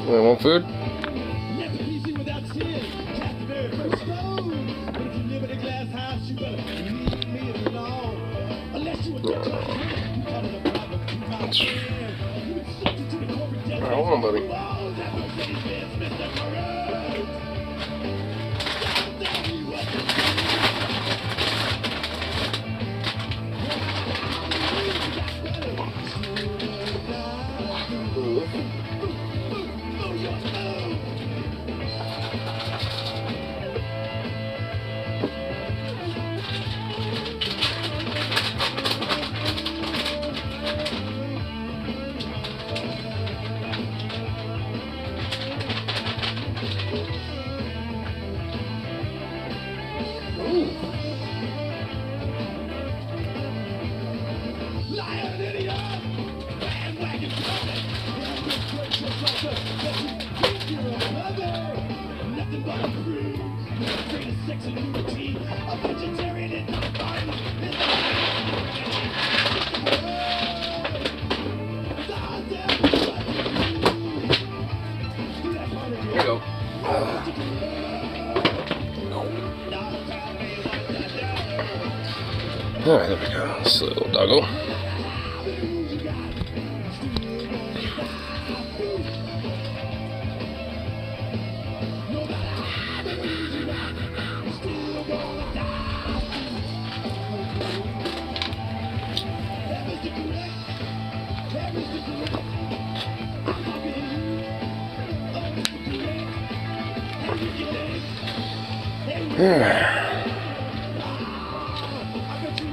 We want food? Hold on, buddy. Alright, there we go. This little doggo.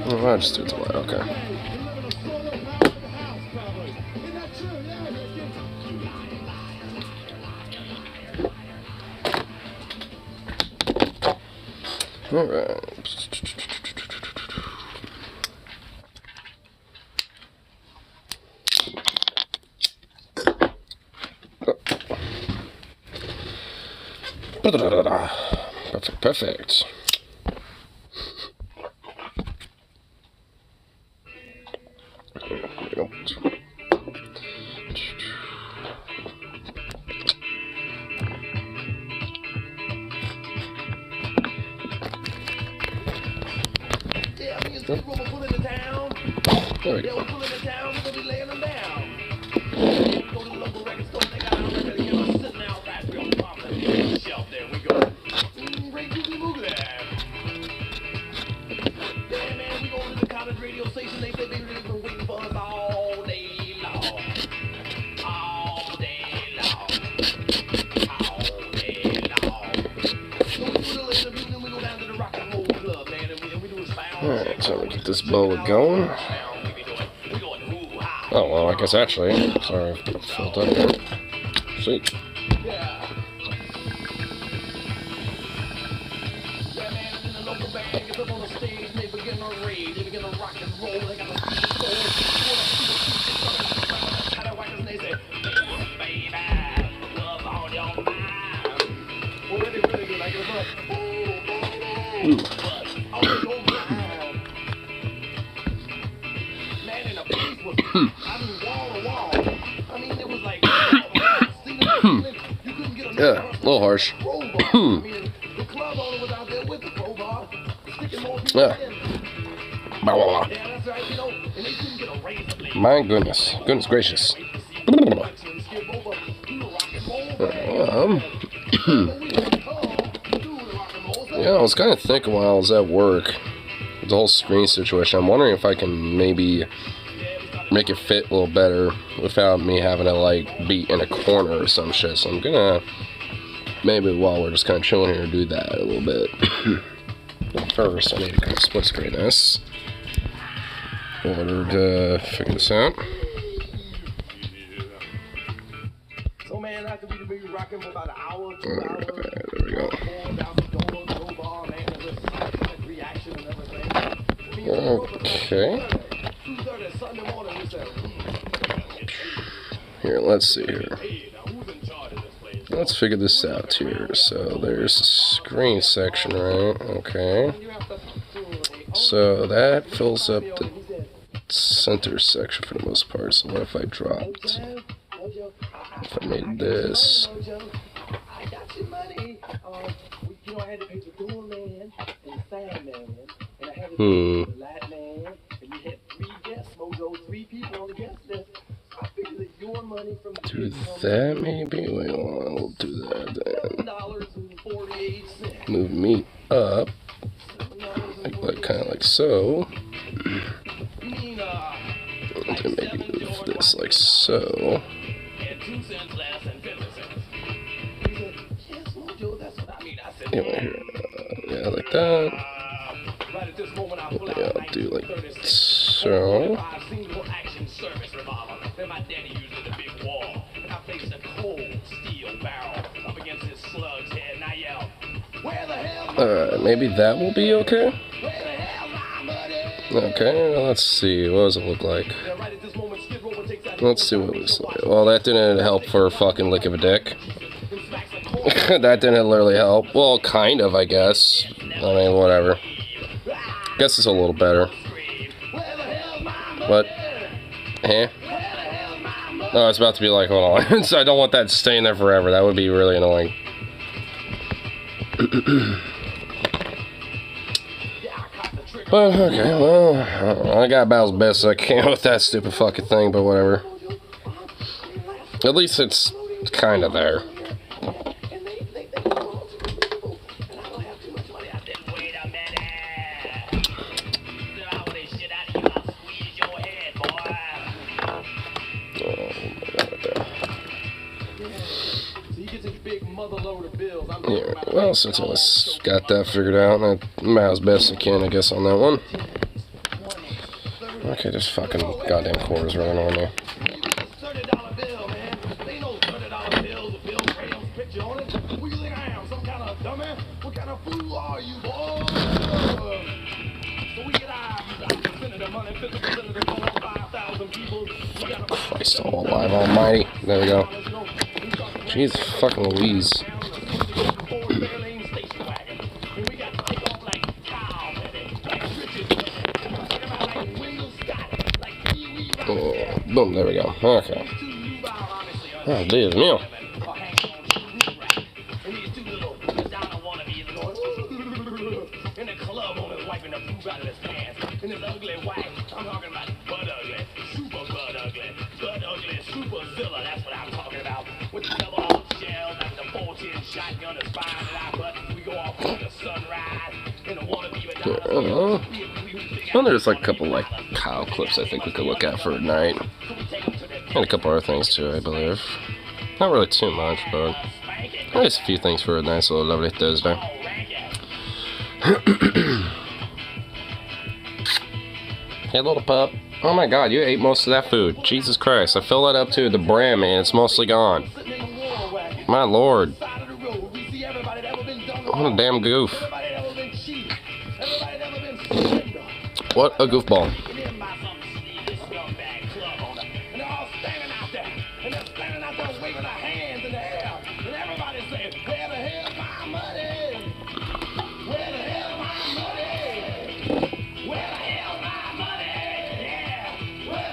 Oh, I'll just do it tomorrow, okay. Alright. Perfect, perfect. There we go. Alright, so we get this bowl going. Oh, well, I guess actually, sorry, I filled up here. Sweet. Ooh. Yeah, a little harsh. Yeah. My goodness. Goodness gracious. Yeah, I was kind of thinking while I was at work, the whole screen situation, I'm wondering if I can maybe make it fit a little better without me having to, like, be in a corner or some shit. So I'm gonna, maybe while we're just kind of chilling here, do that a little bit. But first, I need to kind of split screen this in order to figure this out. So man, I could be rocking for about an hour, 2 hours. There we go. Okay. Here, let's see here. Let's figure this out here. So there's the screen section, right? Okay. So that fills up the center section for the most part. So what if I dropped If I made this. I got your money. You know, I had to pay the doorman and the Sandman, and I had to pay the light man, and you had 3 guests, Mojo, 3 people on the guest list. I figured that your money from the Do that maybe? Wait, I'll do that then. $7.48. Move me up. Like kind of like so. And then maybe move this like so. Yeah, right here. Yeah, like that. Yeah, I'll do like so. Alright, maybe that will be okay. Okay, let's see. What does it look like? Let's see what it looks like. Well, that didn't help for a fucking lick of a dick. That didn't literally help. Well, kind of, I guess. I mean, whatever. Guess it's a little better. But, eh? Oh, it's about to be like, hold on. So I don't want that staying there forever. That would be really annoying. But, okay, well, I got about as best as I can with that stupid fucking thing, but whatever. At least it's kind of there. Yeah, well, since I got that figured out, I'm about as best I can, I guess, on that one. Okay, this fucking goddamn cord is running on me. Christ alive almighty. There we go. Jeez fucking Louise. Oh, boom, there we go. Okay. Oh, Dios mío. Well, there's like a couple like cow clips I think we could look at for tonight. And a couple other things too, I believe. Not really too much, but at least a few things for a nice little lovely Thursday. Hey, little pup. Oh my god, you ate most of that food. Jesus Christ, I filled that up to the brim and it's mostly gone. My lord. What a damn goof. What a goofball.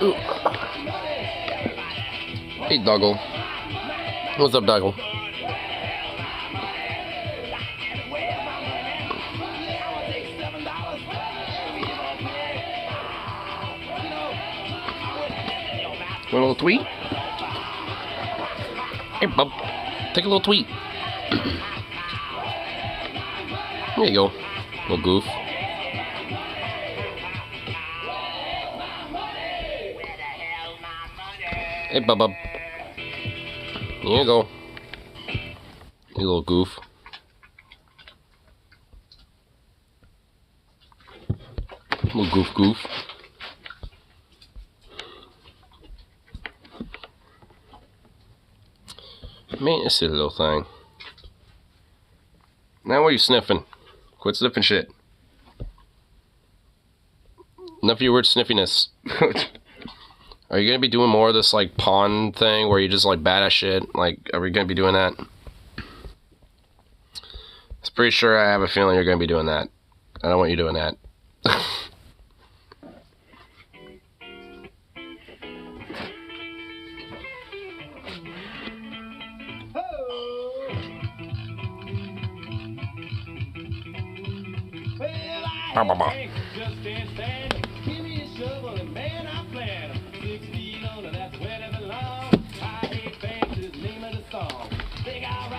Ooh. Hey, Doggle. What's up, Doggle? Want a little tweet? Hey, bub. Take a little tweet. There you go. Little goof. Hey, bub. There you go. You little goof. Little goof. Man, this little thing. Now what are you sniffing? Quit sniffing shit. Enough of your weird sniffiness. Are you gonna be doing more of this like pawn thing where you just like bad at shit? Like, are we gonna be doing that? I'm pretty sure I have a feeling you're gonna be doing that. I don't want you doing that. Bah, bah, bah.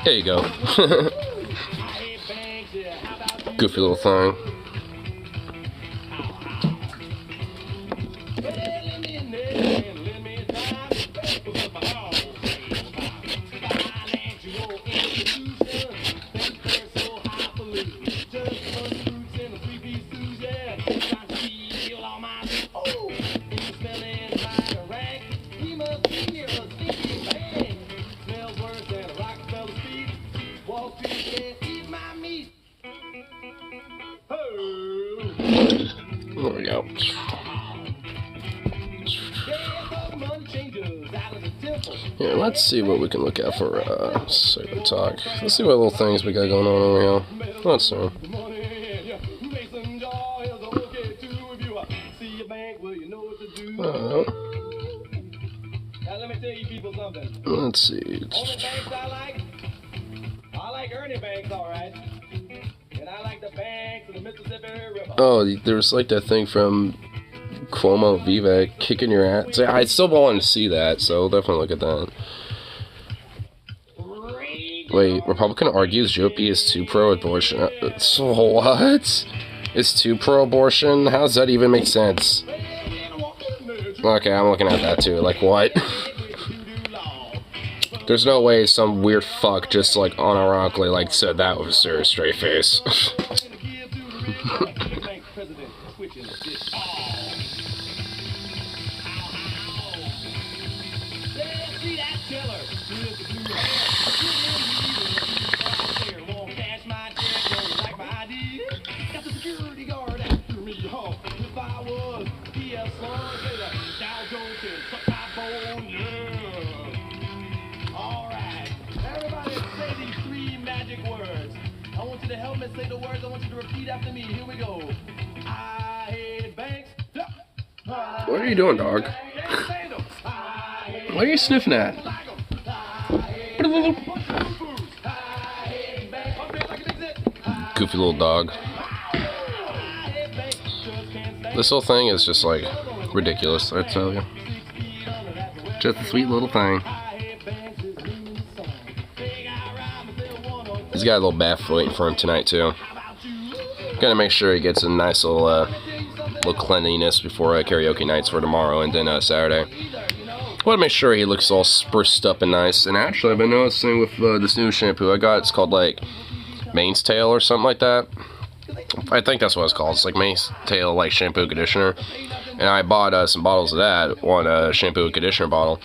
There you go. Goofy little thing. There we go. Here, let's see what we can look at for segment talk. Let's see what little things we got going on over here. Let's see. Let's see. I like Ernie Banks, all right. And I like the banks of the Mississippi River. Oh, there was like that thing from Cuomo Vivek kicking your ass. I still want to see that, so definitely look at that. Wait, Republican argues GOP is too pro-abortion. So what? It's too pro-abortion? How does that even make sense? Okay, I'm looking at that too. Like, what? There's no way some weird fuck just, like, unironically, like, said that with a serious straight face. Say the words, I want you to repeat after me. Here we go. I hate banks. What are you doing, dog? What are you sniffing at? Goofy little dog. This whole thing is just like ridiculous, I tell you. Just a sweet little thing. He's got a little bath waiting for him tonight too. Gotta make sure he gets a nice little cleanliness before karaoke nights for tomorrow and then Saturday. Want to make sure he looks all spruced up and nice. And actually, I've been noticing with this new shampoo I got, it's called like Main's Tail or something like that. I think that's what it's called. It's like Main's Tail like shampoo conditioner. And I bought some bottles of that, one shampoo and conditioner bottle.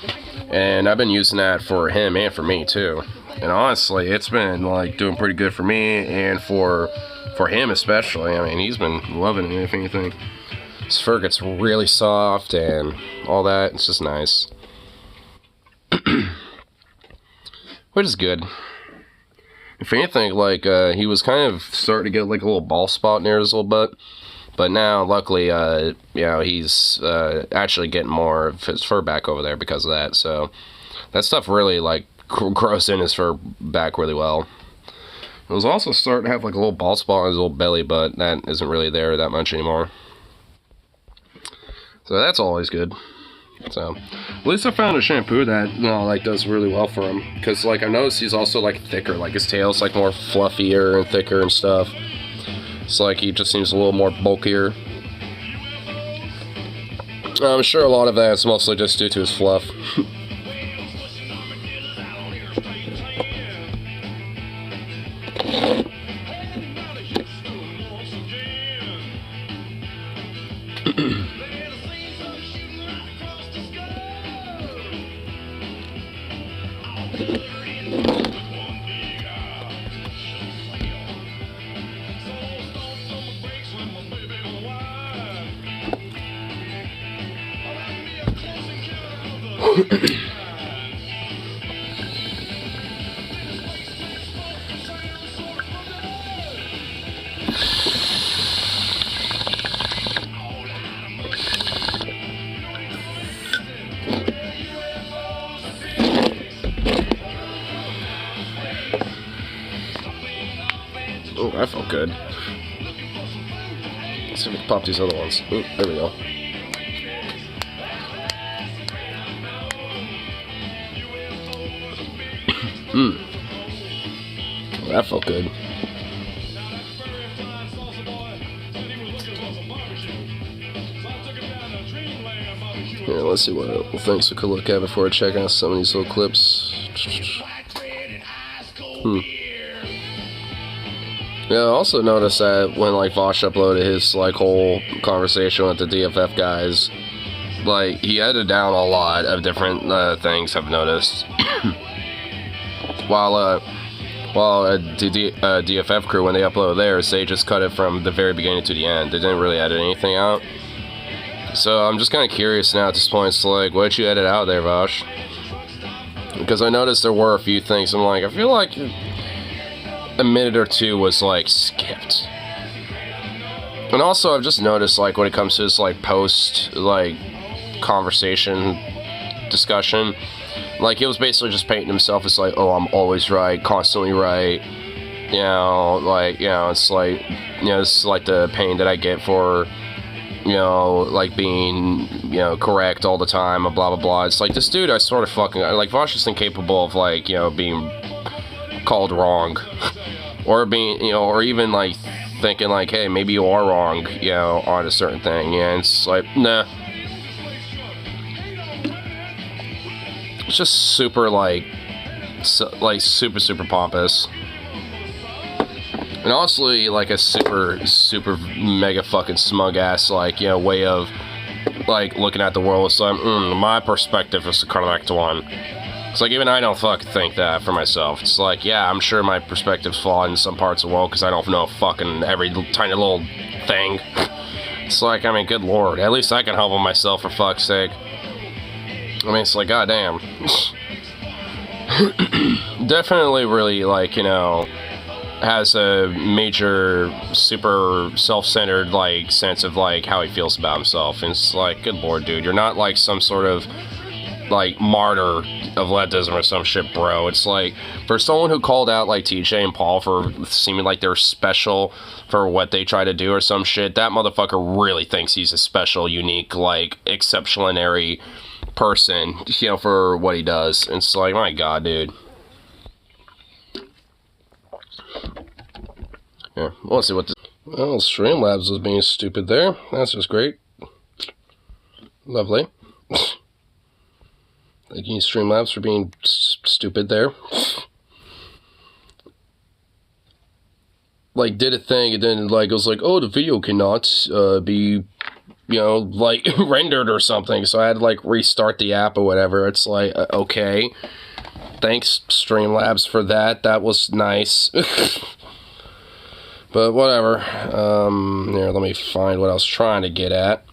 And I've been using that for him and for me too. And honestly, it's been like doing pretty good for me and for him especially. I mean, he's been loving it, if anything. His fur gets really soft and all that. It's just nice. Which is good. If anything, like, he was kind of starting to get like a little bald spot near his little butt. But now, luckily, you know, he's actually getting more of his fur back over there because of that. So that stuff really, like, grows in his fur back really well. It was also starting to have like a little bald spot on his little belly, but that isn't really there that much anymore. So that's always good. So at least I found a shampoo that, you know, like does really well for him. Because like I noticed he's also like thicker, like his tail's like more fluffier and thicker and stuff. It's like he just seems a little more bulkier. I'm sure a lot of that is mostly just due to his fluff. Oh, that felt good. see if we can pop these other ones. Ooh, there we go. Well, that felt good. Here, let's see what things we could look at before I check out some of these little clips. Yeah, I also noticed that when like Vosh uploaded his like whole conversation with the DFF guys, like he edited down a lot of different things I've noticed. while the DFF crew, when they upload theirs, they just cut it from the very beginning to the end. They didn't really edit anything out. So I'm just kind of curious now at this point. It's like, what did you edit out there, Vosh? Because I noticed there were a few things. I'm like, I feel like a minute or two was like skipped. And also I've just noticed like when it comes to this like post like conversation discussion, like he was basically just painting himself as like, oh, I'm always right, constantly right, you know, like, you know, it's like, you know, this is like the pain that I get for, you know, like being, you know, correct all the time and blah blah blah. It's like, this dude, I sort of fucking, like, Vosh is incapable of like, you know, being called wrong or being, you know, or even like thinking like, hey, maybe you are wrong, you know, on a certain thing. Yeah, it's like, nah. It's just super like super pompous. And honestly, like a super mega fucking smug ass, like, you know, way of like looking at the world. It's like, my perspective is the correct one. It's like, even I don't fucking think that for myself. It's like, yeah, I'm sure my perspective's flawed in some parts of the world because I don't know fucking every tiny little thing. It's like, I mean, good lord, at least I can help myself, for fuck's sake. I mean, it's like, goddamn. Definitely really, like, you know, has a major, super self-centered, like, sense of, like, how he feels about himself. And it's like, good lord, dude, you're not, like, some sort of, like, martyr of leftism or some shit, bro. It's like, for someone who called out, like, TJ and Paul for seeming like they're special for what they try to do or some shit, that motherfucker really thinks he's a special, unique, like, exceptionary person, you know, for what he does. And it's like, my god, dude. Yeah, well, let's see what this... Well, Streamlabs was being stupid there. That's just great. Lovely. Thank you, Streamlabs, for being stupid there. Like, did a thing, and then, like, it was like, oh, the video cannot be, you know, like, rendered or something, so I had to, like, restart the app or whatever. It's like, okay. Thanks, Streamlabs, for that. That was nice. But whatever. Here, let me find what I was trying to get at.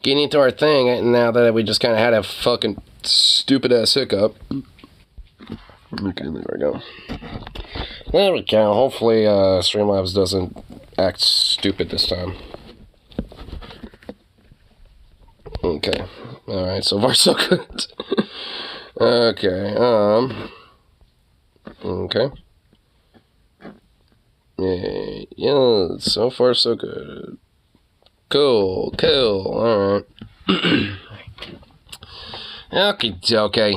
Getting into our thing, now that we just kind of had a fucking stupid-ass hiccup. Okay, there we go. There we go. Hopefully, Streamlabs doesn't act stupid this time. Okay. Alright, so far so good. Okay, okay. Yeah, so far so good. Cool, alright. Okay.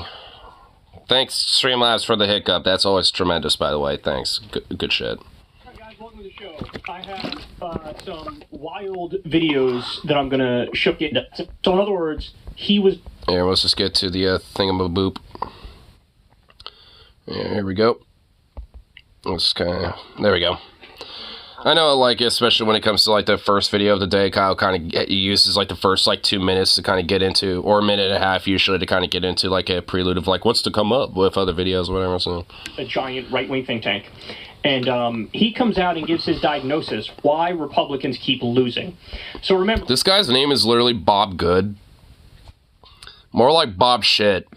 Thanks, Streamlabs, for the hiccup. That's always tremendous, by the way. Thanks. Good shit. Alright, guys, welcome to the show. I have some wild videos that I'm gonna show you. So, in other words, he was... Here, let's just get to the thingamaboop. Yeah, here we go. Let's kind of... There we go. I know, like, especially when it comes to, like, the first video of the day, Kyle kind of uses, like, the first, like, 2 minutes to kind of get into, or a minute and a half, usually, to kind of get into, like, a prelude of, like, what's to come up with other videos or whatever. So. A giant right-wing think tank. And he comes out and gives his diagnosis, why Republicans keep losing. So remember... This guy's name is literally Bob Good. More like Bob Shit.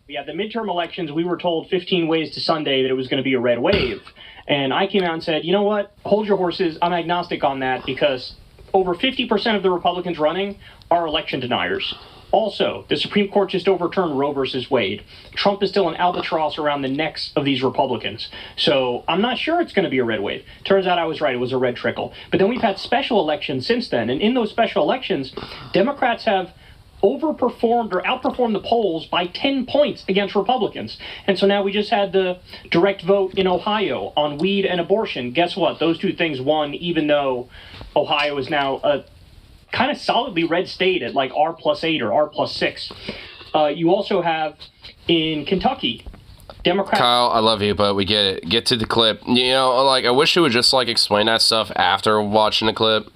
Yeah, the midterm elections, we were told 15 ways to Sunday that it was going to be a red wave. And I came out and said, you know what? Hold your horses. I'm agnostic on that because over 50% of the Republicans running are election deniers. Also, the Supreme Court just overturned Roe versus Wade. Trump is still an albatross around the necks of these Republicans. So I'm not sure it's going to be a red wave. Turns out I was right. It was a red trickle. But then we've had special elections since then. And in those special elections, Democrats have overperformed or outperformed the polls by 10 points against Republicans. And so now we just had the direct vote in Ohio on weed and abortion. Guess what? Those two things won, even though Ohio is now a kind of solidly red state at like R+8 or R+6. You also have in Kentucky, Democrats. Kyle, I love you, but we get it. Get to the clip. You know, like, I wish you would just, like, explain that stuff after watching the clip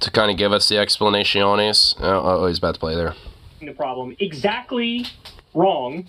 to kind of give us the explanaciones. Oh, he's about to play there. The problem. Exactly wrong.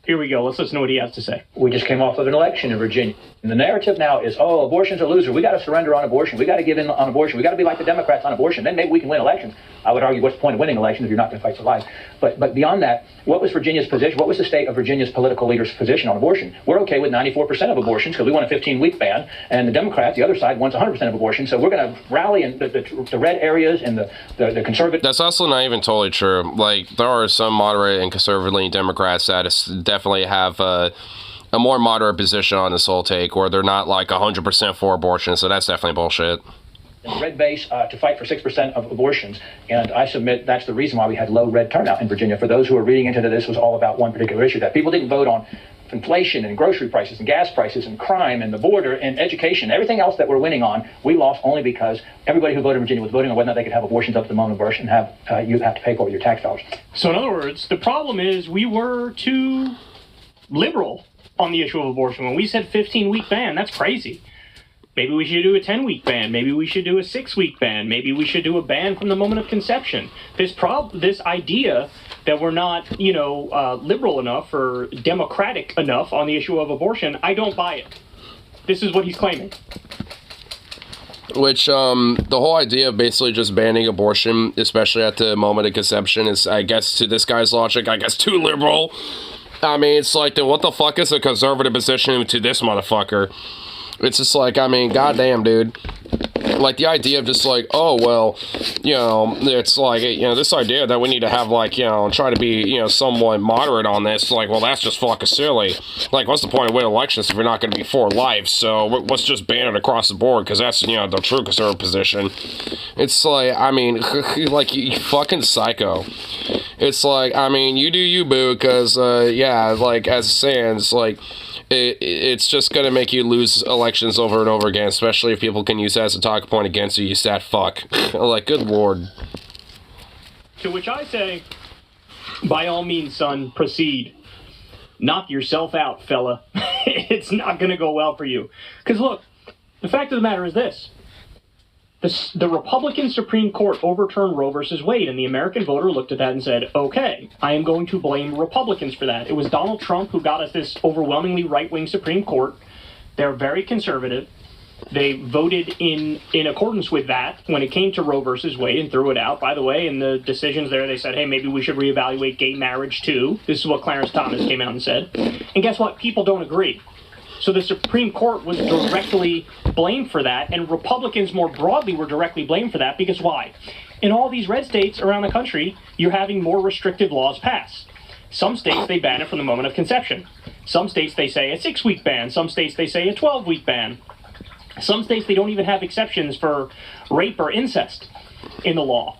Here we go. Let's listen to what he has to say. We just came off of an election in Virginia. And the narrative now is, oh, abortion's a loser. We got to surrender on abortion. We got to give in on abortion. We got to be like the Democrats on abortion. Then maybe we can win elections. I would argue, what's the point of winning elections if you're not going to fight for life? But beyond that, what was Virginia's position? What was the state of Virginia's political leaders' position on abortion? We're okay with 94% of abortions because we want a 15-week ban. And the Democrats, the other side, wants 100% of abortion. So we're going to rally in the red areas and the conservative. That's also not even totally true. Like, there are some moderate and conservative Democrats that definitely have a more moderate position on this whole take, where they're not like 100% for abortion, so that's definitely bullshit. The red base to fight for 6% of abortions, and I submit that's the reason why we had low red turnout in Virginia. For those who are reading into this was all about one particular issue, that people didn't vote on inflation and grocery prices and gas prices and crime and the border and education, everything else that we're winning on. We lost only because everybody who voted in Virginia was voting on whether or not they could have abortions up to the moment of birth and you have to pay for it with your tax dollars. So in other words, the problem is we were too liberal on the issue of abortion. When we said 15-week ban, that's crazy. Maybe we should do a 10-week ban. Maybe we should do a 6-week ban. Maybe we should do a ban from the moment of conception. This idea that we're not, liberal enough or democratic enough on the issue of abortion, I don't buy it. This is what he's claiming. Which, the whole idea of basically just banning abortion, especially at the moment of conception, is, I guess, to this guy's logic, I guess, too liberal. I mean, it's like, then what the fuck is a conservative position to this motherfucker? It's just like, I mean, goddamn, dude. Like, the idea of just like, oh, well, it's like, this idea that we need to have, like, try to be, somewhat moderate on this, like, well, that's just fucking silly. Like, what's the point of winning elections if you're not going to be for life? So let's just ban it across the board, because that's, the true conservative position. It's like, I mean, like, you fucking psycho. It's like, I mean, you do you, boo, because, like, as it stands, like, it's just going to make you lose elections over and over again, especially if people can use that as a talking point against you, you sad fuck. Like, good lord. To which I say, by all means, son, proceed. Knock yourself out, fella. It's not going to go well for you. Because look, the fact of the matter is this. The Republican Supreme Court overturned Roe versus Wade, and the American voter looked at that and said, okay, I am going to blame Republicans for that. It was Donald Trump who got us this overwhelmingly right-wing Supreme Court. They're very conservative. They voted in accordance with that when it came to Roe versus Wade and threw it out. By the way, in the decisions there, they said, hey, maybe we should reevaluate gay marriage too. This is what Clarence Thomas came out and said. And guess what? People don't agree. So the Supreme Court was directly blamed for that, and Republicans more broadly were directly blamed for that, because why? In all these red states around the country, you're having more restrictive laws passed. Some states, they ban it from the moment of conception. Some states, they say a 6-week ban. Some states, they say a 12-week ban. Some states, they don't even have exceptions for rape or incest in the law.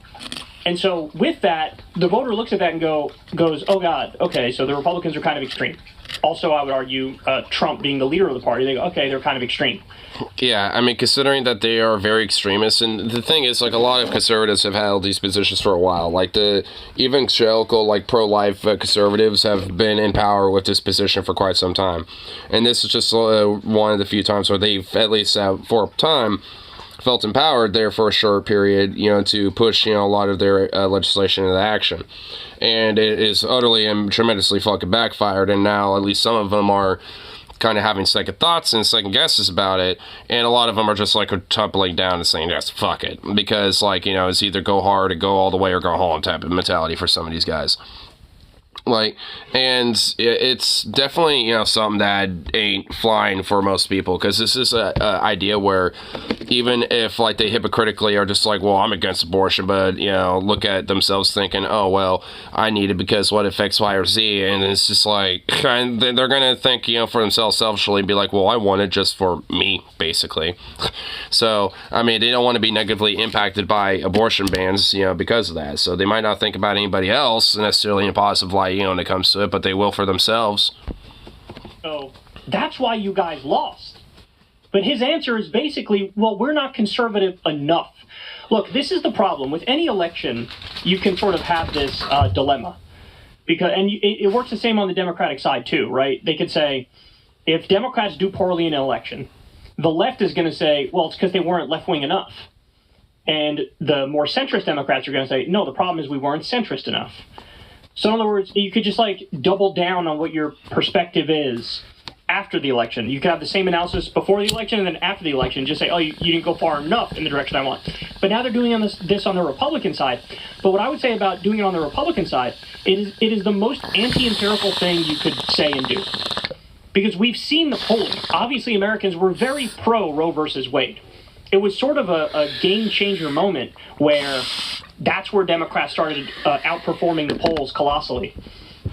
And so with that, the voter looks at that and goes, oh God, okay, so the Republicans are kind of extreme. Also, I would argue Trump being the leader of the party, they go, okay, they're kind of extreme. Yeah, I mean, considering that they are very extremist, and the thing is, like, a lot of conservatives have held these positions for a while. Like, the evangelical, like, pro-life conservatives have been in power with this position for quite some time. And this is just one of the few times where they've, at least for a time, felt empowered there for a short period, to push, a lot of their legislation into action. And it is utterly and tremendously fucking backfired, and now at least some of them are kind of having second thoughts and second guesses about it, and a lot of them are just, like, tumbling down and saying, just fuck it, because, like, it's either go hard or go all the way or go home type of mentality for some of these guys. Like, and it's definitely, you know, something that ain't flying for most people, because this is a idea where even if, like, they hypocritically are just like, well, I'm against abortion, but, you know, look at themselves thinking, oh, well, I need it because what affects Y or Z, and it's just like, and they're gonna think, you know, for themselves selfishly, and be like, well, I want it just for me, basically. So, I mean, they don't want to be negatively impacted by abortion bans, you know, because of that. So they might not think about anybody else necessarily in a positive light, you know, when it comes to it, but they will for themselves. So that's why you guys lost. But his answer is basically, well, we're not conservative enough. Look, this is the problem. With any election, you can sort of have this dilemma. It works the same on the Democratic side, too, right? They could say, if Democrats do poorly in an election, the left is going to say, well, it's because they weren't left-wing enough. And the more centrist Democrats are going to say, no, the problem is we weren't centrist enough. So in other words, you could just like double down on what your perspective is after the election. You could have the same analysis before the election and then after the election. Just say, oh, you didn't go far enough in the direction I want. But now they're doing this on the Republican side. But what I would say about doing it on the Republican side, it is the most anti-empirical thing you could say and do. Because we've seen the polling. Obviously, Americans were very pro Roe versus Wade. It was sort of a game-changer moment where that's where Democrats started outperforming the polls colossally,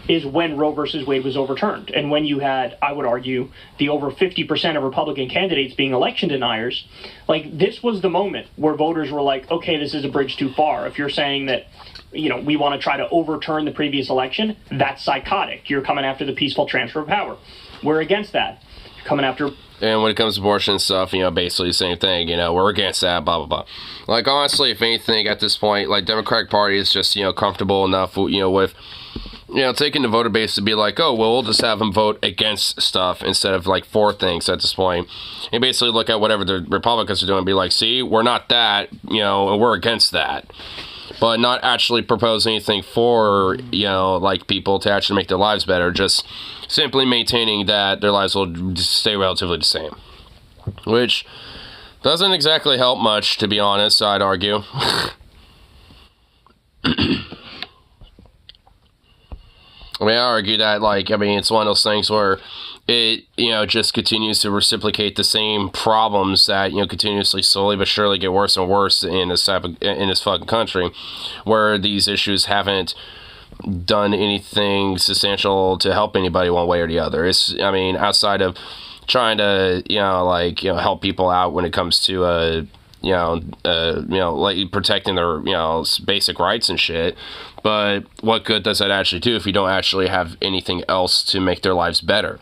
is when Roe versus Wade was overturned. And when you had, I would argue, the over 50% of Republican candidates being election deniers, like, this was the moment where voters were like, okay, this is a bridge too far. If you're saying that, you know, we want to try to overturn the previous election, that's psychotic. You're coming after the peaceful transfer of power. We're against that. You're coming after... And when it comes to abortion and stuff, you know, basically the same thing, you know, we're against that, blah, blah, blah. Like, honestly, if anything, at this point, like, Democratic Party is just, you know, comfortable enough, you know, with, you know, taking the voter base to be like, oh, well, we'll just have them vote against stuff instead of, like, for things at this point. And basically look at whatever the Republicans are doing and be like, see, we're not that, you know, and we're against that. But not actually propose anything for, you know, like, people to actually make their lives better, just simply maintaining that their lives will stay relatively the same. Which doesn't exactly help much, to be honest, I'd argue. I mean, I argue that, like, I mean, it's one of those things where it, you know, just continues to reciprocate the same problems that, you know, continuously, slowly but surely get worse and worse in this fucking country, where these issues haven't done anything substantial to help anybody one way or the other. It's, I mean, outside of trying to, you know, like, you know, help people out when it comes to, like protecting their, you know, basic rights and shit. But what good does that actually do if you don't actually have anything else to make their lives better?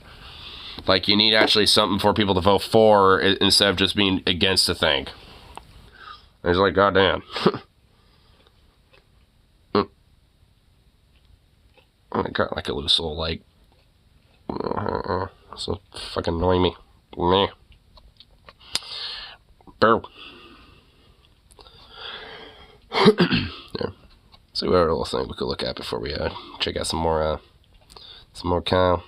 Like, you need actually something for people to vote for instead of just being against the thing. And it's like, goddamn. I got like a loose little, like, so fucking annoying me. Meh. Burr. There. So we have a little thing we could look at before we check out some more Kyle.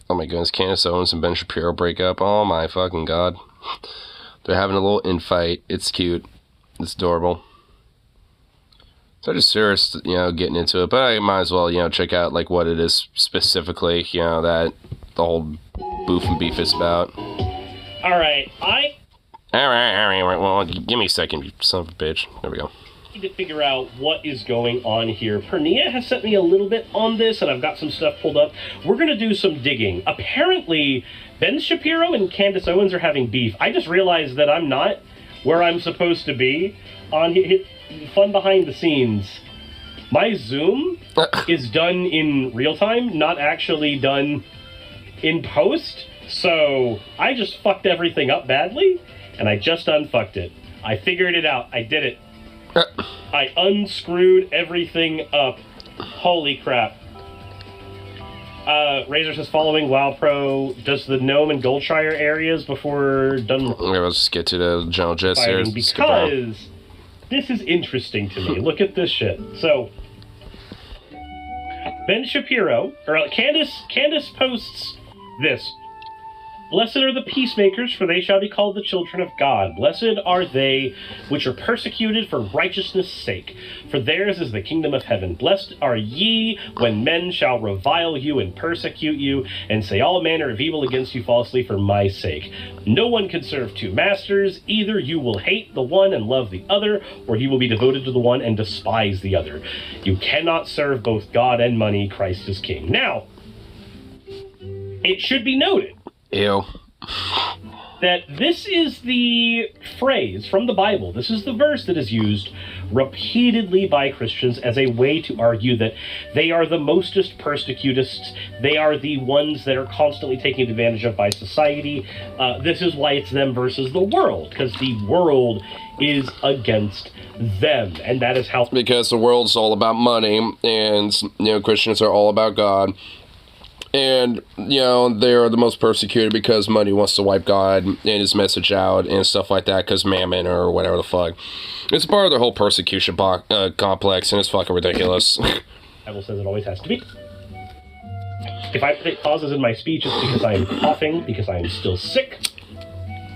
Oh my goodness, Candace Owens and Ben Shapiro break up. Oh my fucking god. They're having a little infight. It's cute. It's adorable. So I'm just serious, you know, getting into it, but I might as well, you know, check out like what it is specifically, you know, that the whole boof and beef is about. Alright, Alright, well, give me a second, you son of a bitch. There we go. Need to figure out what is going on here. Pernia has sent me a little bit on this, and I've got some stuff pulled up. We're going to do some digging. Apparently, Ben Shapiro and Candace Owens are having beef. I just realized that I'm not where I'm supposed to be on fun behind the scenes. My Zoom is done in real time, not actually done in post, so I just fucked everything up badly, and I just unfucked it. I figured it out. I did it. I unscrewed everything up. Holy crap. Razor says following WoW Pro does the Gnome and Goldshire areas before done. Yeah, let's just get to the general gist here. Because this is interesting to me. Look at this shit. So Ben Shapiro, or Candace posts this. Blessed are the peacemakers, for they shall be called the children of God. Blessed are they which are persecuted for righteousness' sake, for theirs is the kingdom of heaven. Blessed are ye when men shall revile you and persecute you, and say all manner of evil against you falsely for my sake. No one can serve two masters. Either you will hate the one and love the other, or you will be devoted to the one and despise the other. You cannot serve both God and money. Christ is king. Now, it should be noted Ew. that this is the phrase from the Bible. This is the verse that is used repeatedly by Christians as a way to argue that they are the mostest persecutists. They are the ones that are constantly taken advantage of by society. This is why it's them versus the world, because the world is against them, and that is how... Because the world's all about money, and, Christians are all about God. And, they're the most persecuted because money wants to wipe God and his message out and stuff like that, because mammon or whatever the fuck. It's part of their whole persecution complex, and it's fucking ridiculous. The Bible says it always has to be. If I put pauses in my speech, it's because I am coughing, because I am still sick.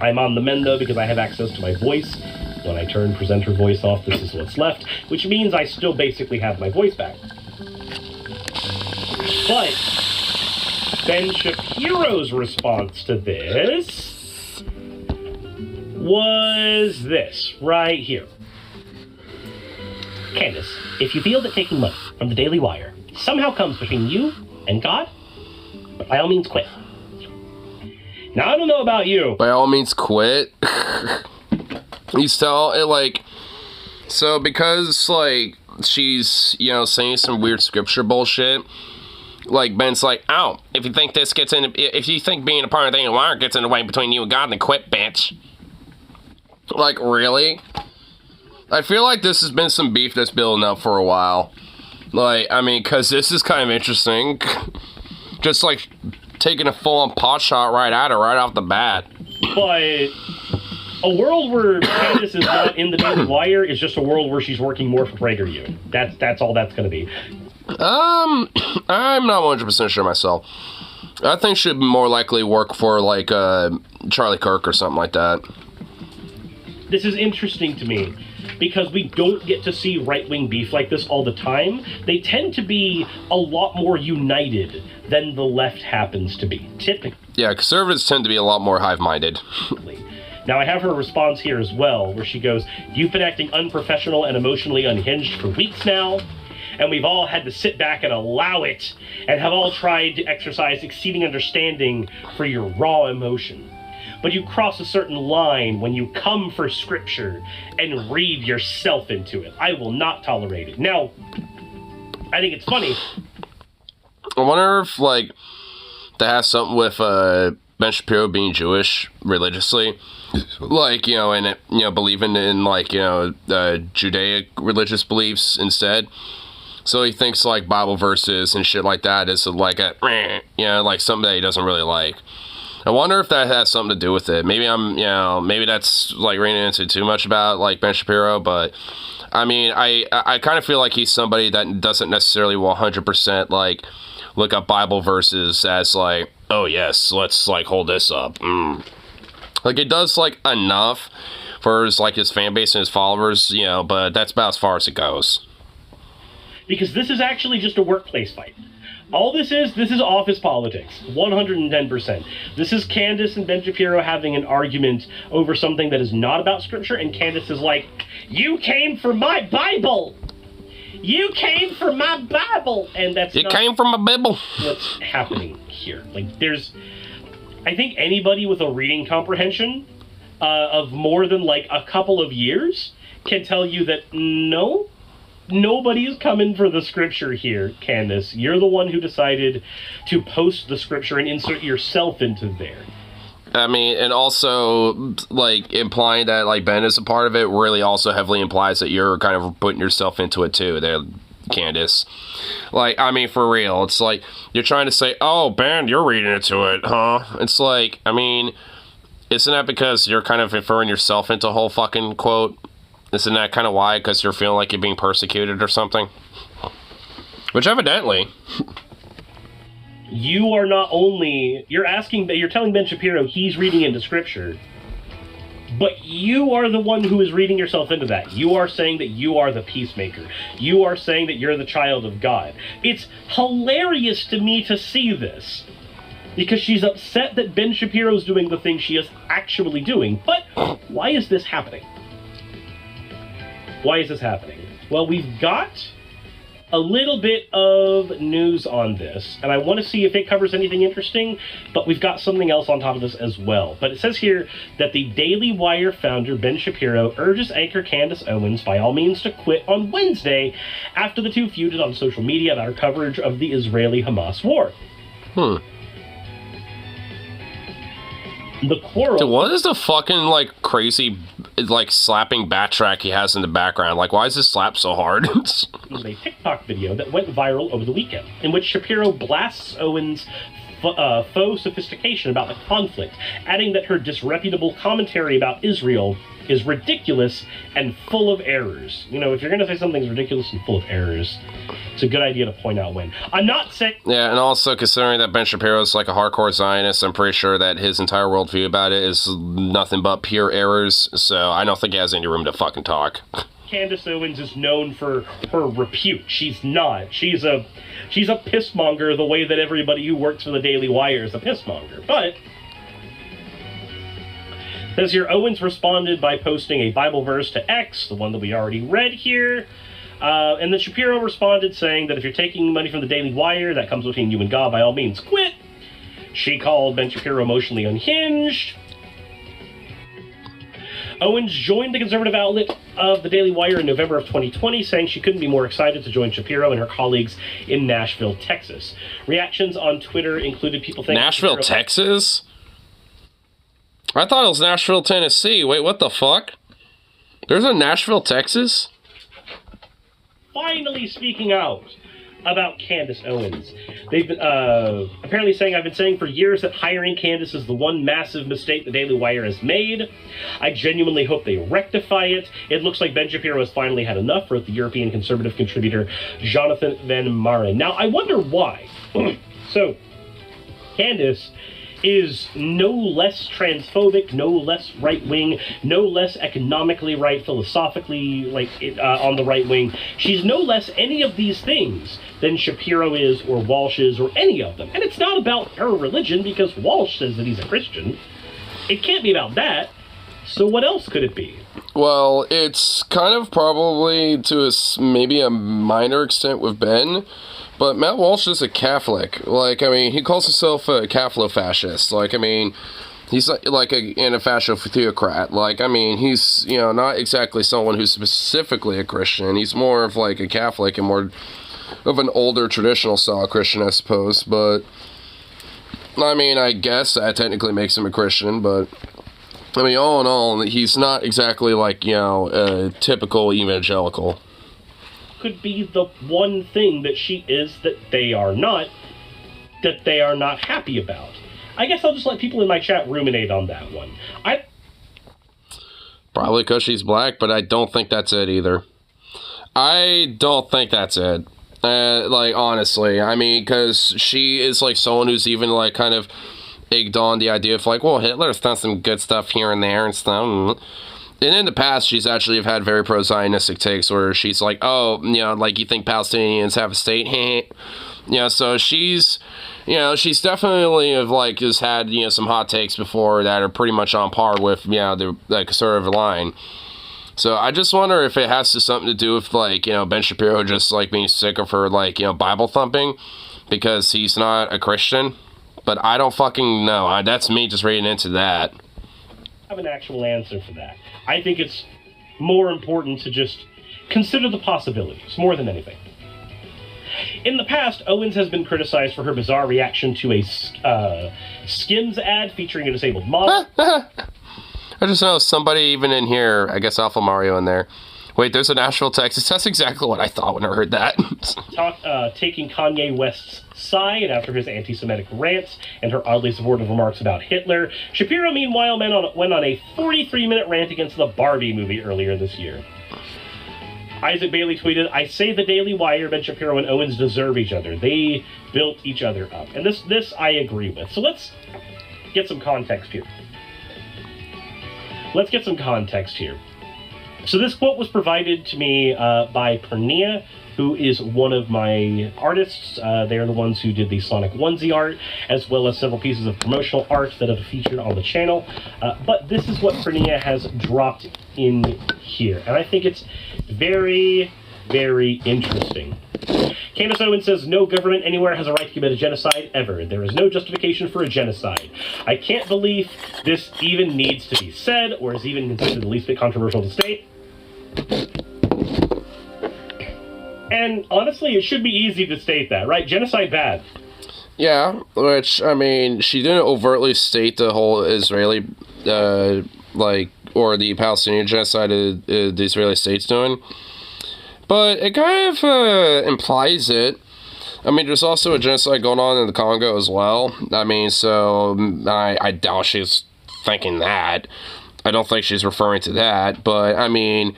I'm on the mend, though, because I have access to my voice. When I turn presenter voice off, this is what's left, which means I still basically have my voice back. But Ben Shapiro's response to this was this, right here. Candace, if you feel that taking money from the Daily Wire somehow comes between you and God, by all means quit. Now, I don't know about you. By all means quit? He's so because, she's, saying some weird scripture bullshit, Ben's like, oh, if you think being a part of the Daily Wire gets in the way between you and God, then quit, bitch. Really? I feel like this has been some beef that's building up for a while. Because this is kind of interesting. Just, taking a full-on pot shot right at her, right off the bat. But a world where Candace is not in the Daily Wire is just a world where she's working more for PragerU. That's all that's going to be. I'm not 100% sure myself. I think she'd more likely work for, Charlie Kirk or something like that. This is interesting to me, because we don't get to see right-wing beef like this all the time. They tend to be a lot more united than the left happens to be, typically. Yeah, conservatives tend to be a lot more hive-minded. Now, I have her response here as well, where she goes, you've been acting unprofessional and emotionally unhinged for weeks now, and we've all had to sit back and allow it, and have all tried to exercise exceeding understanding for your raw emotion. But you cross a certain line when you come for scripture and read yourself into it. I will not tolerate it. Now, I think it's funny. I wonder if, that has something with Ben Shapiro being Jewish religiously. Believing in, Judaic religious beliefs instead. So he thinks, Bible verses and shit like that is, something that he doesn't really like. I wonder if that has something to do with it. Maybe maybe that's, reading into too much about, Ben Shapiro, but, I kind of feel like he's somebody that doesn't necessarily 100%, look up Bible verses as, oh, yes, let's, hold this up. It does, enough for his, his fan base and his followers, but that's about as far as it goes. Because this is actually just a workplace fight. All this is office politics, 110%. This is Candace and Ben Shapiro having an argument over something that is not about scripture, and Candace is like, you came for my Bible! You came for my Bible! And that's It came from a Bible. What's happening here. I think anybody with a reading comprehension of more than, a couple of years can tell you that, no, nobody is coming for the scripture here, Candace. You're the one who decided to post the scripture and insert yourself into there. And also, implying that, Ben is a part of it really also heavily implies that you're kind of putting yourself into it, too, there, Candace. For real, it's you're trying to say, oh, Ben, you're reading into it, huh? It's isn't that because you're kind of inferring yourself into a whole fucking quote? Isn't that kind of why? Because you're feeling like you're being persecuted or something? Which evidently. you are not only, you're telling Ben Shapiro he's reading into scripture, but you are the one who is reading yourself into that. You are saying that you are the peacemaker. You are saying that you're the child of God. It's hilarious to me to see this, because she's upset that Ben Shapiro's doing the thing she is actually doing. But why is this happening? Why is this happening? Well, we've got a little bit of news on this, and I want to see if it covers anything interesting, but we've got something else on top of this as well. But it says here that the Daily Wire founder Ben Shapiro urges anchor Candace Owens by all means to quit on Wednesday after the two feuded on social media about her coverage of the Israeli-Hamas war. The quarrel... Dude, what is the fucking, like, crazy, like, slapping backtrack he has in the background? Like, why is this slap so hard? It was a TikTok video that went viral over the weekend, in which Shapiro blasts Owens' faux sophistication about the conflict, adding that her disreputable commentary about Israel is ridiculous and full of errors. You know, if you're going to say something's ridiculous and full of errors, it's a good idea to point out when. I'm not saying... Yeah, and also considering that Ben Shapiro is like a hardcore Zionist, I'm pretty sure that his entire worldview about it is nothing but pure errors, so I don't think he has any room to fucking talk. Candace Owens is known for her repute. She's not. She's a pissmonger the way that everybody who works for the Daily Wire is a pissmonger. But... says here, Owens responded by posting a Bible verse to X, the one that we already read here. And then Shapiro responded saying that if you're taking money from the Daily Wire, that comes between you and God, by all means, quit. She called Ben Shapiro emotionally unhinged. Owens joined the conservative outlet of the Daily Wire in November of 2020, saying she couldn't be more excited to join Shapiro and her colleagues in Nashville, Texas. Reactions on Twitter included people thinking... Nashville, Texas? I thought it was Nashville, Tennessee. Wait, what the fuck? There's a Nashville, Texas? Finally speaking out about Candace Owens. They've been apparently saying, I've been saying for years that hiring Candace is the one massive mistake the Daily Wire has made. I genuinely hope they rectify it. It looks like Ben Shapiro has finally had enough, wrote the European conservative contributor Jonathan Van Maren. Now, I wonder why. So, Candace is no less transphobic, no less right-wing, no less economically right, philosophically on the right wing. She's no less any of these things than Shapiro is, or Walsh is, or any of them. And it's not about her religion, because Walsh says that he's a Christian. It can't be about that. So what else could it be? Well, it's kind of probably to maybe a minor extent with Ben. But Matt Walsh is a Catholic. Like, I mean, he calls himself a Catholic-fascist. Like, I mean, he's like an anti-fascist theocrat. Like, I mean, he's, you know, not exactly someone who's specifically a Christian. He's more of like a Catholic and more of an older traditional style Christian, I suppose. But, I mean, I guess that technically makes him a Christian. But, I mean, all in all, he's not exactly like, you know, a typical evangelical. Could be the one thing that she is that they are not happy about. I guess I'll just let people in my chat ruminate on that one. Probably because she's black, but I don't think that's it either. I don't think that's it. Like, honestly, I mean, because she is like someone who's even like kind of egged on the idea of like, well, Hitler's done some good stuff here and there and stuff. And in the past, she's actually had very pro-Zionistic takes where she's like, oh, you know, like, you think Palestinians have a state? You know, so she's definitely, like, has had, you know, some hot takes before that are pretty much on par with, you know, the conservative line. So I just wonder if it has something to do with, like, you know, Ben Shapiro just, like, being sick of her, like, you know, Bible thumping because he's not a Christian. But I don't fucking know. That's me just reading into that. I have an actual answer for that. I think it's more important to just consider the possibilities, more than anything. In the past, Owens has been criticized for her bizarre reaction to a Skims ad featuring a disabled model. I just know somebody even in here, I guess Alpha Mario in there. Wait, there's a Nashville, Texas. That's exactly what I thought when I heard that. Taking Kanye West's side after his anti-Semitic rants and her oddly supportive remarks about Hitler. Shapiro, meanwhile, went on a 43-minute rant against the Barbie movie earlier this year. Isaac Bailey tweeted, I say the Daily Wire, Ben Shapiro and Owens deserve each other. They built each other up. And this I agree with. So let's get some context here. So this quote was provided to me by Pernia, who is one of my artists. They're the ones who did the Sonic onesie art, as well as several pieces of promotional art that have featured on the channel. But this is what Pernia has dropped in here, and I think it's very, very interesting. Candace Owens says, no government anywhere has a right to commit a genocide ever. There is no justification for a genocide. I can't believe this even needs to be said, or is even considered the least bit controversial to state. And honestly, it should be easy to state that, right? Genocide bad. Yeah, which, I mean, she didn't overtly state the whole Israeli, or the Palestinian genocide the Israeli state's doing. But it kind of implies it. I mean, there's also a genocide going on in the Congo as well. I mean, so I doubt she's thinking that. I don't think she's referring to that. But, I mean,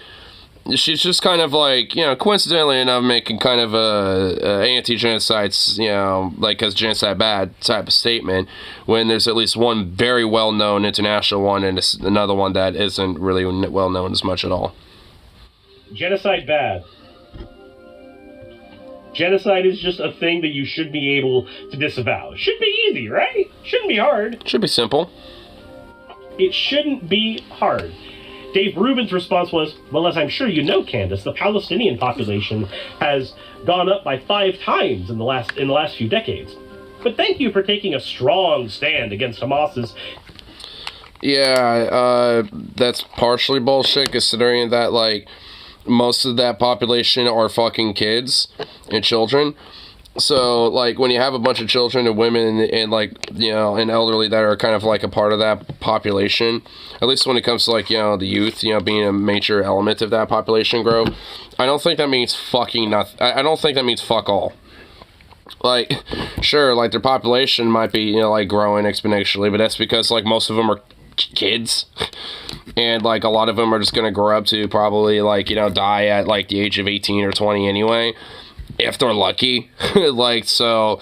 she's just kind of like, you know, coincidentally enough, making kind of a anti-genocide, you know, like, because genocide bad type of statement, when there's at least one very well-known international one and another one that isn't really well-known as much at all. Genocide bad. Genocide is just a thing that you should be able to disavow. Should be easy, right? Shouldn't be hard. Should be simple. It shouldn't be hard. Dave Rubin's response was, well, as I'm sure you know, Candace, the Palestinian population has gone up by 5 times in the last few decades. But thank you for taking a strong stand against Hamas's... Yeah, that's partially bullshit, considering that, like, most of that population are fucking kids and children. So, like, when you have a bunch of children and women and, like, you know, and elderly that are kind of, like, a part of that population, at least when it comes to, like, you know, the youth, you know, being a major element of that population growth, I don't think that means fucking nothing. I don't think that means fuck all. Like, sure, like, their population might be, you know, like, growing exponentially, but that's because, like, most of them are kids. And, like, a lot of them are just gonna grow up to probably, like, you know, die at, like, the age of 18 or 20 anyway, if they're lucky. Like, so,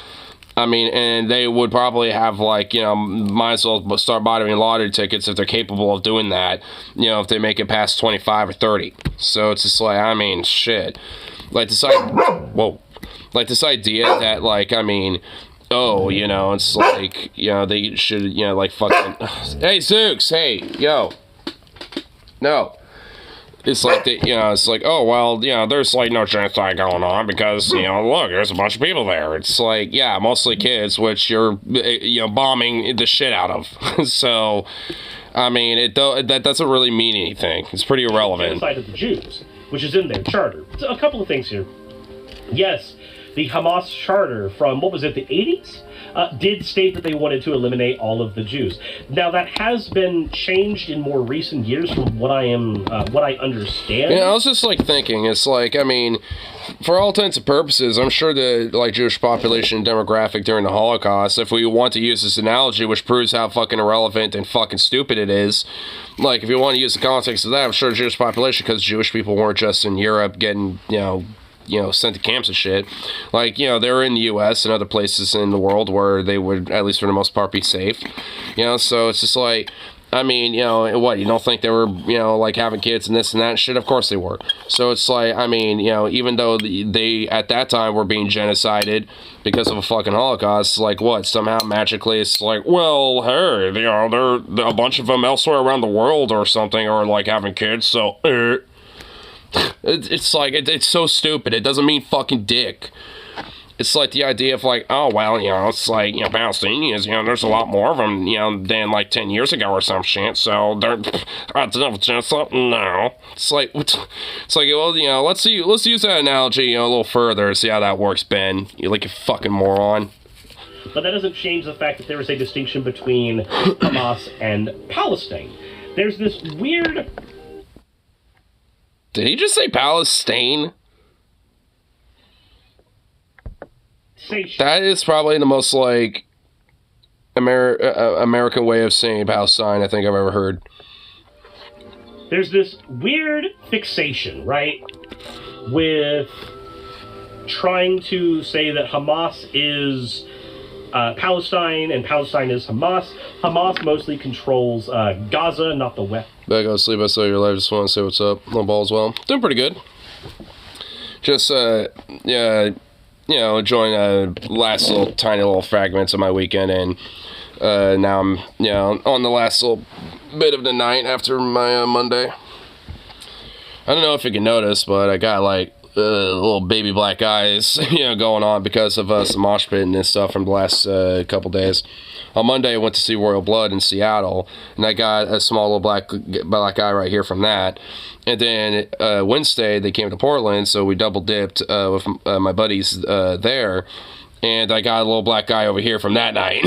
I mean, and they would probably have, like, you know, might as well start buying lottery tickets if they're capable of doing that, you know, if they make it past 25 or 30. So it's just like, I mean, shit. Like, this idea that, like, I mean, oh, you know, it's like, you know, they should, you know, like, fucking, hey, Zooks, hey, yo, no. It's like, you know, it's like, oh, well, you know, there's, like, no genocide going on because, you know, look, there's a bunch of people there. It's like, yeah, mostly kids, which you're, you know, bombing the shit out of. So, I mean, that doesn't really mean anything. It's pretty irrelevant. Genocide of the Jews, which is in their charter. So a couple of things here. Yes, the Hamas charter from, what was it, the 80s? Did state that they wanted to eliminate all of the Jews. Now, that has been changed in more recent years from what I understand. Yeah, I was just, like, thinking, it's like, I mean, for all intents and purposes, I'm sure the, like, Jewish population demographic during the Holocaust, if we want to use this analogy, which proves how fucking irrelevant and fucking stupid it is, like, if you want to use the context of that, I'm sure the Jewish population, because Jewish people weren't just in Europe getting, you know, sent to camps and shit. Like, you know, they were in the U.S. and other places in the world where they would, at least for the most part, be safe. You know, so it's just like, I mean, you know, what, you don't think they were, you know, like, having kids and this and that and shit? Of course they were. So it's like, I mean, you know, even though they, at that time, were being genocided because of a fucking Holocaust, like, what, somehow magically it's like, well, hey, you know, there a bunch of them elsewhere around the world or something are, like, having kids, so, It's like, it's so stupid. It doesn't mean fucking dick. It's like the idea of, like, oh, well, you know, it's like, you know, Palestinians, you know, there's a lot more of them, you know, than, like, 10 years ago or some shit, so they're, I don't know, just something, no. It's like, it's like, well, you know, let's use that analogy, you know, a little further, see how that works, Ben. You like a fucking moron. But that doesn't change the fact that there is a distinction between Hamas and Palestine. There's this weird... Did he just say Palestine? That is probably the most, like, American way of saying Palestine I think I've ever heard. there's this weird fixation, right, with trying to say that Hamas is Palestine and Palestine is Hamas. Hamas mostly controls Gaza, not the West. Back on sleep, I saw your live. Just want to say what's up. No balls, well. Doing pretty good. Just, yeah, you know, enjoying last little tiny little fragments of my weekend, and now I'm, you know, on the last little bit of the night after my Monday. I don't know if you can notice, but I got like little baby black eyes, you know, going on because of some mosh pit and stuff from the last couple days. On Monday, I went to see Royal Blood in Seattle, and I got a small little black eye right here from that. And then Wednesday, they came to Portland, so we double dipped with my buddies there, and I got a little black eye over here from that night.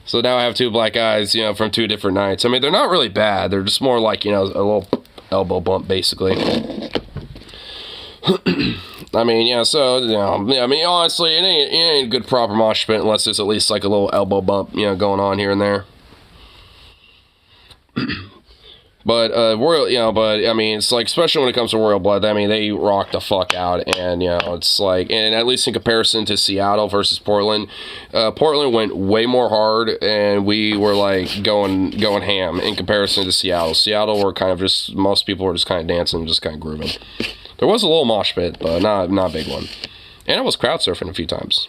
So now I have two black eyes, you know, from two different nights. I mean, they're not really bad. They're just more like, you know, a little elbow bump, basically. I mean, yeah, so, you know, I mean, honestly, it ain't a good proper mosh pit unless there's at least like a little elbow bump, you know, going on here and there. But, Royal, you know, but, I mean, it's like, especially when it comes to Royal Blood, I mean, they rock the fuck out, and, you know, it's like, and at least in comparison to Seattle versus Portland, Portland went way more hard, and we were, like, going ham in comparison to Seattle. Seattle were kind of just, most people were just kind of dancing, just kind of grooving. There was a little mosh pit, but not a big one. And I was crowd surfing a few times.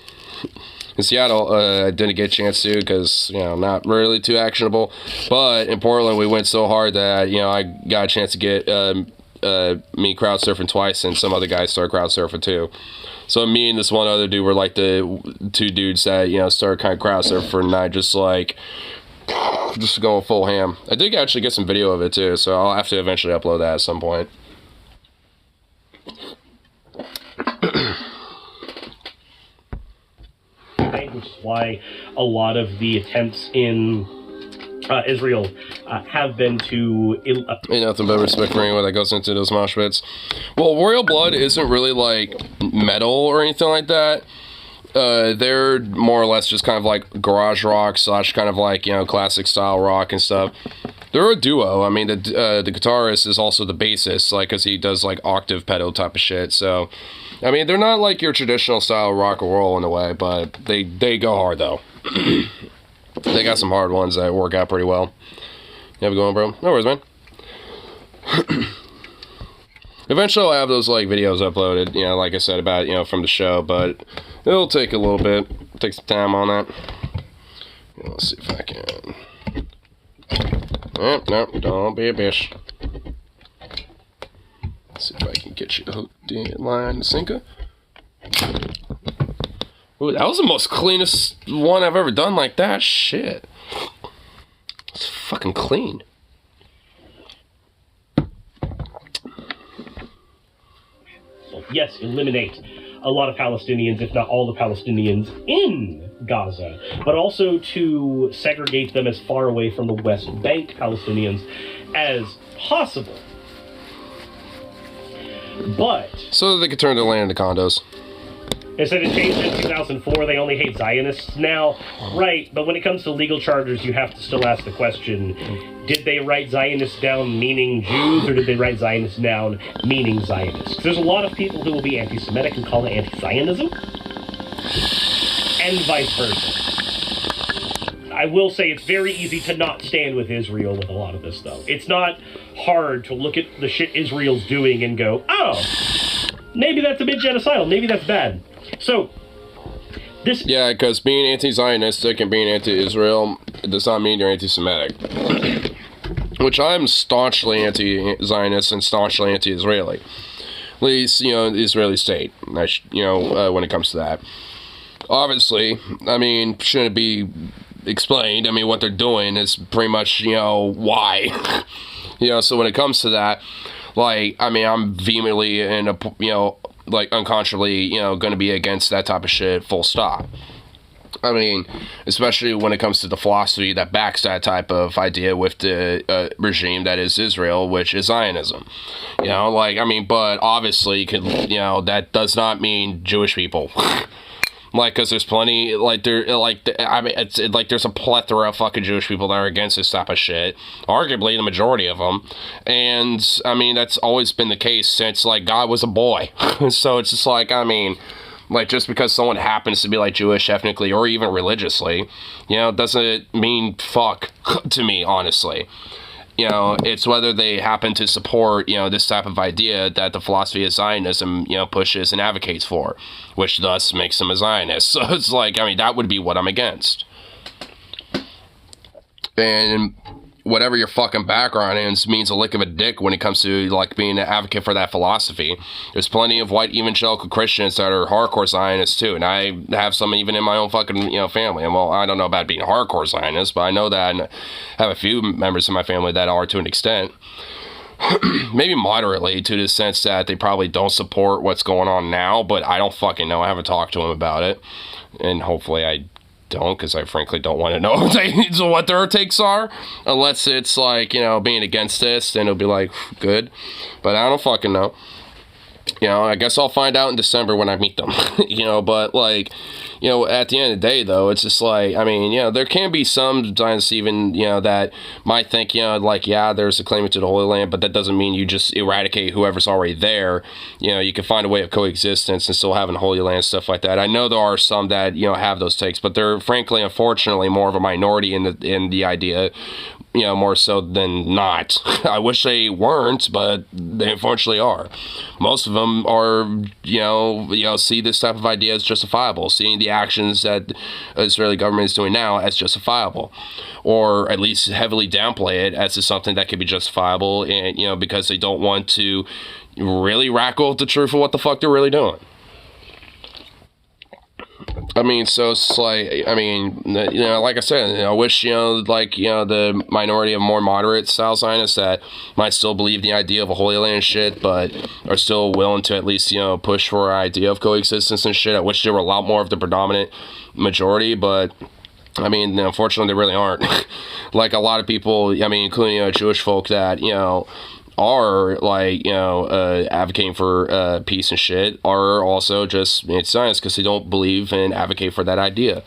In Seattle, I didn't get a chance to because, you know, not really too actionable. But in Portland, we went so hard that, you know, I got a chance to get me crowd surfing twice, and some other guys started crowd surfing too. So me and this one other dude were like the two dudes that, you know, started kind of crowd surfing, and I just like, just going full ham. I did actually get some video of it too, so I'll have to eventually upload that at some point. Which is why a lot of the attempts in Israel have been to... Ain't nothing but respect for anyone that goes into those mosh pits. Well, Royal Blood isn't really like metal or anything like that. They're more or less just kind of like garage rock / kind of like, you know, classic style rock and stuff. They're a duo. I mean, the guitarist is also the bassist, like, because he does like octave pedal type of shit. So, I mean, they're not like your traditional style rock and roll in a way, but they go hard though. They got some hard ones that work out pretty well. You have it going, bro? No worries, man. Eventually I'll have those like videos uploaded, you know, like I said about, you know, from the show, but it'll take a little bit. Take some time on that. Let's see if I can. No, don't be a bitch. Let's see if I can get you hooked in line and sinker. Ooh, that was the most cleanest one I've ever done like that. Shit. It's fucking clean. Yes, eliminate a lot of Palestinians, if not all the Palestinians in Gaza, but also to segregate them as far away from the West Bank Palestinians as possible. But... so that they could turn their land into condos. They said it changed in 2004, they only hate Zionists now. Right, but when it comes to legal charters, you have to still ask the question, did they write Zionists down meaning Jews, or did they write Zionists down meaning Zionists? There's a lot of people who will be anti-Semitic and call it anti-Zionism, and vice versa. I will say it's very easy to not stand with Israel with a lot of this, though. It's not hard to look at the shit Israel's doing and go, oh, maybe that's a bit genocidal, maybe that's bad. So, this... yeah, because being anti-Zionistic and being anti-Israel does not mean you're anti-Semitic. Which I'm staunchly anti-Zionist and staunchly anti-Israeli. At least, you know, the Israeli state, you know, when it comes to that. Obviously, I mean, shouldn't it be explained? I mean, what they're doing is pretty much, you know, why. You know, so when it comes to that, like, I mean, I'm vehemently and, you know, like, unconscionably, you know, going to be against that type of shit, full stop. I mean, especially when it comes to the philosophy that backs that type of idea with the regime that is Israel, which is Zionism. You know, like, I mean, but obviously, you know, that does not mean Jewish people. Like, because there's plenty, like, I mean, it's like there's a plethora of fucking Jewish people that are against this type of shit. Arguably, the majority of them. And, I mean, that's always been the case since, like, God was a boy. So it's just like, I mean, like, just because someone happens to be, like, Jewish ethnically or even religiously, you know, doesn't mean fuck to me, honestly. You know, it's whether they happen to support, you know, this type of idea that the philosophy of Zionism, you know, pushes and advocates for, which thus makes them a Zionist. So it's like, I mean, that would be what I'm against. And whatever your fucking background is means a lick of a dick when it comes to, like, being an advocate for that philosophy. There's plenty of white evangelical Christians that are hardcore Zionists too, and I have some even in my own fucking, you know, family. And well, I don't know about being hardcore Zionists, but I know that I have a few members of my family that are to an extent. Maybe moderately, to the sense that they probably don't support what's going on now, but I don't fucking know. I haven't talked to them about it, and hopefully I don't, because I frankly don't want to know what their takes are, unless it's like, you know, being against this, then it'll be like, good, but I don't fucking know. You know, I guess I'll find out in December when I meet them. You know, but, like, you know, at the end of the day, though, it's just like, I mean, you know, there can be some Zionists even, you know, that might think, you know, like, yeah, there's a claimant to the Holy Land, but that doesn't mean you just eradicate whoever's already there. You know, you can find a way of coexistence and still having Holy Land, stuff like that. I know there are some that, you know, have those takes, but they're, frankly, unfortunately, more of a minority in the idea, you know, more so than not. I wish they weren't, but they unfortunately are. Most of them are, you know, see this type of idea as justifiable, seeing the actions that the Israeli government is doing now as justifiable, or at least heavily downplay it as to something that could be justifiable, and, you know, because they don't want to really rackle with the truth of what the fuck they're really doing. I mean, so it's like, I mean, you know, like I said, you know, I wish, you know, like, you know, the minority of more moderate style Zionists that might still believe the idea of a Holy Land shit, but are still willing to at least, you know, push for an idea of coexistence and shit. I wish there were a lot more of the predominant majority, but I mean, unfortunately, they really aren't. Like a lot of people, I mean, including, you know, Jewish folk that, you know, are, like, you know, advocating for peace and shit, are also just Zionists because they don't believe and advocate for that idea.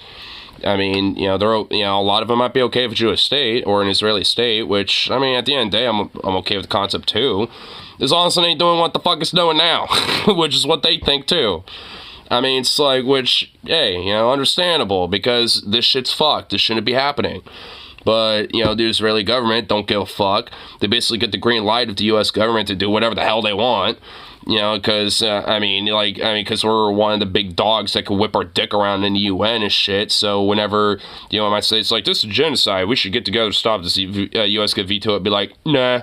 I mean, you know, you know, a lot of them might be okay with a Jewish state or an Israeli state, which, I mean, at the end of the day, I'm okay with the concept too, as long as they ain't doing what the fuck it's doing now, which is what they think too. I mean, it's like, which, hey, you know, understandable, because this shit's fucked. This shouldn't be happening. But, you know, the Israeli government don't give a fuck. They basically get the green light of the U.S. government to do whatever the hell they want. You know, because, because we're one of the big dogs that can whip our dick around in the UN and shit. So whenever, you know, I might say, it's like, this is genocide, we should get together to stop this, U.S. could veto it, be like, nah.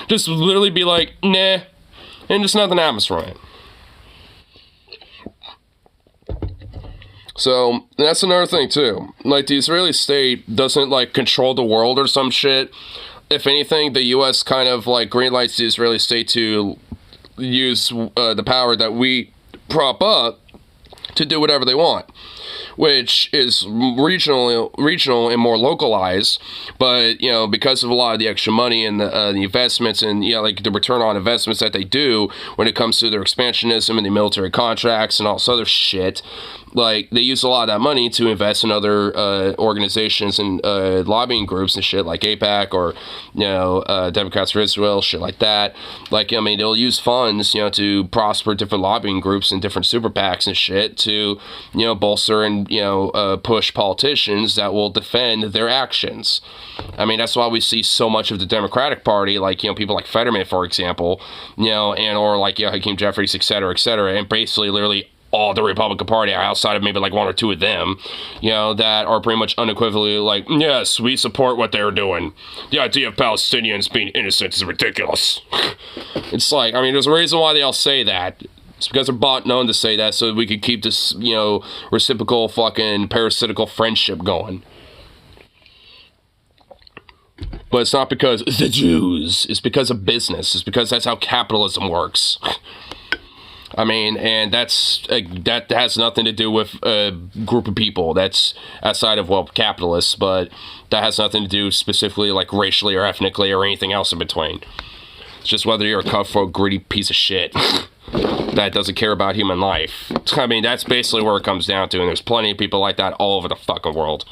Just literally be like, nah. And just nothing happens from it. So, that's another thing, too. Like, the Israeli state doesn't, like, control the world or some shit. If anything, the U.S. kind of, like, greenlights the Israeli state to use the power that we prop up to do whatever they want, which is regional and more localized. But, you know, because of a lot of the extra money and the investments and, you know, like the return on investments that they do when it comes to their expansionism and the military contracts and all this other shit, like, they use a lot of that money to invest in other organizations and lobbying groups and shit, like AIPAC or, you know, Democrats for Israel, shit like that. Like, I mean, they'll use funds, you know, to prosper different lobbying groups and different super PACs and shit to, you know, bolster and, you know, push politicians that will defend their actions. I mean, that's why we see so much of the Democratic Party, like, you know, people like Fetterman, for example, you know, and or like, you know, Hakeem Jeffries, et cetera, and basically literally all the Republican Party outside of maybe like one or two of them, you know, that are pretty much unequivocally like, yes, we support what they're doing. The idea of Palestinians being innocent is ridiculous. It's like, I mean, there's a reason why they all say that. It's because they're bought known to say that so we could keep this, you know, reciprocal fucking parasitical friendship going. But it's not because the Jews. It's because of business. It's because that's how capitalism works. I mean, and that has nothing to do with a group of people that's outside of, well, capitalists, but that has nothing to do specifically like racially or ethnically or anything else in between. It's just whether you're a cutthroat, greedy piece of shit. that doesn't care about human life. I mean, that's basically where it comes down to, and there's plenty of people like that all over the fucking world.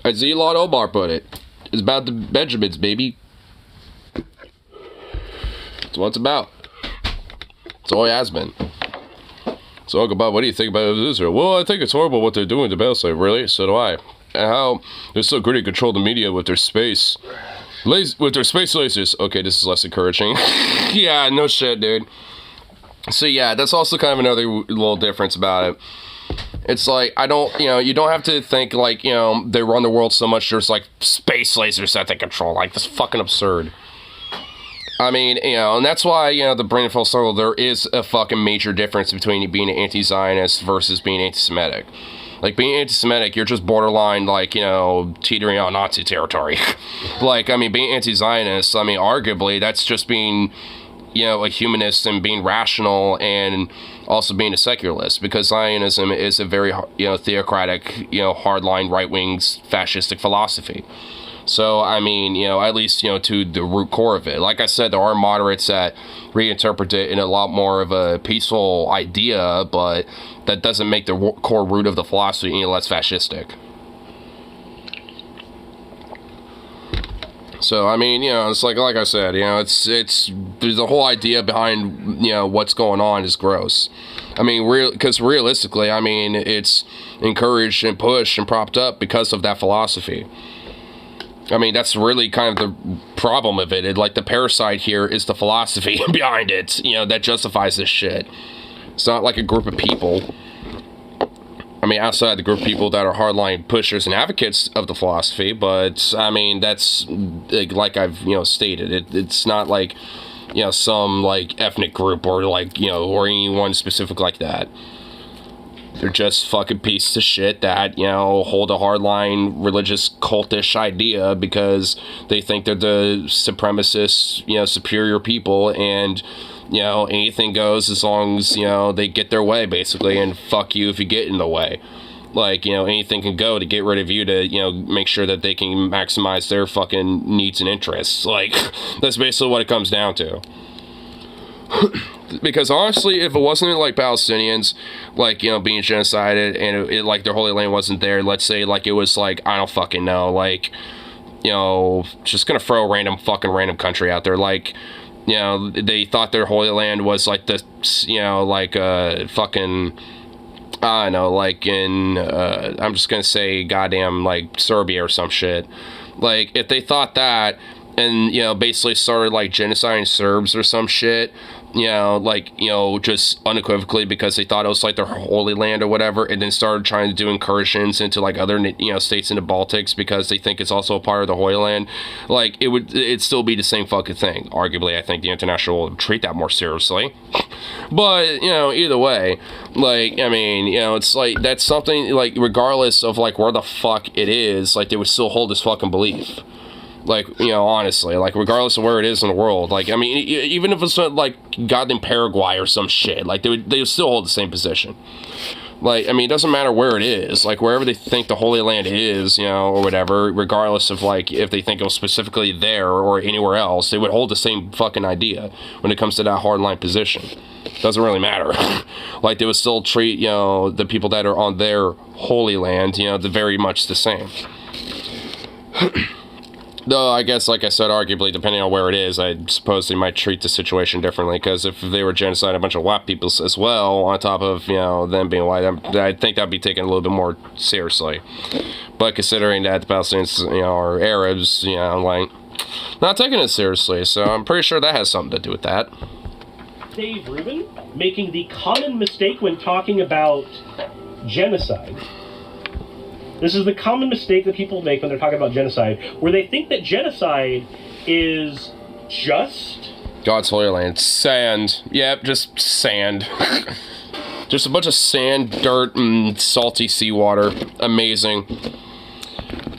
As Elon Omar put it, it's about the Benjamins, baby. That's what it's about. It's all it has been. So, Uncle Bob, what do you think about Israel? Well, I think it's horrible what they're doing to Palestine. Really? So do I. And how they're so great to control the media with their space. With their space lasers. Okay, this is less encouraging. Yeah, no shit, dude. So, yeah, that's also kind of another little difference about it. It's like, I don't, you don't have to think like, they run the world so much, there's like space lasers that they control. Like, that's fucking absurd. I mean, and that's why, the brain full circle, there is a fucking major difference between being an anti-Zionist versus being anti-Semitic. Like, being anti-Semitic, you're just borderline, like, teetering on Nazi territory. Like, I mean, being anti-Zionist, I mean, arguably, that's just being, a humanist and being rational and also being a secularist, because Zionism is a very, theocratic, hardline right-wing fascistic philosophy. So, I mean, at least, to the root core of it. Like I said, there are moderates that reinterpret it in a lot more of a peaceful idea, but that doesn't make the core root of the philosophy any less fascistic. So, I mean, it's like I said, it's the whole idea behind, what's going on is gross. I mean, because realistically, I mean, it's encouraged and pushed and propped up because of that philosophy. I mean, that's really kind of the problem of it. Like, the parasite here is the philosophy behind it, that justifies this shit. It's not like a group of people. I mean, outside the group of people that are hardline pushers and advocates of the philosophy, but, I mean, that's, like I've, stated, it's not like, some, like, ethnic group or, like, or anyone specific like that. They're just fucking pieces of shit that, hold a hardline religious cultish idea because they think they're the supremacist, superior people, and, anything goes as long as, they get their way, basically, and fuck you if you get in the way. Like, anything can go to get rid of you to, make sure that they can maximize their fucking needs and interests. Like, that's basically what it comes down to. Because honestly, if it wasn't like Palestinians, like, being genocided and it like their Holy Land wasn't there, let's say like it was like, I don't fucking know, like, just gonna throw a random country out there, like, they thought their Holy Land was like the, like fucking, I don't know, like in, I'm just gonna say goddamn like Serbia or some shit. Like, if they thought that and, basically started like genociding Serbs or some shit, like, just unequivocally because they thought it was like their Holy Land or whatever, and then started trying to do incursions into like other, states in the Baltics because they think it's also a part of the Holy Land, like, it'd still be the same fucking thing. Arguably, I think the international would treat that more seriously. But, either way, like, I mean, it's like, that's something, like, regardless of, like, where the fuck it is, like, they would still hold this fucking belief. Like, honestly, like, regardless of where it is in the world, like, I mean, even if it's, like, goddamn Paraguay or some shit, like, they would still hold the same position. Like, I mean, it doesn't matter where it is, like, wherever they think the Holy Land is, or whatever, regardless of, like, if they think it was specifically there or anywhere else, they would hold the same fucking idea when it comes to that hardline position. Doesn't really matter. Like, they would still treat, the people that are on their Holy Land, the very much the same. Though, I guess, like I said, arguably, depending on where it is, I suppose they might treat the situation differently, because if they were genociding a bunch of white people as well, on top of, them being white, I think that'd be taken a little bit more seriously. But considering that the Palestinians, are Arabs, like, not taking it seriously, so I'm pretty sure that has something to do with that. Dave Rubin, making the common mistake when talking about genocide. This is the common mistake that people make when they're talking about genocide, where they think that genocide is just God's Holy Land. Sand. Yep, just sand. Just a bunch of sand, dirt, and salty seawater. Amazing.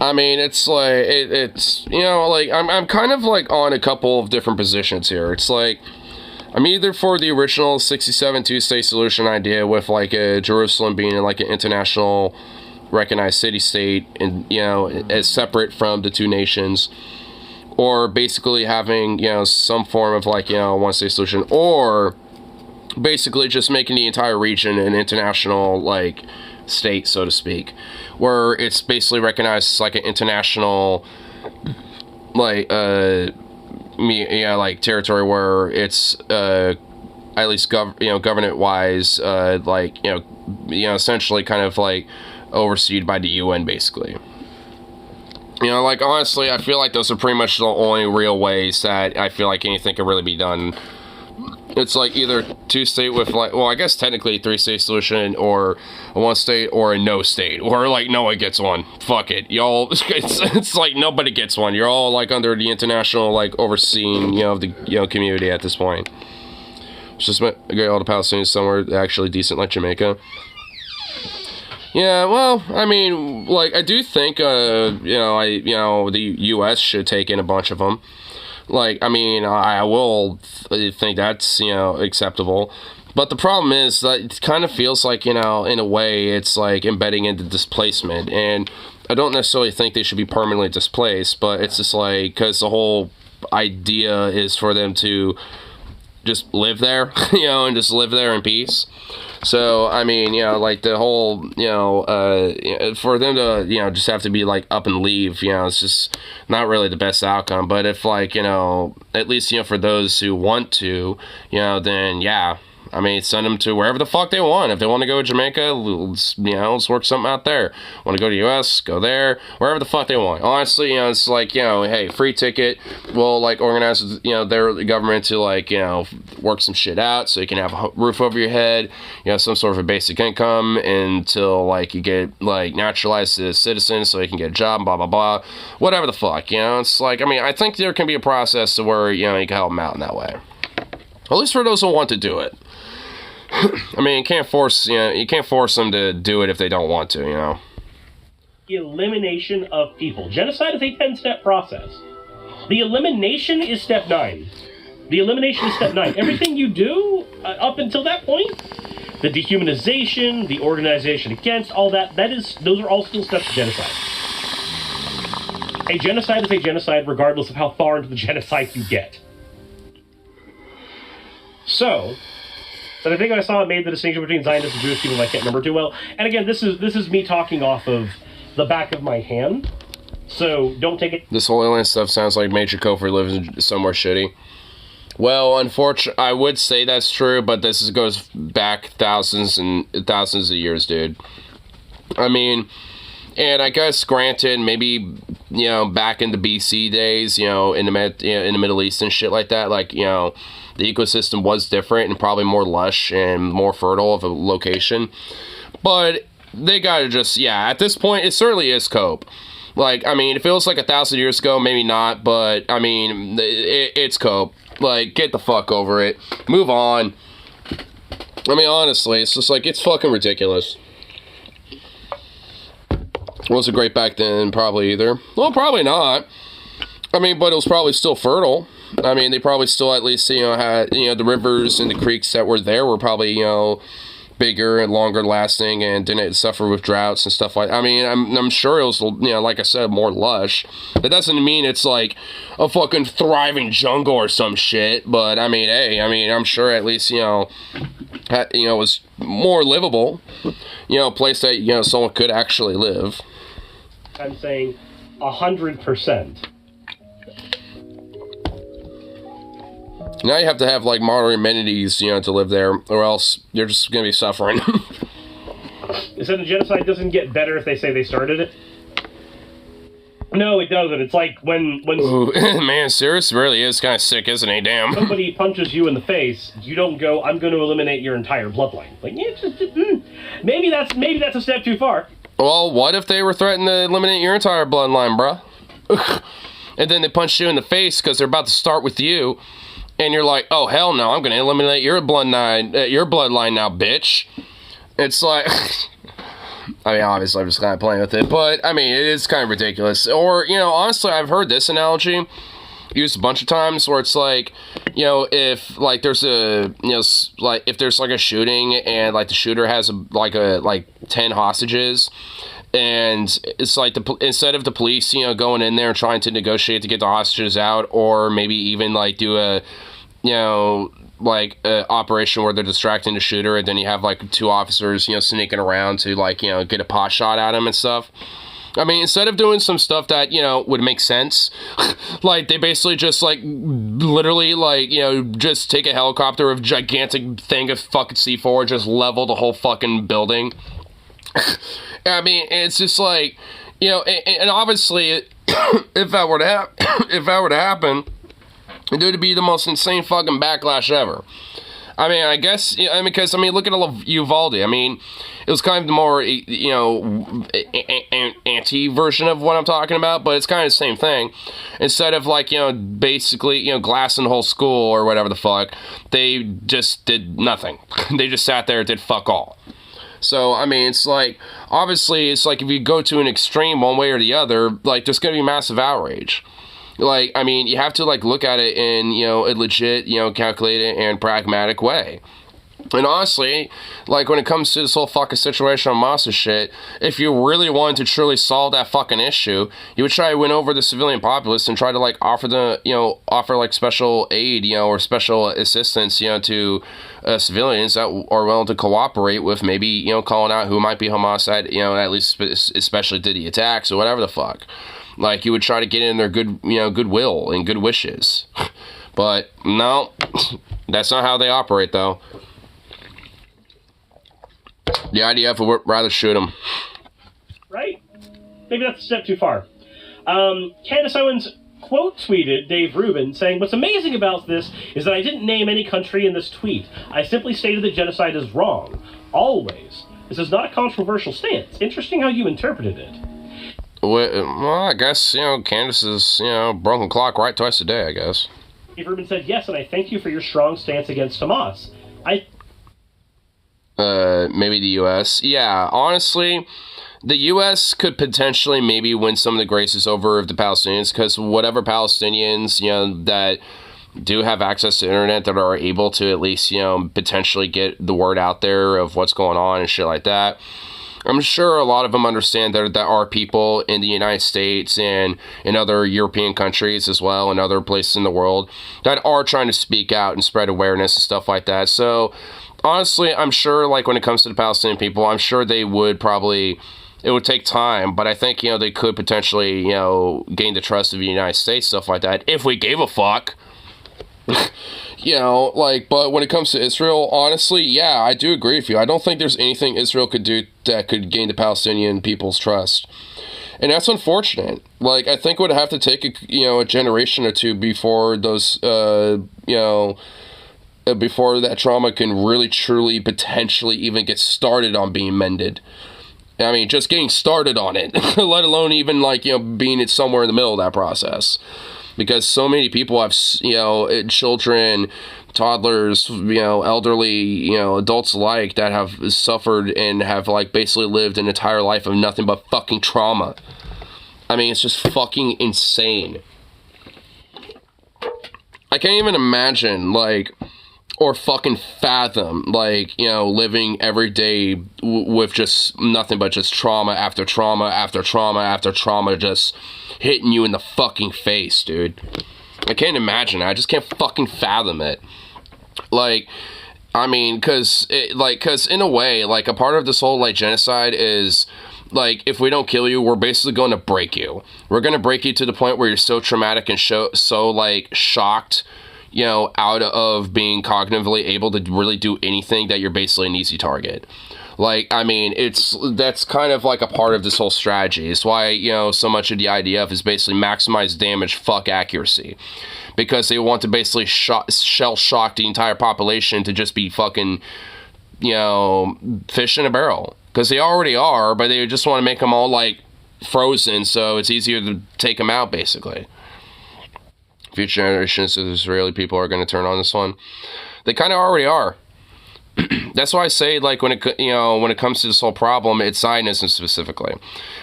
I mean, it's like, it's, like, I'm kind of, like, on a couple of different positions here. It's like, I'm either for the original 67 two-state solution idea with like a Jerusalem being like an international recognized city-state and, you know, as separate from the two nations, or basically having, you know, some form of like, you know, one-state solution, or basically just making the entire region an international like state, so to speak, where it's basically recognized as like an international like like territory where it's at least government wise like you know essentially kind of like overseen by the UN, basically. You know, like, honestly, I feel like those are pretty much the only real ways that I feel like anything can really be done. It's like either two-state with, like, well, I guess technically a three-state solution, or a one-state, or a no-state, or, like, no one gets one. Fuck it. Y'all, it's like nobody gets one. You're all, like, under the international, like, overseeing, you know, of the, you know, community at this point. It's just get all the Palestinians somewhere actually decent, like Jamaica. Yeah, well, I mean, like, I do think, the U.S. should take in a bunch of them. Like, I mean, I will think that's, you know, acceptable. But the problem is that it kind of feels like, you know, in a way, it's like embedding into displacement. And I don't necessarily think they should be permanently displaced, but it's just like, because the whole idea is for them to just live there, you know, and just live there in peace. So, I mean, you know, like, the whole, you know, for them to, you know, just have to be, like, up and leave, you know, it's just not really the best outcome. But if, like, you know, at least, you know, for those who want to, you know, then, yeah, I mean, send them to wherever the fuck they want. If they want to go to Jamaica, let's work something out there. Want to go to the U.S., go there, wherever the fuck they want. Honestly, you know, it's like, you know, hey, free ticket. We'll, like, organize, you know, their government to, like, you know, work some shit out so you can have a roof over your head, you know, some sort of a basic income until, like, you get, like, naturalized as a citizen so you can get a job, blah, blah, blah. Whatever the fuck, you know. It's like, I mean, I think there can be a process to where, you know, you can help them out in that way. At least for those who want to do it. I mean, you can't force them to do it if they don't want to, you know. The elimination of people. Genocide is a 10-step process. The elimination is step 9. The elimination is step 9. Everything you do up until that point, the dehumanization, the organization against, all that, those are all still steps of genocide. A genocide is a genocide regardless of how far into the genocide you get. So, but I think I saw it made the distinction between Zionists and Jewish people I can't remember too well. And again, this is me talking off of the back of my hand. So don't take it. This whole alien stuff sounds like Major Kofor lives somewhere shitty. Well, unfortunately, I would say that's true, but this goes back thousands and thousands of years, dude. I mean, and I guess granted, maybe, you know, back in the BC days, you know, in the Middle East and shit like that, like, you know, the ecosystem was different and probably more lush and more fertile of a location. But they gotta just, yeah, at this point, it certainly is cope. Like, I mean, it feels like 1,000 years ago, maybe not, but, I mean, it's cope. Like, get the fuck over it. Move on. I mean, honestly, it's just like, it's fucking ridiculous. Was it great back then? Probably either. Well, probably not. I mean, but it was probably still fertile. I mean, they probably still at least, you know, had, you know, the rivers and the creeks that were there were probably, you know, bigger and longer lasting and didn't suffer with droughts and stuff like that. I mean, I'm sure it was, you know, like I said, more lush. That doesn't mean it's like a fucking thriving jungle or some shit. But, I mean, hey, I mean, I'm sure at least, you know, it was more livable. You know, a place that, you know, someone could actually live. I'm saying 100%. Now you have to have, like, modern amenities, you know, to live there, or else you're just going to be suffering. So the genocide doesn't get better if they say they started it? No, it doesn't. It's like when Ooh, man, Cyrus really is kind of sick, isn't he? Damn. Somebody punches you in the face, you don't go, I'm going to eliminate your entire bloodline. Like, yeah, maybe that's a step too far. Well, what if they were threatening to eliminate your entire bloodline, bruh? And then they punch you in the face because they're about to start with you. And you're like, oh, hell no, I'm going to eliminate your bloodline now, bitch. It's like, I mean, obviously I'm just kind of playing with it, but, I mean, it is kind of ridiculous. Or, you know, honestly, I've heard this analogy. used a bunch of times where it's like, you know, if like there's a, you know, like if there's like a shooting and like the shooter has like 10 hostages, and it's like instead of the police, you know, going in there and trying to negotiate to get the hostages out, or maybe even like do a, you know, like a operation where they're distracting the shooter, and then you have like 2 officers, you know, sneaking around to like, you know, get a pot shot at him and stuff. I mean, instead of doing some stuff that, you know, would make sense, like, they basically just, like, literally, like, you know, just take a helicopter of gigantic thing of fucking C4, just level the whole fucking building. I mean, it's just like, you know, and obviously, if that were to happen, it would be the most insane fucking backlash ever. I mean, I guess, you know, because, I mean, look at Uvalde. I mean, it was kind of the more, you know, anti-version of what I'm talking about, but it's kind of the same thing. Instead of, like, you know, basically, you know, glassing the whole school or whatever the fuck, they just did nothing. They just sat there and did fuck all. So, I mean, it's like, obviously, it's like if you go to an extreme one way or the other, like, there's going to be massive outrage. Like, I mean, you have to, like, look at it in, you know, a legit, you know, calculated and pragmatic way. And honestly, like, when it comes to this whole fucking situation on Hamas shit, if you really wanted to truly solve that fucking issue, you would try to win over the civilian populace and try to, like, offer, like, special aid, you know, or special assistance, you know, to civilians that are willing to cooperate with maybe, you know, calling out who might be Hamas, you know, at least especially did the attacks or whatever the fuck. Like, you would try to get in their good, you know, goodwill and good wishes. But, no, that's not how they operate, though. The IDF would rather shoot them. Right? Maybe that's a step too far. Candace Owens quote tweeted Dave Rubin saying, "What's amazing about this is that I didn't name any country in this tweet. I simply stated that genocide is wrong. Always. This is not a controversial stance. Interesting how you interpreted it." Well, I guess, you know, Candace is, you know, broken clock right twice a day, I guess. Dave Rubin said, "Yes, and I thank you for your strong stance against Hamas. Maybe the U.S. Yeah, honestly, the U.S. could potentially maybe win some of the graces over of the Palestinians, because whatever Palestinians, you know, that do have access to internet that are able to at least, you know, potentially get the word out there of what's going on and shit like that, I'm sure a lot of them understand that there are people in the United States and in other European countries as well, and other places in the world, that are trying to speak out and spread awareness and stuff like that. So, honestly, I'm sure, like, when it comes to the Palestinian people, I'm sure they would probably, it would take time, but I think, you know, they could potentially, you know, gain the trust of the United States, stuff like that, if we gave a fuck. You know, like, but when it comes to Israel, honestly, yeah, I do agree with you. I don't think there's anything Israel could do that could gain the Palestinian people's trust. And that's unfortunate. Like, I think it would have to take, a generation or two before those, before that trauma can really, truly, potentially even get started on being mended. I mean, just getting started on it, let alone even, being it somewhere in the middle of that process. Because so many people have, children, toddlers, elderly, adults alike that have suffered and have, basically lived an entire life of nothing but fucking trauma. I mean, it's just fucking insane. I can't even imagine, or fucking fathom, living every day with just nothing but just trauma after trauma after trauma after trauma just hitting you in the fucking face, dude. I can't imagine it. I just can't fucking fathom it. Cause in a way, a part of this whole, genocide is, if we don't kill you, we're basically going to break you. We're going to break you to the point where you're so traumatic and so, shocked, out of being cognitively able to really do anything that you're basically an easy target. That's kind of a part of this whole strategy. It's why, so much of the IDF is basically maximize damage, fuck accuracy. Because they want to basically shell shock the entire population to just be fucking, fish in a barrel. Because they already are, but they just want to make them all, frozen, so it's easier to take them out, basically. Future generations of Israeli people are going to turn on this one. They kind of already are. That's why I say, like, when it comes to this whole problem, it's Zionism specifically.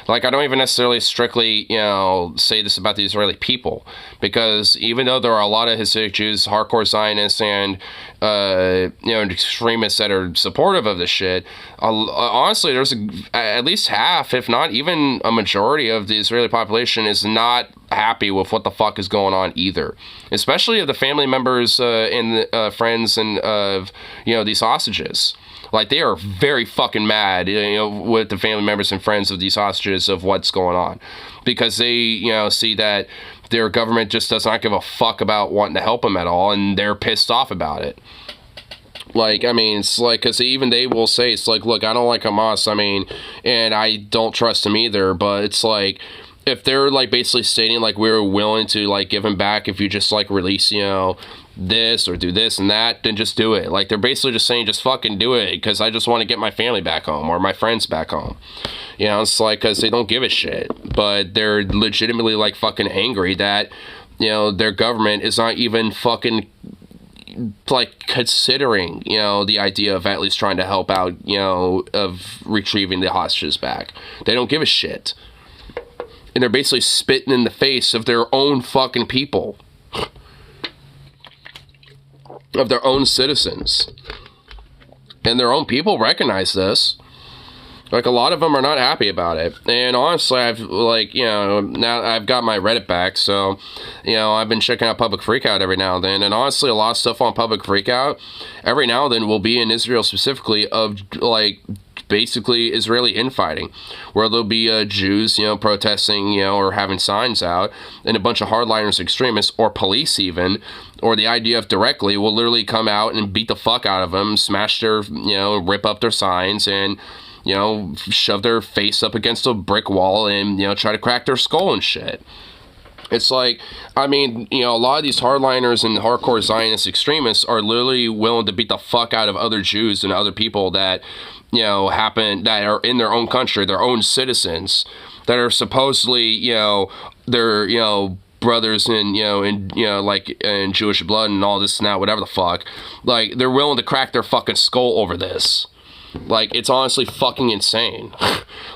Like, I don't even necessarily strictly, say this about the Israeli people, because even though there are a lot of Hasidic Jews, hardcore Zionists, and extremists that are supportive of this shit, honestly, there's at least half, if not even a majority of the Israeli population is not happy with what the fuck is going on either, especially of the family members and friends and of these hostages. Like, they are very fucking mad, with the family members and friends of these hostages of what's going on, because they see that their government just does not give a fuck about wanting to help them at all, and they're pissed off about it. Like, I mean, it's like, because even they will say, it's like, look, I don't like Hamas, I mean, and I don't trust them either, but it's like, if they're, like, basically stating, like, we're willing to, like, give them back if you just, like, release, this or do this and that, then just do it. Like, they're basically just saying, just fucking do it, because I just want to get my family back home, or my friends back home. It's like, because they don't give a shit, but they're legitimately, like, fucking angry that, their government is not even fucking, like, considering, the idea of at least trying to help out, of retrieving the hostages back. They don't give a shit. And they're basically spitting in the face of their own fucking people. Of their own citizens. And their own people recognize this. Like, a lot of them are not happy about it. And honestly, I've, like, now I've got my Reddit back, so, I've been checking out Public Freakout every now and then. And honestly, a lot of stuff on Public Freakout, every now and then, will be in Israel specifically of, like, basically Israeli infighting, where there'll be Jews, protesting, or having signs out, and a bunch of hardliners, extremists, or police even, or the IDF directly will literally come out and beat the fuck out of them, smash their, rip up their signs, and, shove their face up against a brick wall and, try to crack their skull and shit. It's like, I mean, a lot of these hardliners and hardcore Zionist extremists are literally willing to beat the fuck out of other Jews and other people that, that are in their own country, their own citizens, that are supposedly, their, brothers and, like, in Jewish blood and all this and that, whatever the fuck. Like, they're willing to crack their fucking skull over this. Like, it's honestly fucking insane.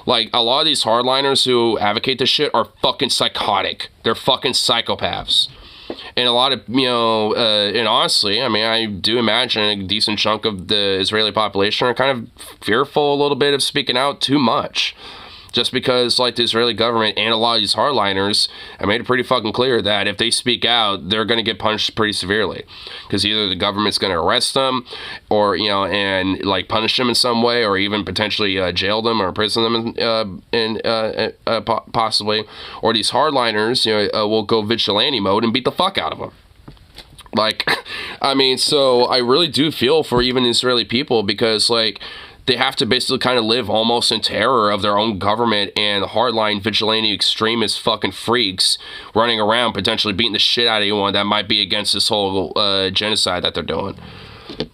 Like, a lot of these hardliners who advocate this shit are fucking psychotic. They're fucking psychopaths. And a lot of, and honestly, I mean, I do imagine a decent chunk of the Israeli population are kind of fearful a little bit of speaking out too much. Just because, like, the Israeli government and a lot of these hardliners have made it pretty fucking clear that if they speak out, they're going to get punished pretty severely. Because either the government's going to arrest them, or, and, like, punish them in some way, or even potentially jail them or imprison them possibly. Or these hardliners, will go vigilante mode and beat the fuck out of them. Like, I mean, so I really do feel for even Israeli people, because, like, they have to basically kind of live almost in terror of their own government and hardline vigilante extremist fucking freaks running around potentially beating the shit out of anyone that might be against this whole genocide that they're doing.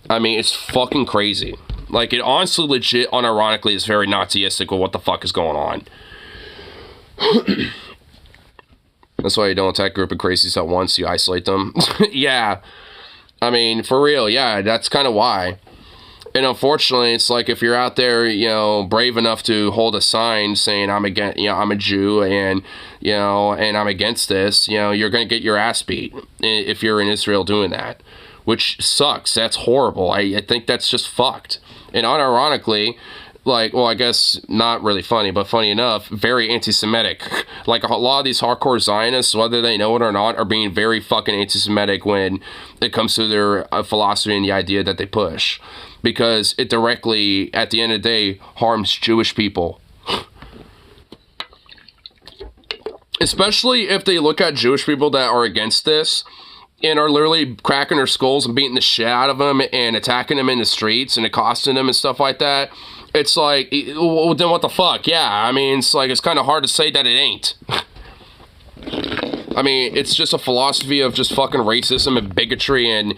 I mean, it's fucking crazy. Like, it honestly, legit, unironically, is very Naziistic with what the fuck is going on. That's why you don't attack a group of crazies at once, you isolate them. Yeah. I mean, for real, yeah, that's kind of why. And unfortunately, it's like, if you're out there, brave enough to hold a sign saying I'm against, I'm a Jew and, and I'm against this, you're going to get your ass beat if you're in Israel doing that, which sucks. That's horrible. I think that's just fucked. And unironically, like, well, I guess not really funny, but funny enough, very anti-Semitic. Like, a lot of these hardcore Zionists, whether they know it or not, are being very fucking anti-Semitic when it comes to their philosophy and the idea that they push. Because it directly, at the end of the day, harms Jewish people. Especially if they look at Jewish people that are against this and are literally cracking their skulls and beating the shit out of them and attacking them in the streets and accosting them and stuff like that. It's like, well, then what the fuck? Yeah, I mean, it's like, it's kind of hard to say that it ain't. I mean, it's just a philosophy of just fucking racism and bigotry and,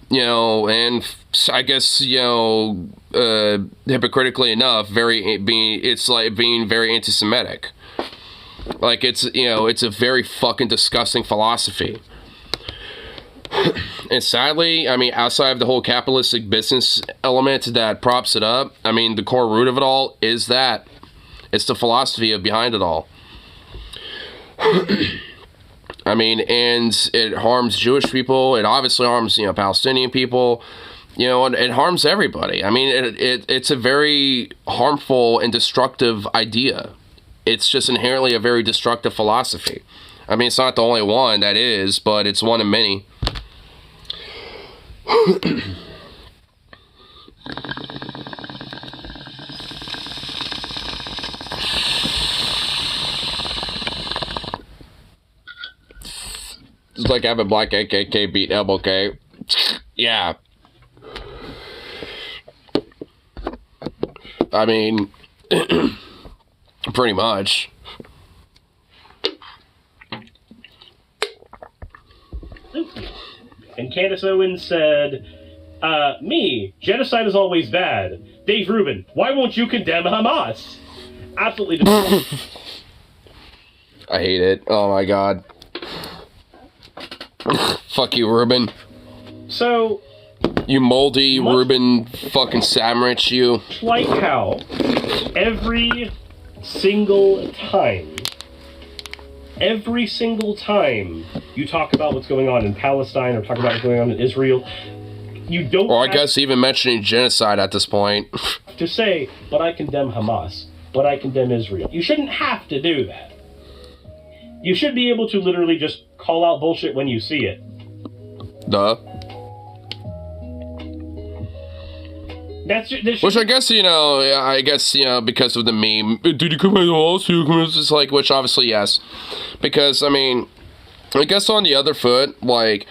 and I guess, hypocritically enough, it's like being very anti-Semitic. Like, it's, it's a very fucking disgusting philosophy. And sadly, I mean, outside of the whole capitalistic business element that props it up, I mean, the core root of it all is that. It's the philosophy of behind it all. I mean, and it harms Jewish people. It obviously harms, you know, Palestinian people. You know, and it harms everybody. I mean, it's a very harmful and destructive idea. It's just inherently a very destructive philosophy. I mean, it's not the only one that is, but it's one of many. It's like having black AKK beat MLK. Yeah. I mean, pretty much. And Candace Owens said, me, genocide is always bad. Dave Rubin, why won't you condemn Hamas? Absolutely. I hate it. Oh my god. Fuck you, Rubin. So, you moldy Reuben fucking sandwich, you. Like how every single time you talk about what's going on in Palestine or talk about what's going on in Israel, you don't. Or I guess even mentioning genocide at this point. To say, but I condemn Hamas, but I condemn Israel. You shouldn't have to do that. You should be able to literally just call out bullshit when you see it. Duh. Which I guess, you know, because of the meme, did you come out of the lawsuit? It's like, which obviously, yes. Because, I mean, I guess on the other foot, like,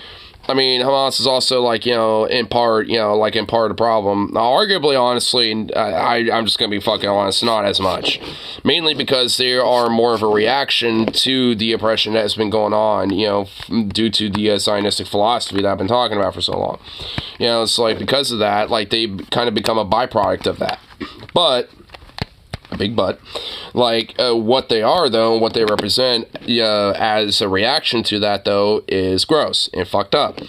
I mean, Hamas is also, like, you know, in part the problem. Now, arguably, honestly, I'm just going to be fucking honest, not as much. Mainly because they are more of a reaction to the oppression that has been going on, you know, due to the Zionistic philosophy that I've been talking about for so long. You know, it's like, because of that, like, they kind of become a byproduct of that. But, a big but, like, what they are, though, what they represent as a reaction to that, though, is gross and fucked up.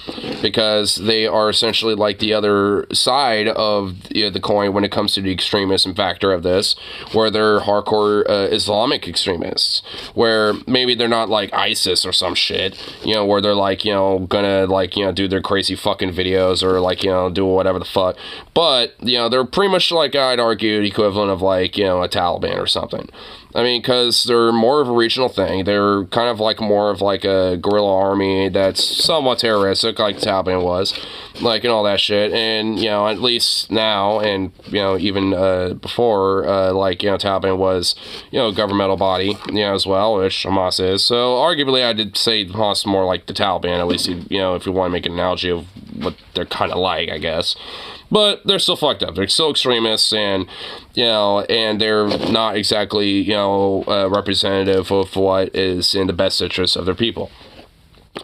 Because they are essentially like the other side of the coin when it comes to the extremism factor of this, where they're hardcore Islamic extremists, where maybe they're not like ISIS or some shit, you know, where they're like, you know, gonna, like, you know, do their crazy fucking videos or, like, you know, do whatever the fuck. But, you know, they're pretty much, like, I'd argue, the equivalent of, like, you know, a Taliban or something. I mean, because they're more of a regional thing. They're kind of like more of like a guerrilla army that's somewhat terroristic, like the Taliban was, like, and all that shit. And, you know, at least now, and, you know, even before, like, you know, Taliban was, you know, a governmental body, you know, as well, which Hamas is. So, arguably, I did say Hamas more like the Taliban, at least, you know, if you want to make an analogy of what they're kind of like, I guess. But they're still fucked up. They're still extremists, and, you know, and they're not exactly, you know, representative of what is in the best interest of their people.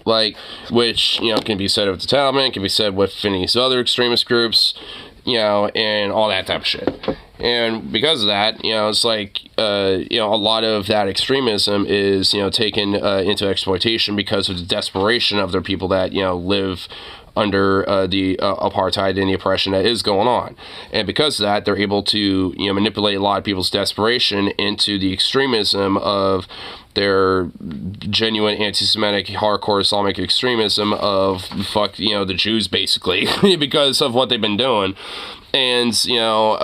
Like, which, you know, can be said of the Taliban, can be said with any of these other extremist groups, you know, and all that type of shit. And because of that, you know, it's like, you know, a lot of that extremism is, you know, taken into exploitation because of the desperation of their people that, you know, live under the apartheid and the oppression that is going on. And because of that, they're able to, you know, manipulate a lot of people's desperation into the extremism of their genuine anti-Semitic, hardcore Islamic extremism of, fuck, you know, the Jews, basically, because of what they've been doing. And, you know,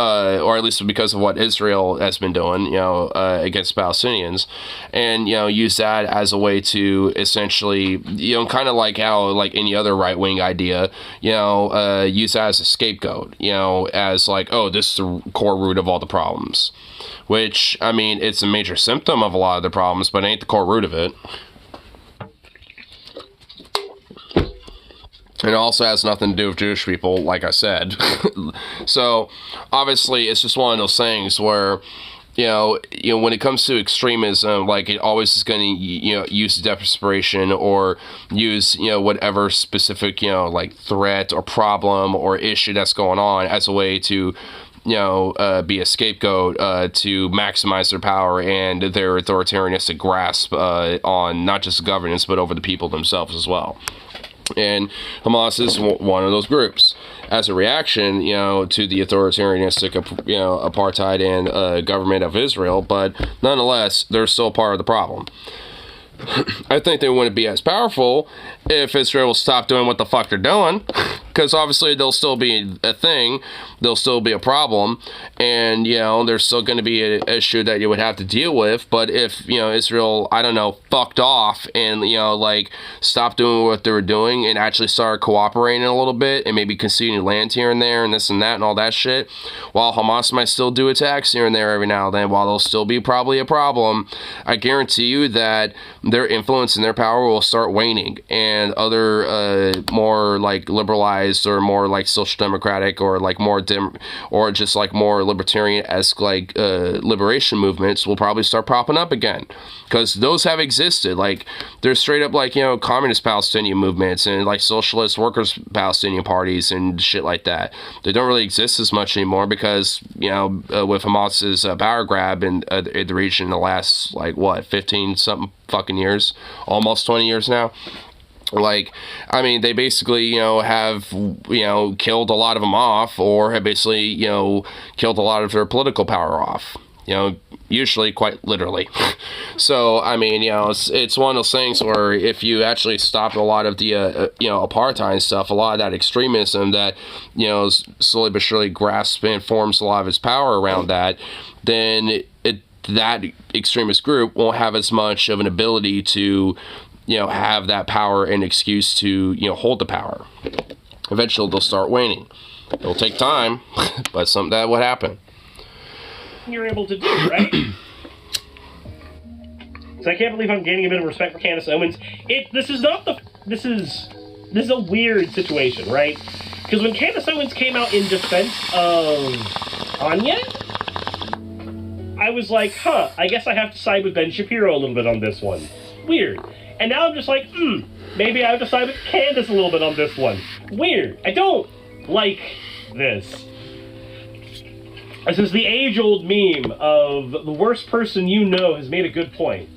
or at least because of what Israel has been doing, you know, against Palestinians, and, you know, use that as a way to essentially, you know, kind of like how, like any other right-wing idea, you know, use that as a scapegoat, you know, as like, oh, this is the core root of all the problems. Which, I mean, it's a major symptom of a lot of the problems, but it ain't the core root of it. It also has nothing to do with Jewish people, like I said. So, obviously, it's just one of those things where, you know, when it comes to extremism, like, it always is going to, you know, use desperation or use, you know, whatever specific, you know, like, threat or problem or issue that's going on as a way to, you know, be a scapegoat to maximize their power and their authoritarianistic grasp on not just governance, but over the people themselves as well. And Hamas is one of those groups. As a reaction, to the authoritarianistic, apartheid and government of Israel, but nonetheless, they're still part of the problem. I think they wouldn't be as powerful if Israel stopped doing what the fuck they're doing, because obviously they'll still be a thing, they'll still be a problem, and there's still going to be an issue that you would have to deal with. But if Israel, I don't know, fucked off and stopped doing what they were doing and actually started cooperating a little bit and maybe conceding land here and there and this and that and all that shit, while Hamas might still do attacks here and there every now and then, while they'll still be probably a problem, I guarantee you that their influence and their power will start waning, and other more liberalized or more social democratic or more or just more libertarian-esque liberation movements will probably start popping up again, because those have existed. There's straight up communist Palestinian movements and socialist workers Palestinian parties and shit like that. They don't really exist as much anymore because with Hamas's power grab in the region in the last 15 something fucking years, almost 20 years now. They basically, have, killed a lot of them off, or have basically, killed a lot of their political power off, usually quite literally. So, it's one of those things where if you actually stop a lot of the, apartheid stuff, a lot of that extremism that, slowly but surely grasps and forms a lot of its power around that, then that extremist group won't have as much of an ability to have that power and excuse to hold the power. Eventually they'll start waning. It'll take time, but something that would happen. You're able to do, right? So I can't believe I'm gaining a bit of respect for Candace Owens. This is a weird situation, right? Because when Candace Owens came out in defense of Anya, I was like, I guess I have to side with Ben Shapiro a little bit on this one. Weird. And now I'm just like, maybe I have to side with Candace a little bit on this one. Weird. I don't like this. This is the age-old meme of the worst person you know has made a good point.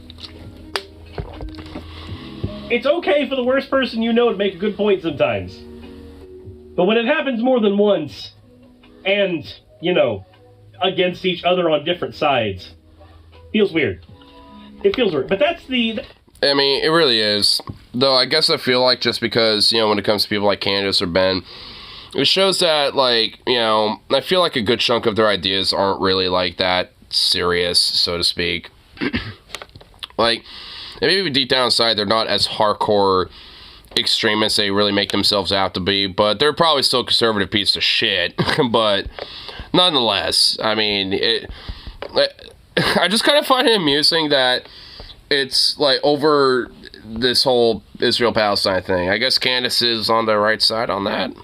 It's okay for the worst person you know to make a good point sometimes. But when it happens more than once, and, against each other on different sides, feels weird. It feels weird. But that's the... it really is. Though I guess I feel like just because, when it comes to people like Candace or Ben, it shows that, I feel like a good chunk of their ideas aren't really, that serious, so to speak. Maybe deep down inside they're not as hardcore extremists they really make themselves out to be, but they're probably still a conservative piece of shit. But nonetheless, I just kind of find it amusing that it's over this whole Israel-Palestine thing. I guess Candace is on the right side on that.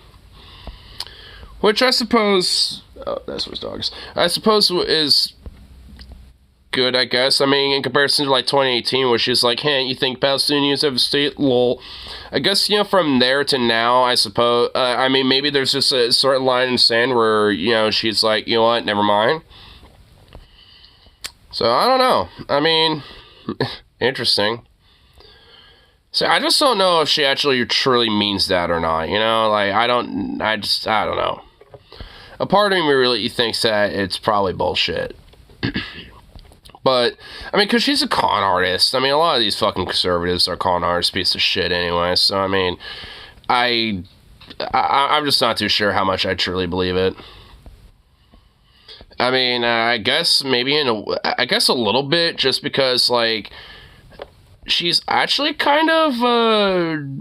Which I suppose... Oh, that's what's dogs. I suppose is good, I guess. In comparison to 2018, where she's like, hey, you think Palestinians have a state? Lol. I guess, from there to now, I suppose... maybe there's just a certain line in the sand where, she's like, you know what, never mind. So, I don't know. Interesting. So I just don't know if she actually truly means that or not, I don't know. A part of me really thinks that it's probably bullshit. But, because she's a con artist. A lot of these fucking conservatives are con artists, piece of shit anyway. So, I'm just not too sure how much I truly believe it. I guess maybe I guess a little bit, just because, she's actually kind of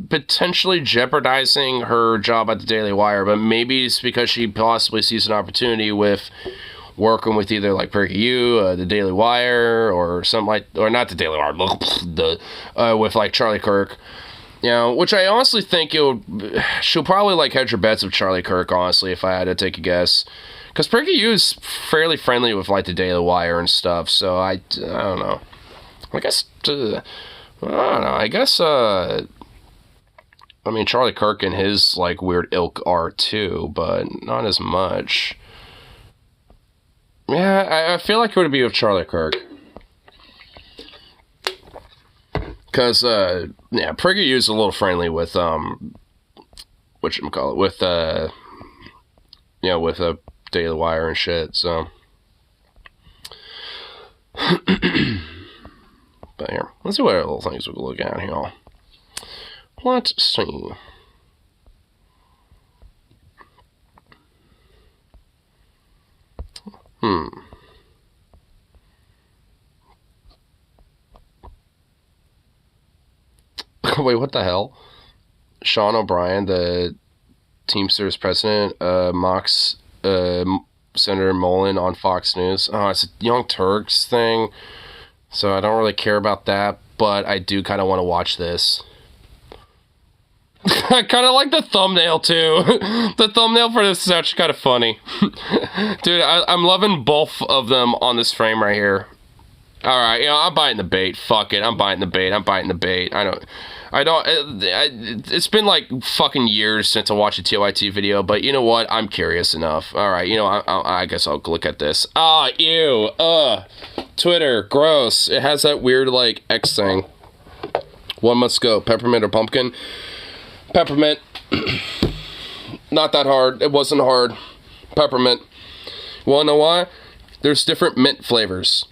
potentially jeopardizing her job at the Daily Wire, but maybe it's because she possibly sees an opportunity with working with either PragerU, the Daily Wire, or something or not the Daily Wire, with Charlie Kirk. Which I honestly think she'll probably hedge her bets with Charlie Kirk, honestly, if I had to take a guess. Because PragerU is fairly friendly with the Daily Wire and stuff, so I don't know. I guess, I don't know, I guess, Charlie Kirk and his, weird ilk are too, but not as much. Yeah, I feel like it would be with Charlie Kirk. Because, yeah, PragerU is a little friendly with, whatchamacallit, with, you know, with Daily Wire and shit, so. But here, let's see what other little things we can look at here. Let's see. Wait, what the hell? Sean O'Brien, the Teamsters president, mocks Senator Mullen on Fox News. Oh, it's a Young Turks thing, so I don't really care about that, but I do kind of want to watch this. I kind of like the thumbnail, too. The thumbnail for this is actually kind of funny. Dude, I'm loving both of them on this frame right here. Alright, you know, I'm biting the bait. Fuck it, I'm biting the bait. It's been like fucking years since I watched a TYT video, but you know what? I'm curious enough. Alright, you know, I guess I'll look at this. Ah, ew, Twitter, gross. It has that weird, like, X thing. One must go. Peppermint or pumpkin? Peppermint. Not that hard. It wasn't hard. Peppermint. You wanna know why? There's different mint flavors.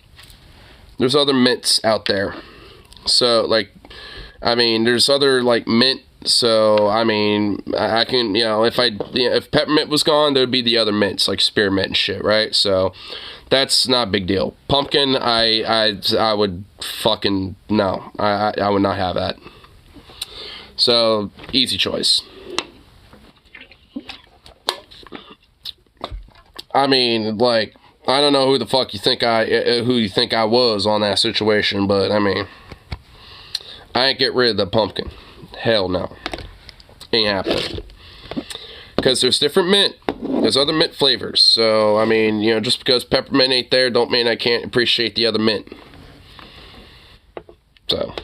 There's other mints out there. So, like, I mean, there's other, like, mint. So, I mean, I can, you know, if peppermint was gone, there would be the other mints, like spearmint and shit, right? So, that's not a big deal. Pumpkin, I would fucking, no. I would not have that. So, easy choice. I mean, like, I don't know who the fuck you think I was on that situation, but I mean, I ain't get rid of the pumpkin. Hell no. Ain't happening. Because there's different mint. There's other mint flavors. So, I mean, you know, just because peppermint ain't there, don't mean I can't appreciate the other mint. So,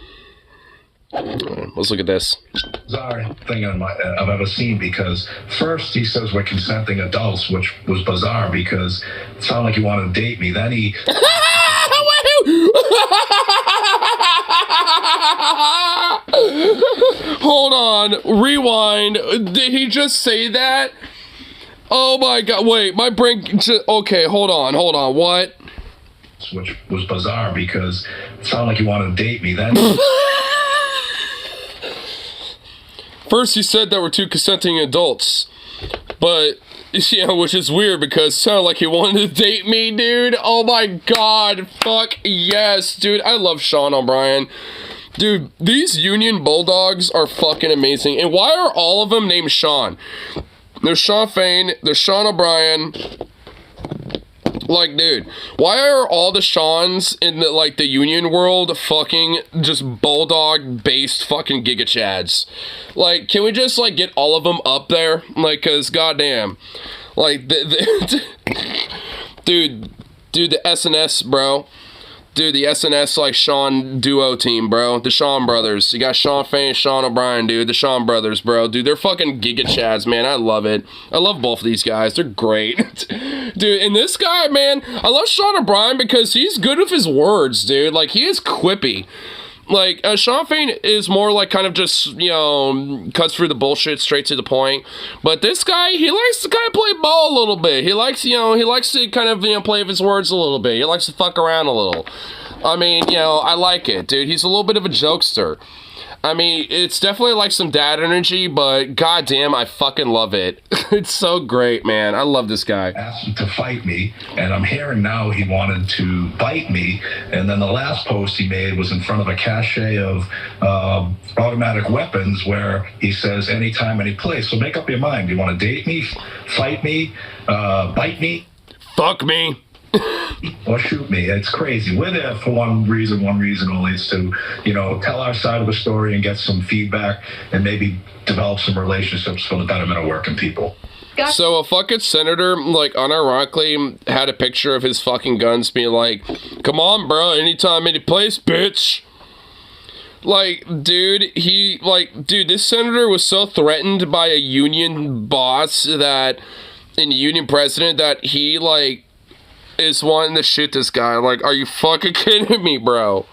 let's look at this. Bizarre thing I've ever seen, because first he says we're consenting adults, which was bizarre because it sounded like he wanted to date me. Then he hold on, rewind. Did he just say that? Oh my god, wait, my brain okay, hold on, what? Which was bizarre because it sounded like he wanted to date me. Then first, he said there were two consenting adults, but, you know, which is weird because it sounded like he wanted to date me, dude. Oh my god, fuck yes, dude. I love Sean O'Brien. Dude, these Union Bulldogs are fucking amazing. And why are all of them named Sean? There's Sean Fain, there's Sean O'Brien. Like, dude, why are all the Seans in the, like, the Union world fucking just Bulldog-based fucking Giga Chads? Like, can we just, like, get all of them up there? Like, cause goddamn. Like, dude, the SNS, bro. Dude, the SNS, like, Sean duo team, bro. The Sean brothers. You got Sean Fain and Sean O'Brien, dude. The Sean brothers, bro. Dude, they're fucking Giga Chads, man. I love it. I love both of these guys. They're great. Dude, and this guy, man, I love Sean O'Brien because he's good with his words, dude. Like, he is quippy. Like, Sean Fain is more like kind of just, you know, cuts through the bullshit straight to the point. But this guy, he likes to kind of play ball a little bit. He likes, you know, to kind of, you know, play with his words a little bit. He likes to fuck around a little. I mean, you know, I like it, dude. He's a little bit of a jokester. I mean, it's definitely like some dad energy, but goddamn, I fucking love it. It's so great, man. I love this guy. Asked him to fight me, and I'm hearing now he wanted to bite me. And then the last post he made was in front of a cache of automatic weapons where he says anytime, any place. So make up your mind. Do you want to date me, fight me, bite me? Fuck me. Or shoot me. It's crazy. We're there for one reason only. It's to, you know, tell our side of the story and get some feedback and maybe develop some relationships for the betterment of working people. So a fucking senator, like, unironically had a picture of his fucking guns being like, come on, bro, anytime, any place, bitch. Like, dude, this senator was so threatened by a union boss and a union president that he, like, is wanting to shoot this guy. Like, are you fucking kidding me, bro?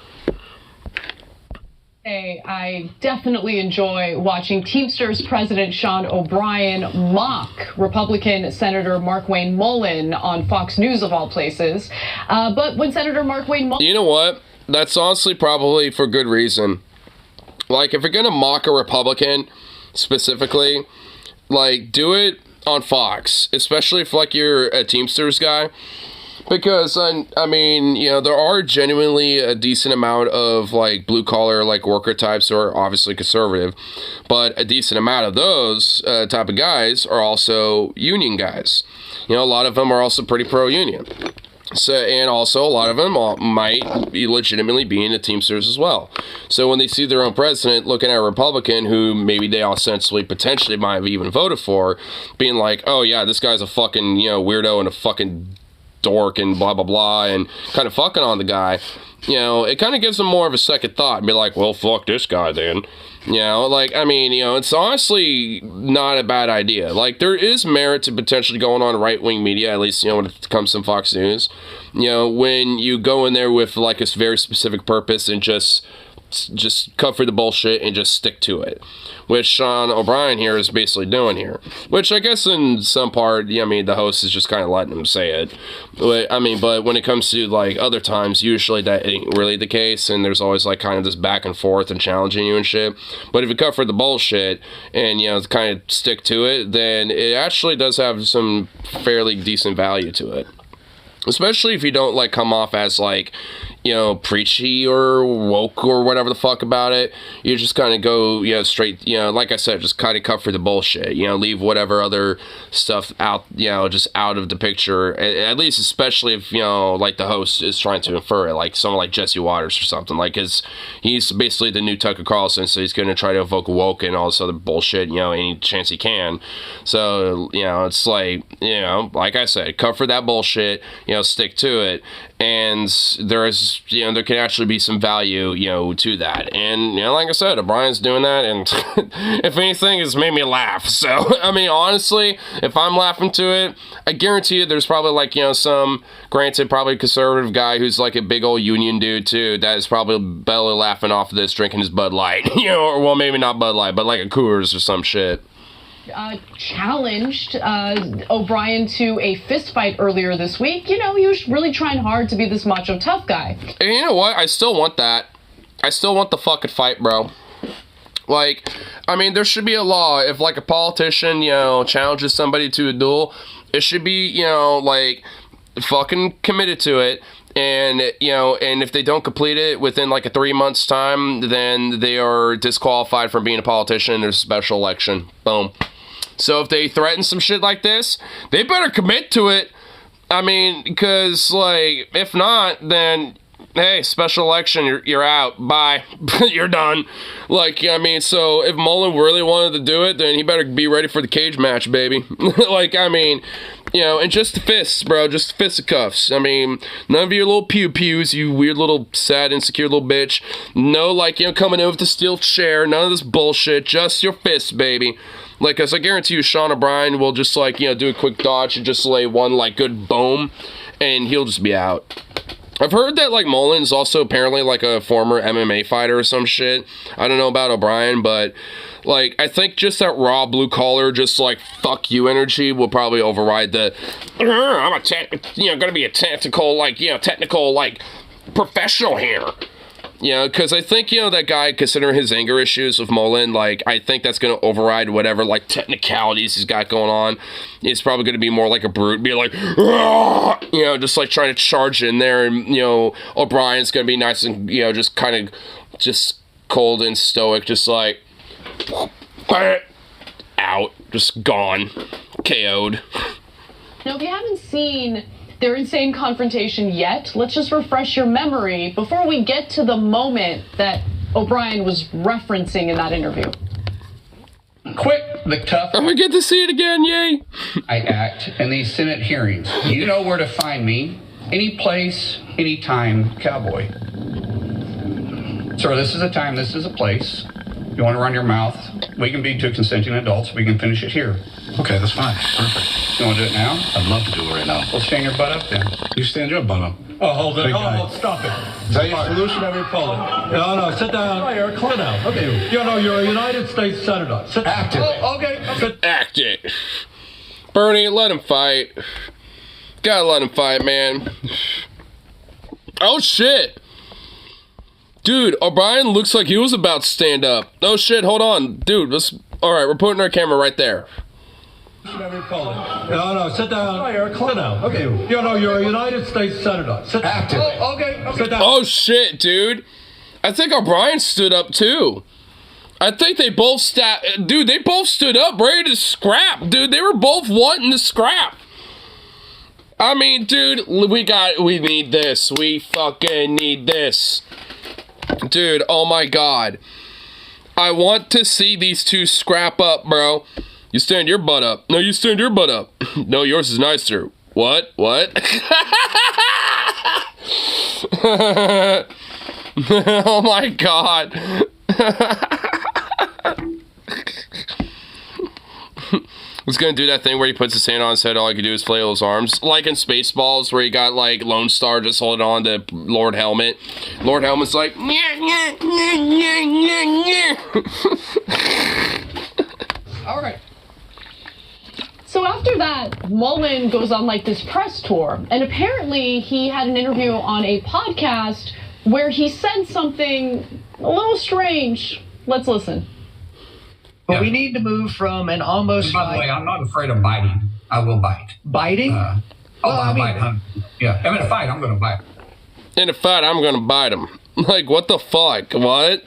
Hey, I definitely enjoy watching Teamsters President Sean O'Brien mock Republican Senator Markwayne Mullin on Fox News, of all places. But when Senator Markwayne Mullin... You know what? That's honestly probably for good reason. Like, if you're going to mock a Republican specifically, like, do it on Fox, especially if, like, you're a Teamsters guy. Because, I mean, you know, there are genuinely a decent amount of, like, blue-collar, like, worker types who are obviously conservative. But a decent amount of those type of guys are also union guys. You know, a lot of them are also pretty pro-union. So, and also, a lot of them might be legitimately be in the Teamsters as well. So when they see their own president looking at a Republican who maybe they ostensibly potentially might have even voted for, being like, oh yeah, this guy's a fucking, you know, weirdo and a fucking dork and blah blah blah, and kind of fucking on the guy, you know, it kind of gives them more of a second thought and be like, well, fuck this guy then. You know, like, I mean, you know, it's honestly not a bad idea. Like, there is merit to potentially going on right-wing media, at least, you know, when it comes to Fox News. You know, when you go in there with, like, a very specific purpose and just cover the bullshit and just stick to it. Which Sean O'Brien here is basically doing here. Which I guess in some part, yeah, I mean, the host is just kind of letting him say it. But, I mean, but when it comes to, like, other times, usually that ain't really the case, and there's always, like, kind of this back and forth and challenging you and shit. But if you cover the bullshit and, you know, kind of stick to it, then it actually does have some fairly decent value to it. Especially if you don't, like, come off as, like, you know, preachy or woke or whatever the fuck about it. You just kind of go, you know, straight, you know, like I said, just kind of cover the bullshit, you know, leave whatever other stuff out, you know, just out of the picture, at least especially if, you know, like the host is trying to infer it, like someone like Jesse Waters or something, like, he's basically the new Tucker Carlson, so he's going to try to evoke woke and all this other bullshit, you know, any chance he can. So, you know, it's like, you know, like I said, cover that bullshit, you know, stick to it. And there is, you know, there can actually be some value, you know, to that. And, you know, like I said, O'Brien's doing that, and if anything, it's made me laugh. So, I mean, honestly, if I'm laughing to it, I guarantee you there's probably, like, you know, some, granted, probably conservative guy who's, like, a big old union dude, too, that is probably belly laughing off of this, drinking his Bud Light, you know, or, well, maybe not Bud Light, but, like, a Coors or some shit. Challenged O'Brien to a fist fight earlier this week. You know, he was really trying hard to be this macho tough guy. And you know what? I still want that. I still want the fucking fight, bro. Like, I mean, there should be a law. If, like, a politician, you know, challenges somebody to a duel, it should be, you know, like, fucking committed to it. And, you know, and if they don't complete it within, like, a 3 months time, then they are disqualified from being a politician. There's a special election. Boom. So if they threaten some shit like this, they better commit to it. I mean, because, like, if not, then, hey, special election, you're out. Bye. You're done. Like, I mean, so if Mullen really wanted to do it, then he better be ready for the cage match, baby. Like, I mean, you know, and just the fists, bro. Just fisticuffs. I mean, none of your little pew-pews, you weird little sad, insecure little bitch. No, like, you know, coming in with the steel chair. None of this bullshit. Just your fists, baby. Like, cause I guarantee you Sean O'Brien will just, like, you know, do a quick dodge and just lay one, like, good boom, and he'll just be out. I've heard that, like, Mullen's also apparently, like, a former MMA fighter or some shit. I don't know about O'Brien, but, like, I think just that raw blue-collar, just, like, fuck you energy will probably override the, I'm gonna be a technical, like, professional here. You know, because I think, you know, that guy, considering his anger issues with Mullen, like, I think that's going to override whatever, like, technicalities he's got going on. He's probably going to be more like a brute, be like, Aah! You know, just, like, trying to charge in there, and, you know, O'Brien's going to be nice and, you know, just kind of, just cold and stoic, just like, out, just gone, KO'd. Now, if you haven't seen their insane confrontation yet, let's just refresh your memory before we get to the moment that O'Brien was referencing in that interview. Quick, the tough. I get to see it again, yay! I act in these Senate hearings. You know where to find me. Any place, anytime, cowboy. Sir, this is a time, this is a place. If you want to run your mouth, we can be two consenting adults. We can finish it here. Okay, that's fine. Perfect. You want to do it now? I'd love to do it right now. Well, stand your butt up then. You stand your butt up. Oh, hold it. Big guy. Oh, stop it. Is that your solution, every Poland? No, sit down. Sit down. Okay. You know, you're a United States Senator. Sit down. Active. Oh, okay. Act it. Bernie, let him fight. Gotta let him fight, man. Oh, shit. Dude, O'Brien looks like he was about to stand up. Oh, shit, hold on. Dude, let's... Alright, we're putting our camera right there. No, sit down. Sit down. Okay. You know, you're a United States Senator. Sit down. Active. Oh, okay. Sit down. Oh, shit, dude. I think O'Brien stood up, too. I think they both Dude, they both stood up, ready to scrap. Dude, they were both wanting to scrap. I mean, dude, we need this. We fucking need this. Dude, oh my god. I want to see these two scrap up, bro. You stand your butt up. No, you stand your butt up. No, yours is nicer. What? What? Oh my god. He's gonna do that thing where he puts his hand on his head, all he can do is flail his arms. Like in Spaceballs, where he got like Lone Star just holding on to Lord Helmet. Lord Helmet's like, All right. So after that, Mullen goes on like this press tour, and apparently he had an interview on a podcast where he said something a little strange. Let's listen. But we need to move from an almost... By the way, I'm not afraid of biting. I will bite. Biting? I'll bite, huh? Yeah, I'm in a fight, I'm going to bite. In a fight, I'm gonna bite him. Like, what the fuck? What?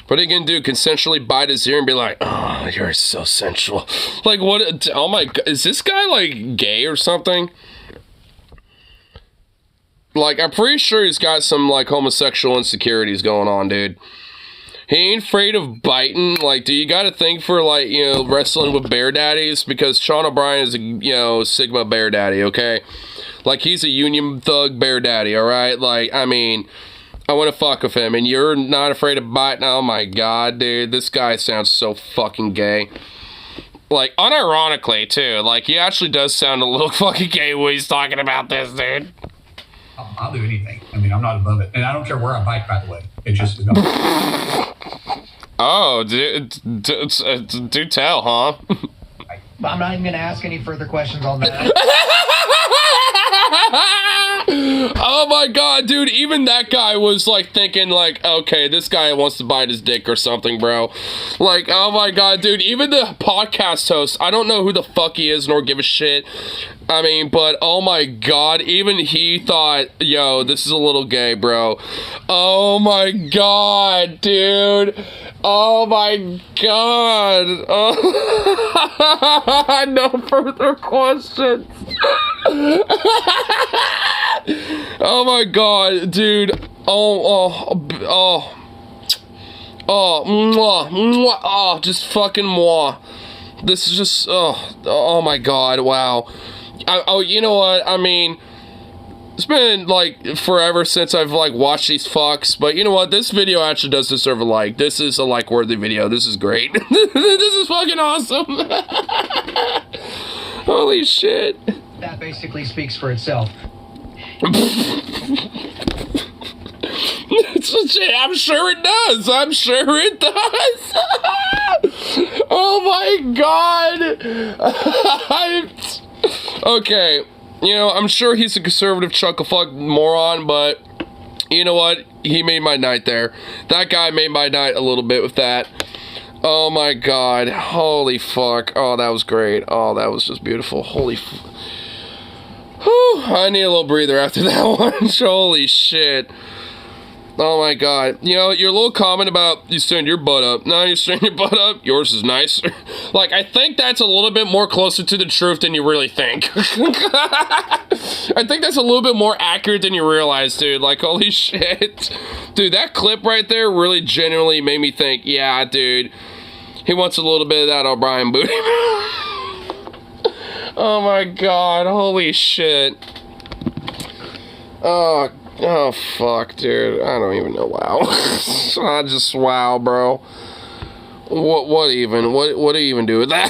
What are you gonna do? Consensually bite his ear and be like, oh, you're so sensual. Like, what? Oh my god. Is this guy, like, gay or something? Like, I'm pretty sure he's got some, like, homosexual insecurities going on, dude. He ain't afraid of biting. Like, do you got a thing for, like, you know, wrestling with bear daddies? Because Sean O'Brien is a, you know, Sigma bear daddy, okay? Like, he's a union thug bear daddy, alright? Like, I mean, I want to fuck with him, and you're not afraid of biting? Oh my god, dude. This guy sounds so fucking gay. Like, unironically, too. Like, he actually does sound a little fucking gay when he's talking about this, dude. I'll do anything. I mean, I'm not above it. And I don't care where I bite, by the way. It just is not. Oh, do tell, huh? I'm not even going to ask any further questions on that. Oh my god, dude, even that guy was like thinking like, okay, this guy wants to bite his dick or something, bro. Like, oh my god, dude, even the podcast host, I don't know who the fuck he is nor give a shit. I mean, but oh my god, even he thought, yo, this is a little gay, bro. Oh my god, dude. Oh my god. Oh. No further questions. Oh my god, dude. Oh, just fucking mwah. This is just, oh my god, wow. You know what, I mean, it's been, like, forever since I've, like, watched these fucks, but you know what, this video actually does deserve a like. This is a like-worthy video. This is great. This is fucking awesome. Holy shit. That basically speaks for itself. I'm sure it does. I'm sure it does. Oh my god. Okay, you know, I'm sure he's a conservative chuck-a-fuck moron, but you know what? He made my night there. That guy made my night a little bit with that. Oh my god. Holy fuck. Oh, that was great. Oh, that was just beautiful. Holy Whew, I need a little breather after that one. Holy shit. Oh my god. You know, your little comment about you stand your butt up. No, you stand your butt up. Yours is nicer. Like, I think that's a little bit more closer to the truth than you really think. I think that's a little bit more accurate than you realize, dude. Like, holy shit. Dude, that clip right there really genuinely made me think, yeah, dude. He wants a little bit of that O'Brien booty. Oh my god, holy shit. Oh, fuck, dude. I don't even know, wow. I just, wow, bro. What do you even do with that?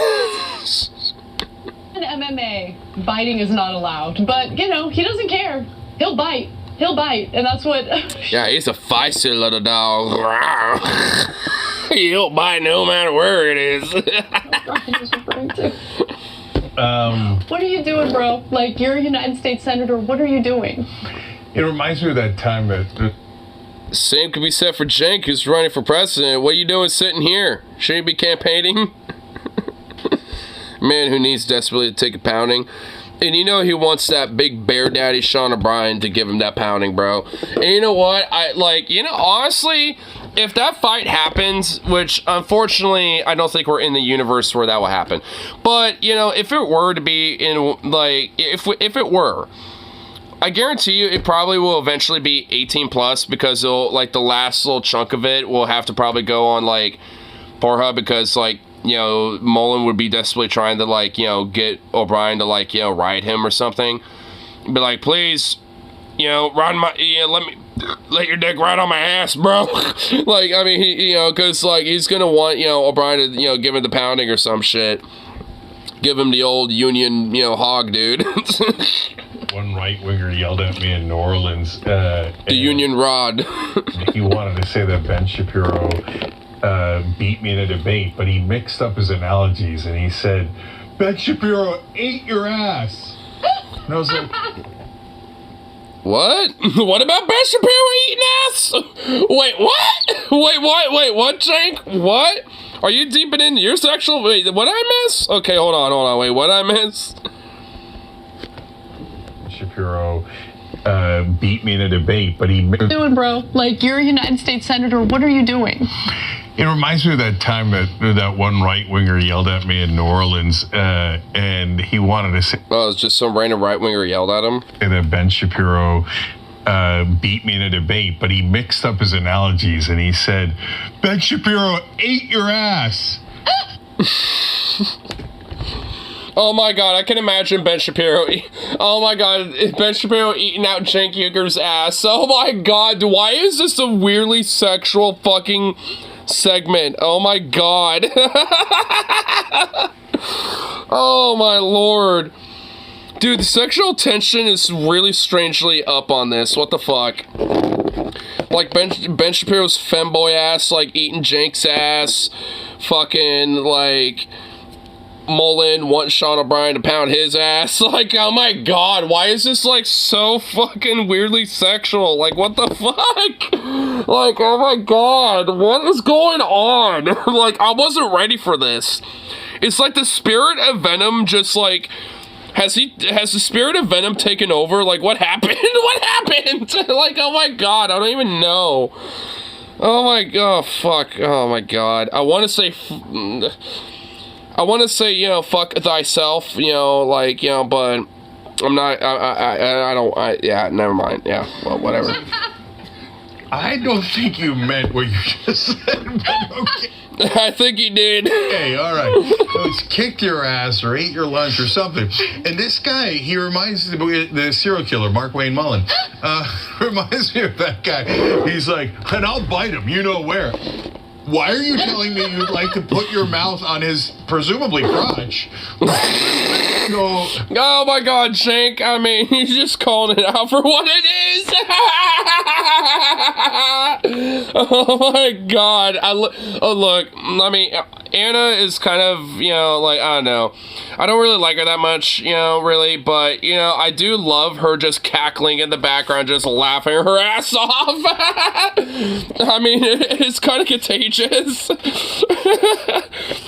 In MMA, biting is not allowed, but you know, he doesn't care. He'll bite, and that's what. Yeah, he's a feisty little dog. He'll bite no matter where it is. What are you doing, bro? Like, you're a United States Senator. What are you doing? It reminds me of that time that... Same could be said for Cenk, who's running for president. What are you doing sitting here? Should you be campaigning? Man who needs desperately to take a pounding. And you know he wants that big bear daddy Sean O'Brien to give him that pounding, bro. And you know what? Honestly, if that fight happens, which unfortunately I don't think we're in the universe where that will happen. But, you know, if it were to be in, like, if it were, I guarantee you it probably will eventually be 18 plus, because it'll, like, the last little chunk of it will have to probably go on, like, Pornhub, because, like, you know, Mullen would be desperately trying to, like, you know, get O'Brien to, like, you know, ride him or something. Be like, please, you know, ride my, you know, let your dick ride on my ass, bro. Like, I mean, you know, because, like, he's gonna want, you know, O'Brien to, you know, give him the pounding or some shit. Give him the old Union, you know, hog, dude. One right-winger yelled at me in New Orleans. The Union Rod. He wanted to say that Ben Shapiro beat me in a debate, but he mixed up his analogies, and he said, Ben Shapiro ate your ass. And I was like... What? What about Ben Shapiro eating ass? Wait, what? Wait, what, Cenk? What? Are you deeping into your sexual... Wait, what did I miss? Okay, hold on. Wait, what did I miss? Shapiro beat me in a debate, but he... What are you doing, bro? Like, you're a United States Senator. What are you doing? It reminds me of that time that one right-winger yelled at me in New Orleans, and he wanted to say... Oh, it's just some random right-winger yelled at him? And that Ben Shapiro beat me in a debate, but he mixed up his analogies, and he said, Ben Shapiro ate your ass. Oh my god, I can imagine Ben Shapiro. Oh my god, Ben Shapiro eating out Cenk Uger's ass. Oh my god, why is this a weirdly sexual fucking segment? Oh my god. Oh my lord. Dude, the sexual tension is really strangely up on this. What the fuck? Like, Ben Shapiro's femboy ass, like, eating Cenk's ass. Fucking, like... Mullen wants Sean O'Brien to pound his ass. Like, oh my god, why is this, like, so fucking weirdly sexual? Like, what the fuck? Like, oh my god, what is going on? Like, I wasn't ready for this. It's like the spirit of Venom just, like... Has the spirit of Venom taken over? Like, what happened? What happened? Like, oh my god, I don't even know. Oh my god, fuck. Oh my god. I want to say, you know, fuck thyself, you know, like, you know, but I'm not, yeah, never mind. Yeah, well, whatever. I don't think you meant what you just said, but okay. I think he did. Okay, all right. He's kicked your ass or ate your lunch or something. And this guy, he reminds me of the serial killer, Mark Wayne Mullen. Reminds me of that guy. He's like, and I'll bite him, you know where. Why are you telling me you'd like to put your mouth on his presumably crotch? No. Oh my god, Cenk. I mean, he's just calling it out for what it is. Oh my god. Look, I mean, Anna is kind of, you know, like, I don't know. I don't really like her that much, you know, really, but, you know, I do love her just cackling in the background, just laughing her ass off. I mean, it's kind of contagious.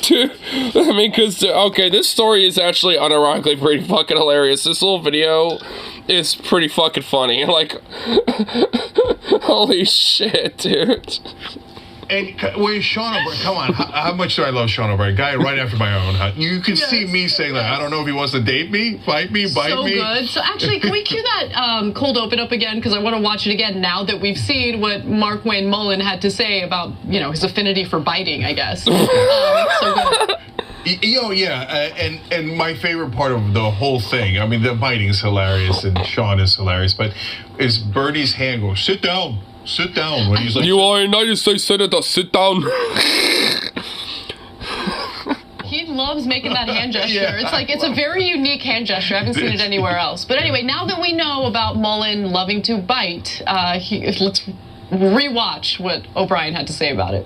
Dude, I mean, because, okay, this story is actually unironically pretty fucking hilarious. This little video is pretty fucking funny. Like, holy shit, dude. And wait, Sean O'Brien, come on. How much do I love Sean O'Brien? Guy right after my own heart. You can see me saying that. I don't know if he wants to date me, fight me, bite me. So good. So actually, can we cue that cold open up again? Because I want to watch it again now that we've seen what Mark Wayne Mullen had to say about, you know, his affinity for biting, I guess. So good. Oh, yeah, and my favorite part of the whole thing, I mean, the biting is hilarious and Sean is hilarious, but is Bernie's hand goes, sit down, when he's like... You are a United States Senator, sit down. loves making that hand gesture. It's like, it's a very unique hand gesture. I haven't seen it anywhere else. But anyway, now that we know about Mullen loving to bite, let's rewatch what O'Brien had to say about it.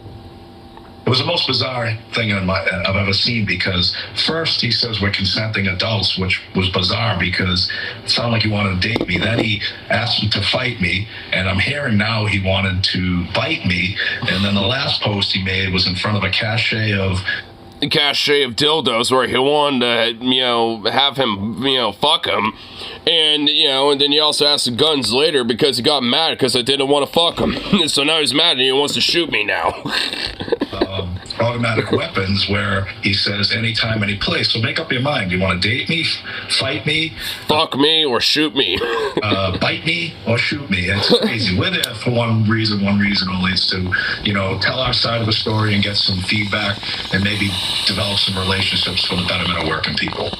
It was the most bizarre thing I've ever seen, because first he says we're consenting adults, which was bizarre because it sounded like he wanted to date me. Then he asked me to fight me, and I'm hearing now he wanted to bite me. And then the last post he made was in front of a cache of dildos where he wanted to, have him, fuck him. And, and then he also asked the guns later because he got mad because I didn't want to fuck him. So now he's mad and he wants to shoot me now. Automatic weapons where he says anytime, any place. So make up your mind. Do you want to date me, fight me, fuck me, or shoot me? Bite me or shoot me. It's crazy. We're there for one reason only. It's to, tell our side of the story and get some feedback and maybe develop some relationships for the betterment of working people.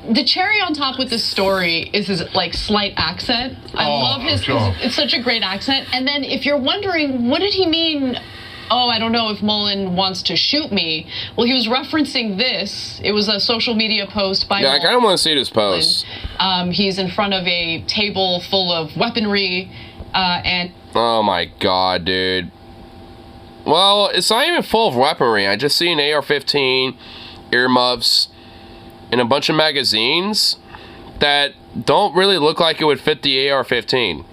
The cherry on top with this story is his slight accent. I love his. It's such a great accent. And then if you're wondering, what did he mean? Oh, I don't know if Mullen wants to shoot me. Well, he was referencing this. It was a social media post by Mullen. I kind of want to see this post. He's in front of a table full of weaponry, and... Oh my god, dude. Well, it's not even full of weaponry. I just see an AR-15, earmuffs, and a bunch of magazines that don't really look like it would fit the AR-15.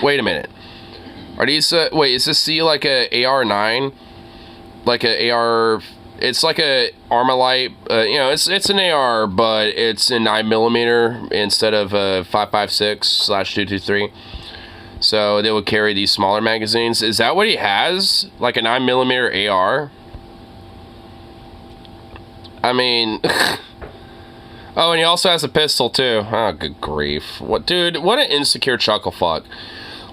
Wait a minute. Are these, wait, is this like a AR-9? Like a AR, it's like a Armalite, it's an AR, but it's a 9mm instead of a 5.56/223. So they would carry these smaller magazines. Is that what he has? Like a 9mm AR? I mean, oh, and he also has a pistol too. Oh, good grief. What, dude, what an insecure chuckle fuck.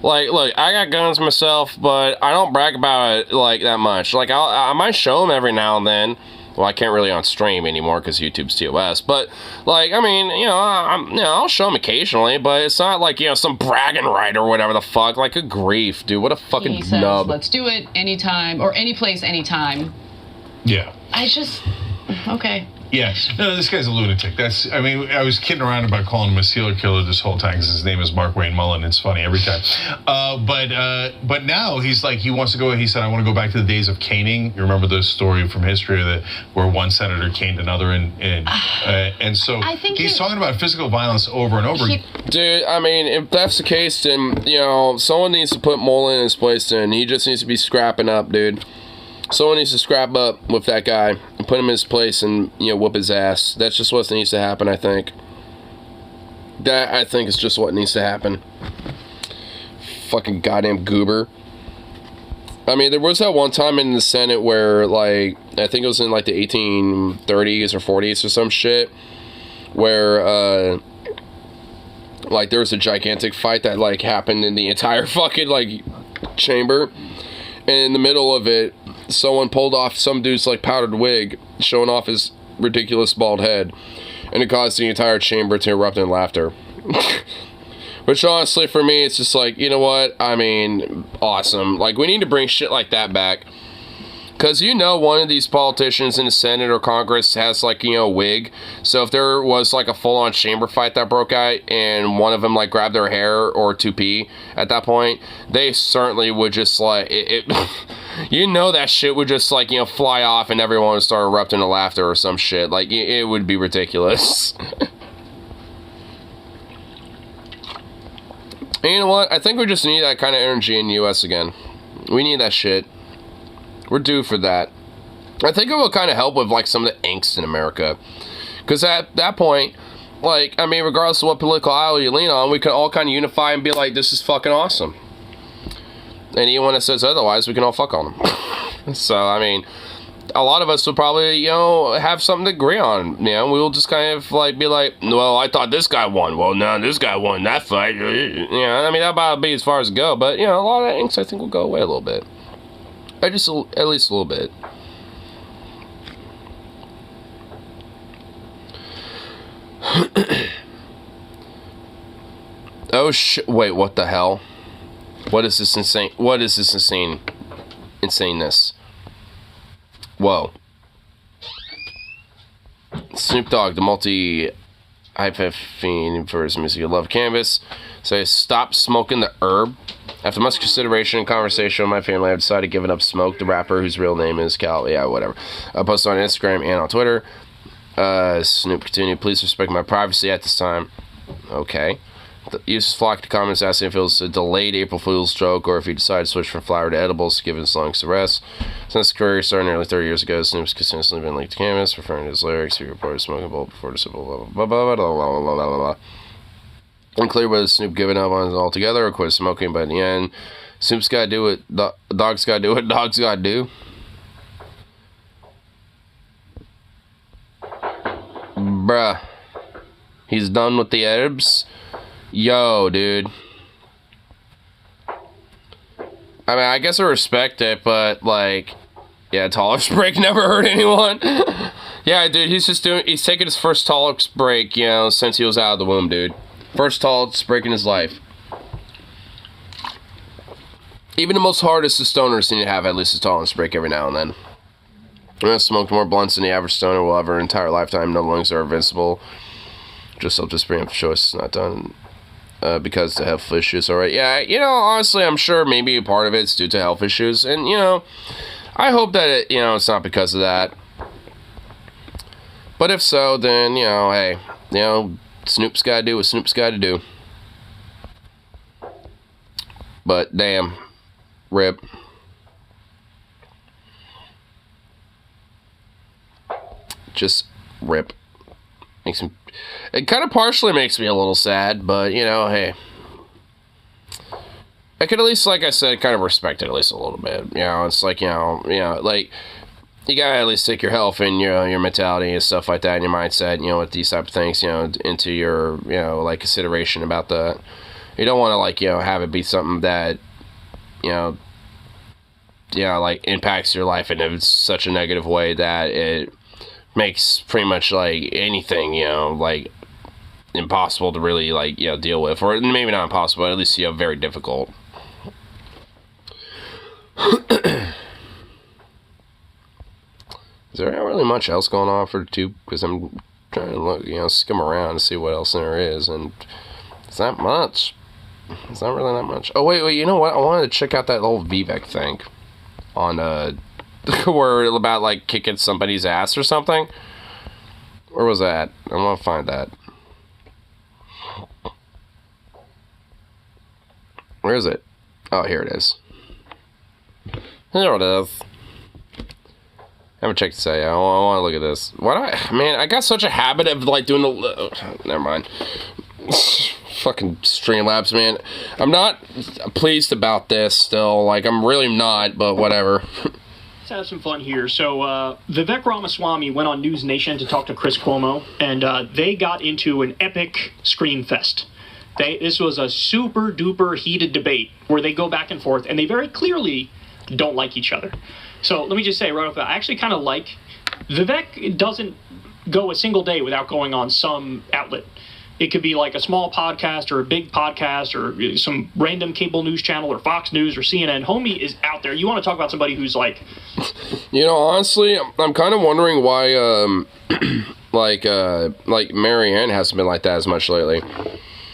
Like, look, I got guns myself, but I don't brag about it, that much. I might show them every now and then. Well, I can't really on stream anymore because YouTube's TOS. But, I mean, I'll show them occasionally, but it's not some bragging right or whatever the fuck. Good grief, dude. What a fucking he says, nub. Let's do it anytime, or any place, anytime. Yeah. Okay. Yes. No, this guy's a lunatic. I was kidding around about calling him a serial killer this whole time because his name is Mark Wayne Mullen. It's funny every time. But now he's he wants to go, he said, I want to go back to the days of caning. You remember the story from history where one senator caned another and so he's talking about physical violence over and over again. Dude, I mean, if that's the case, then, someone needs to put Mullen in his place then. He just needs to be scrapping up, dude. Someone needs to scrap up with that guy and put him in his place and, whoop his ass. That's just what needs to happen, I think. That, I think, is just what needs to happen. Fucking goddamn goober. I mean, there was that one time in the Senate where, I think it was in, the 1830s or 40s or some shit, where, there was a gigantic fight that, happened in the entire fucking, chamber. And in the middle of it, someone pulled off some dude's powdered wig, showing off his ridiculous bald head, and it caused the entire chamber to erupt in laughter. Which honestly, for me, it's just you know what? I mean, awesome. We need to bring shit like that back. Because one of these politicians in the Senate or Congress has, a wig. So if there was, a full-on chamber fight that broke out and one of them, grabbed their hair or toupee at that point, they certainly would just, that shit would just, fly off and everyone would start erupting in laughter or some shit. It would be ridiculous. And you know what? I think we just need that kind of energy in the U.S. again. We need that shit. We're due for that. I think it will kind of help with, some of the angst in America. Because at that point, regardless of what political aisle you lean on, we can all kind of unify and be this is fucking awesome. And anyone that says otherwise, we can all fuck on them. So, I mean, a lot of us will probably, have something to agree on. We'll just kind of, be well, I thought this guy won. Well, no, this guy won that fight. I mean, that'll about be as far as it go. But, a lot of that angst, I think, will go away a little bit. At least a little bit. Oh shit! Wait, what the hell? What is this insane? What is this insaneness? Whoa! Snoop Dogg, the multi-hyphen fiend for his music. I love Canvas. So I stopped smoking the herb. After much consideration and conversation with my family, I decided to give up smoke. The rapper, whose real name is Cal, yeah, whatever. I posted on Instagram and on Twitter. Snoop continued, please respect my privacy at this time. Okay. The users flocked to comments asking if it was a delayed April Fool's joke or if he decided to switch from flour to edibles given his long arrest. Since his career started nearly 30 years ago, Snoop's consistently been linked to Canvas, referring to his lyrics. He reported smoking a bowl before the simple blah, blah, blah, blah, blah, blah, blah, blah. Unclear whether Snoop given up on it altogether or quit smoking, but in the end, Snoop's gotta do what dogs gotta do what dogs gotta do. Bruh. He's done with the herbs. Yo, dude. I mean, I guess I respect it, but, like, yeah, tolerance break never hurt anyone. Yeah, dude, he's taking his first tolerance break, you know, since he was out of the womb, dude. First tolerance break in his life. Even the most hardest of stoners need to have at least a tolerance break every now and then. I'm gonna smoke more blunts than the average stoner will ever entire lifetime. No lungs are invincible. Just self-discipline choice is not done. Because the health issues, alright. Yeah, you know, honestly, I'm sure maybe a part of it's due to health issues. And, you know, I hope that, it's not because of that. But if so, then, you know, hey, you know, Snoop's gotta do what Snoop's gotta do. But, damn. Rip. Just rip. Makes me... It kind of partially makes me a little sad, but, you know, hey. I could at least, like I said, kind of respect it at least a little bit. You know, it's like, you know, like, you gotta at least take your health and, your mentality and stuff like that, and your mindset, with these type of things, into your, like, consideration about that. You don't want to, like, have it be something that, like, impacts your life in such a negative way that it makes pretty much, like, anything, like, impossible to really, like, deal with. Or maybe not impossible, but at least, very difficult. Is there not really much else going on for the tube? Because I'm trying to look, skim around to see what else there is, and it's not much. It's not really that much. Oh, wait, you know what? I wanted to check out that old Vivek thing on, where about, like, kicking somebody's ass or something. Where was that? I want to find that. Where is it? Oh, here it is. There it is. I haven't checked this out yet. I want to look at this. Why do I got such a habit of, like, doing the... never mind. Fucking Streamlabs, man. I'm not pleased about this still. Like, I'm really not, but whatever. Let's have some fun here. So, Vivek Ramaswamy went on News Nation to talk to Chris Cuomo, and they got into an epic scream fest. This was a super duper heated debate where they go back and forth, and they very clearly don't like each other. So let me just say right off the bat, I actually kind of like Vivek doesn't go a single day without going on some outlet. It could be like a small podcast or a big podcast or some random cable news channel or Fox News or CNN. Homie is out there. You want to talk about somebody who's like... honestly, I'm kind of wondering why, like Marianne hasn't been like that as much lately.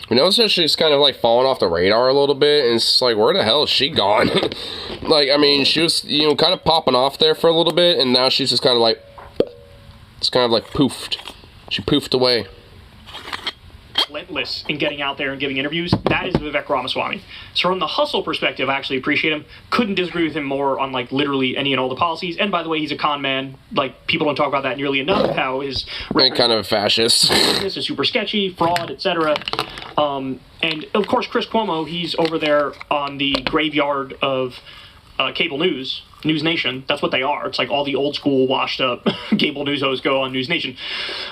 So she's kind of, like, fallen off the radar a little bit, and it's like, where the hell is she gone? Like, I mean, she was, kind of popping off there for a little bit, and now she's just kind of like, poofed. She poofed away. Relentless in getting out there and giving interviews. That is Vivek Ramaswamy. So from the hustle perspective, I actually appreciate him. Couldn't disagree with him more on, like, literally any and all the policies. And by the way, he's a con man. Like, people don't talk about that nearly enough. How his kind of a fascist. This is super sketchy, fraud, etc. And of course, Chris Cuomo, he's over there on the graveyard of cable news. News Nation, that's what they are. It's like all the old school washed up cable news hosts go on News Nation.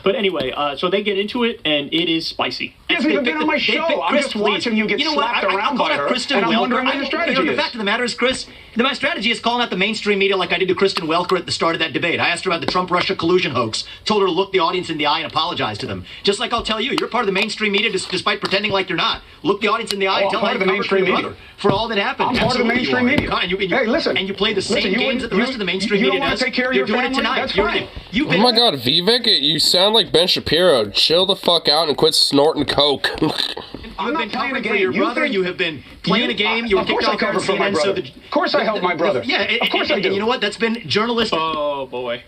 But anyway, so they get into it, and it is spicy. He hasn't even been on my show. I'm just watching you get slapped around by her, and I'm wondering what your strategy is. The fact of the matter is, Chris, my strategy is calling out the mainstream media like I did to Kristen Welker at the start of that debate. I asked her about the Trump-Russia collusion hoax, told her to look the audience in the eye and apologize to them. Just like I'll tell you, you're part of the mainstream media despite pretending like you're not. Look the audience in the eye and tell them the mainstream media. For all that happened. I'm part of the mainstream media. And hey, listen. And you play the same games that the rest of the mainstream media does. You're doing it tonight. Oh my God, Vivek, you sound like Ben Shapiro. Chill the fuck out and quit snorting coke. You've been covering for your brother. You have been playing a game. You were kicked off cover for my brother. Of course I help my brother. Yeah, of course I do. And you know what? That's been journalistic. Oh, boy.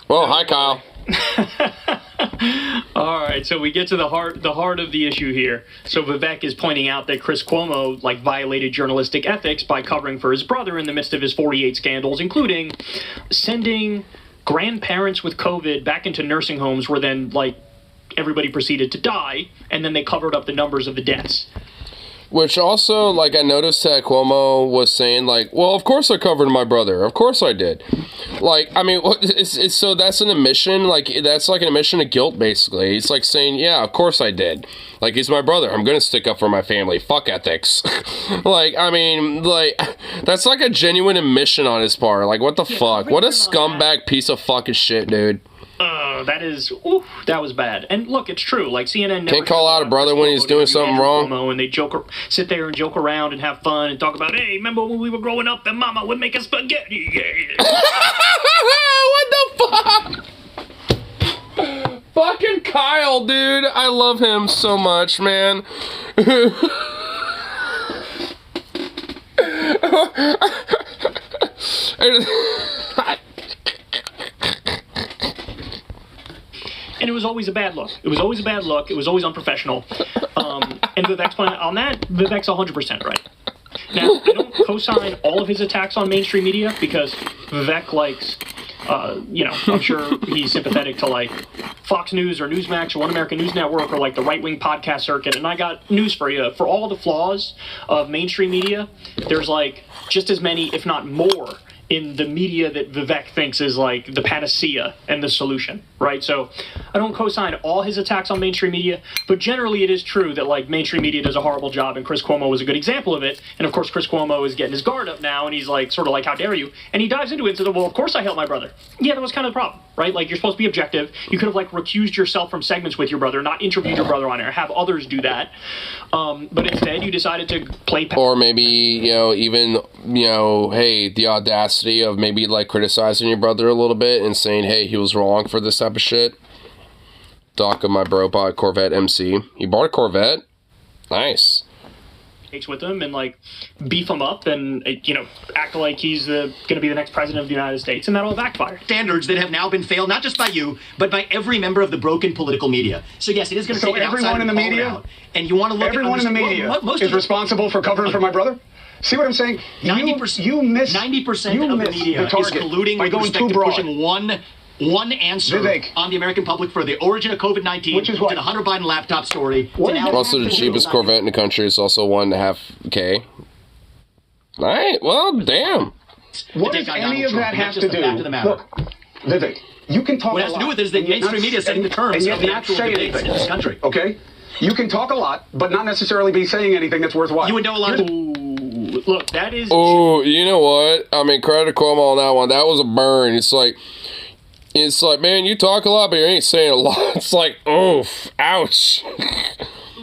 Well, hi, Kyle. All right, so we get to the heart of the issue here. So Vivek is pointing out that Chris Cuomo violated journalistic ethics by covering for his brother in the midst of his 48 scandals, including sending grandparents with COVID back into nursing homes where then everybody proceeded to die, and then they covered up the numbers of the deaths. Which also, I noticed that Cuomo was saying, well, of course I covered my brother. Of course I did. So that's an admission. That's an admission of guilt, basically. It's saying, yeah, of course I did. He's my brother. I'm going to stick up for my family. Fuck ethics. That's a genuine admission on his part. What the fuck? What a scumbag piece of fucking shit, dude. That was bad. And look, it's true. CNN never can't call out a brother when he's doing something wrong. And they sit there and joke around and have fun and talk about, hey, remember when we were growing up and Mama would make us spaghetti? What the fuck? Fucking Kyle, dude. I love him so much, man. And it was always a bad look. It was always a bad look. It was always unprofessional. And Vivek's point on that, Vivek's 100% right. Now, I don't co-sign all of his attacks on mainstream media because Vivek likes, I'm sure he's sympathetic to Fox News or Newsmax or One American News Network or the right-wing podcast circuit. And I got news for you. For all the flaws of mainstream media, there's just as many, if not more, in the media that Vivek thinks is the panacea and the solution, right? So I don't co-sign all his attacks on mainstream media, but generally it is true that mainstream media does a horrible job, and Chris Cuomo was a good example of it. And of course Chris Cuomo is getting his guard up now, and he's how dare you? And he dives into it and says, well, of course I helped my brother. Yeah, that was kind of the problem, right? You're supposed to be objective. You could have recused yourself from segments with your brother, not interviewed your brother on air, have others do that. But instead you decided to play... Or maybe, even, hey, the audacity of maybe criticizing your brother a little bit and saying, hey, he was wrong for this type of shit. Doc of my bro bought a Corvette MC. He bought a Corvette. Nice. With him and beef him up and act like he's going to be the next president of the United States, and that all backfired. Standards that have now been failed not just by you but by every member of the broken political media. So yes, it is going to take an outsider to call it out. And you want to look everyone at in the media is responsible for covering for my brother. See what I'm saying? 90% you miss 90% of the media is colluding with respect to pushing one answer on the American public for the origin of COVID-19 to the Hunter Biden laptop story. Also, the cheapest Corvette in the country is also $1.5K. All right, well, damn. What does any of that have to do? Look, Vivek, you can talk a lot. What it has to do with it is that mainstream media is setting the terms of the actual debates in this country. Okay? You can talk a lot, but not necessarily be saying anything that's worthwhile. You would know a lot of... Look, that is... Oh, you know what? Credit Cuomo on that one. That was a burn. It's man, you talk a lot, but you ain't saying a lot. It's oof, ouch.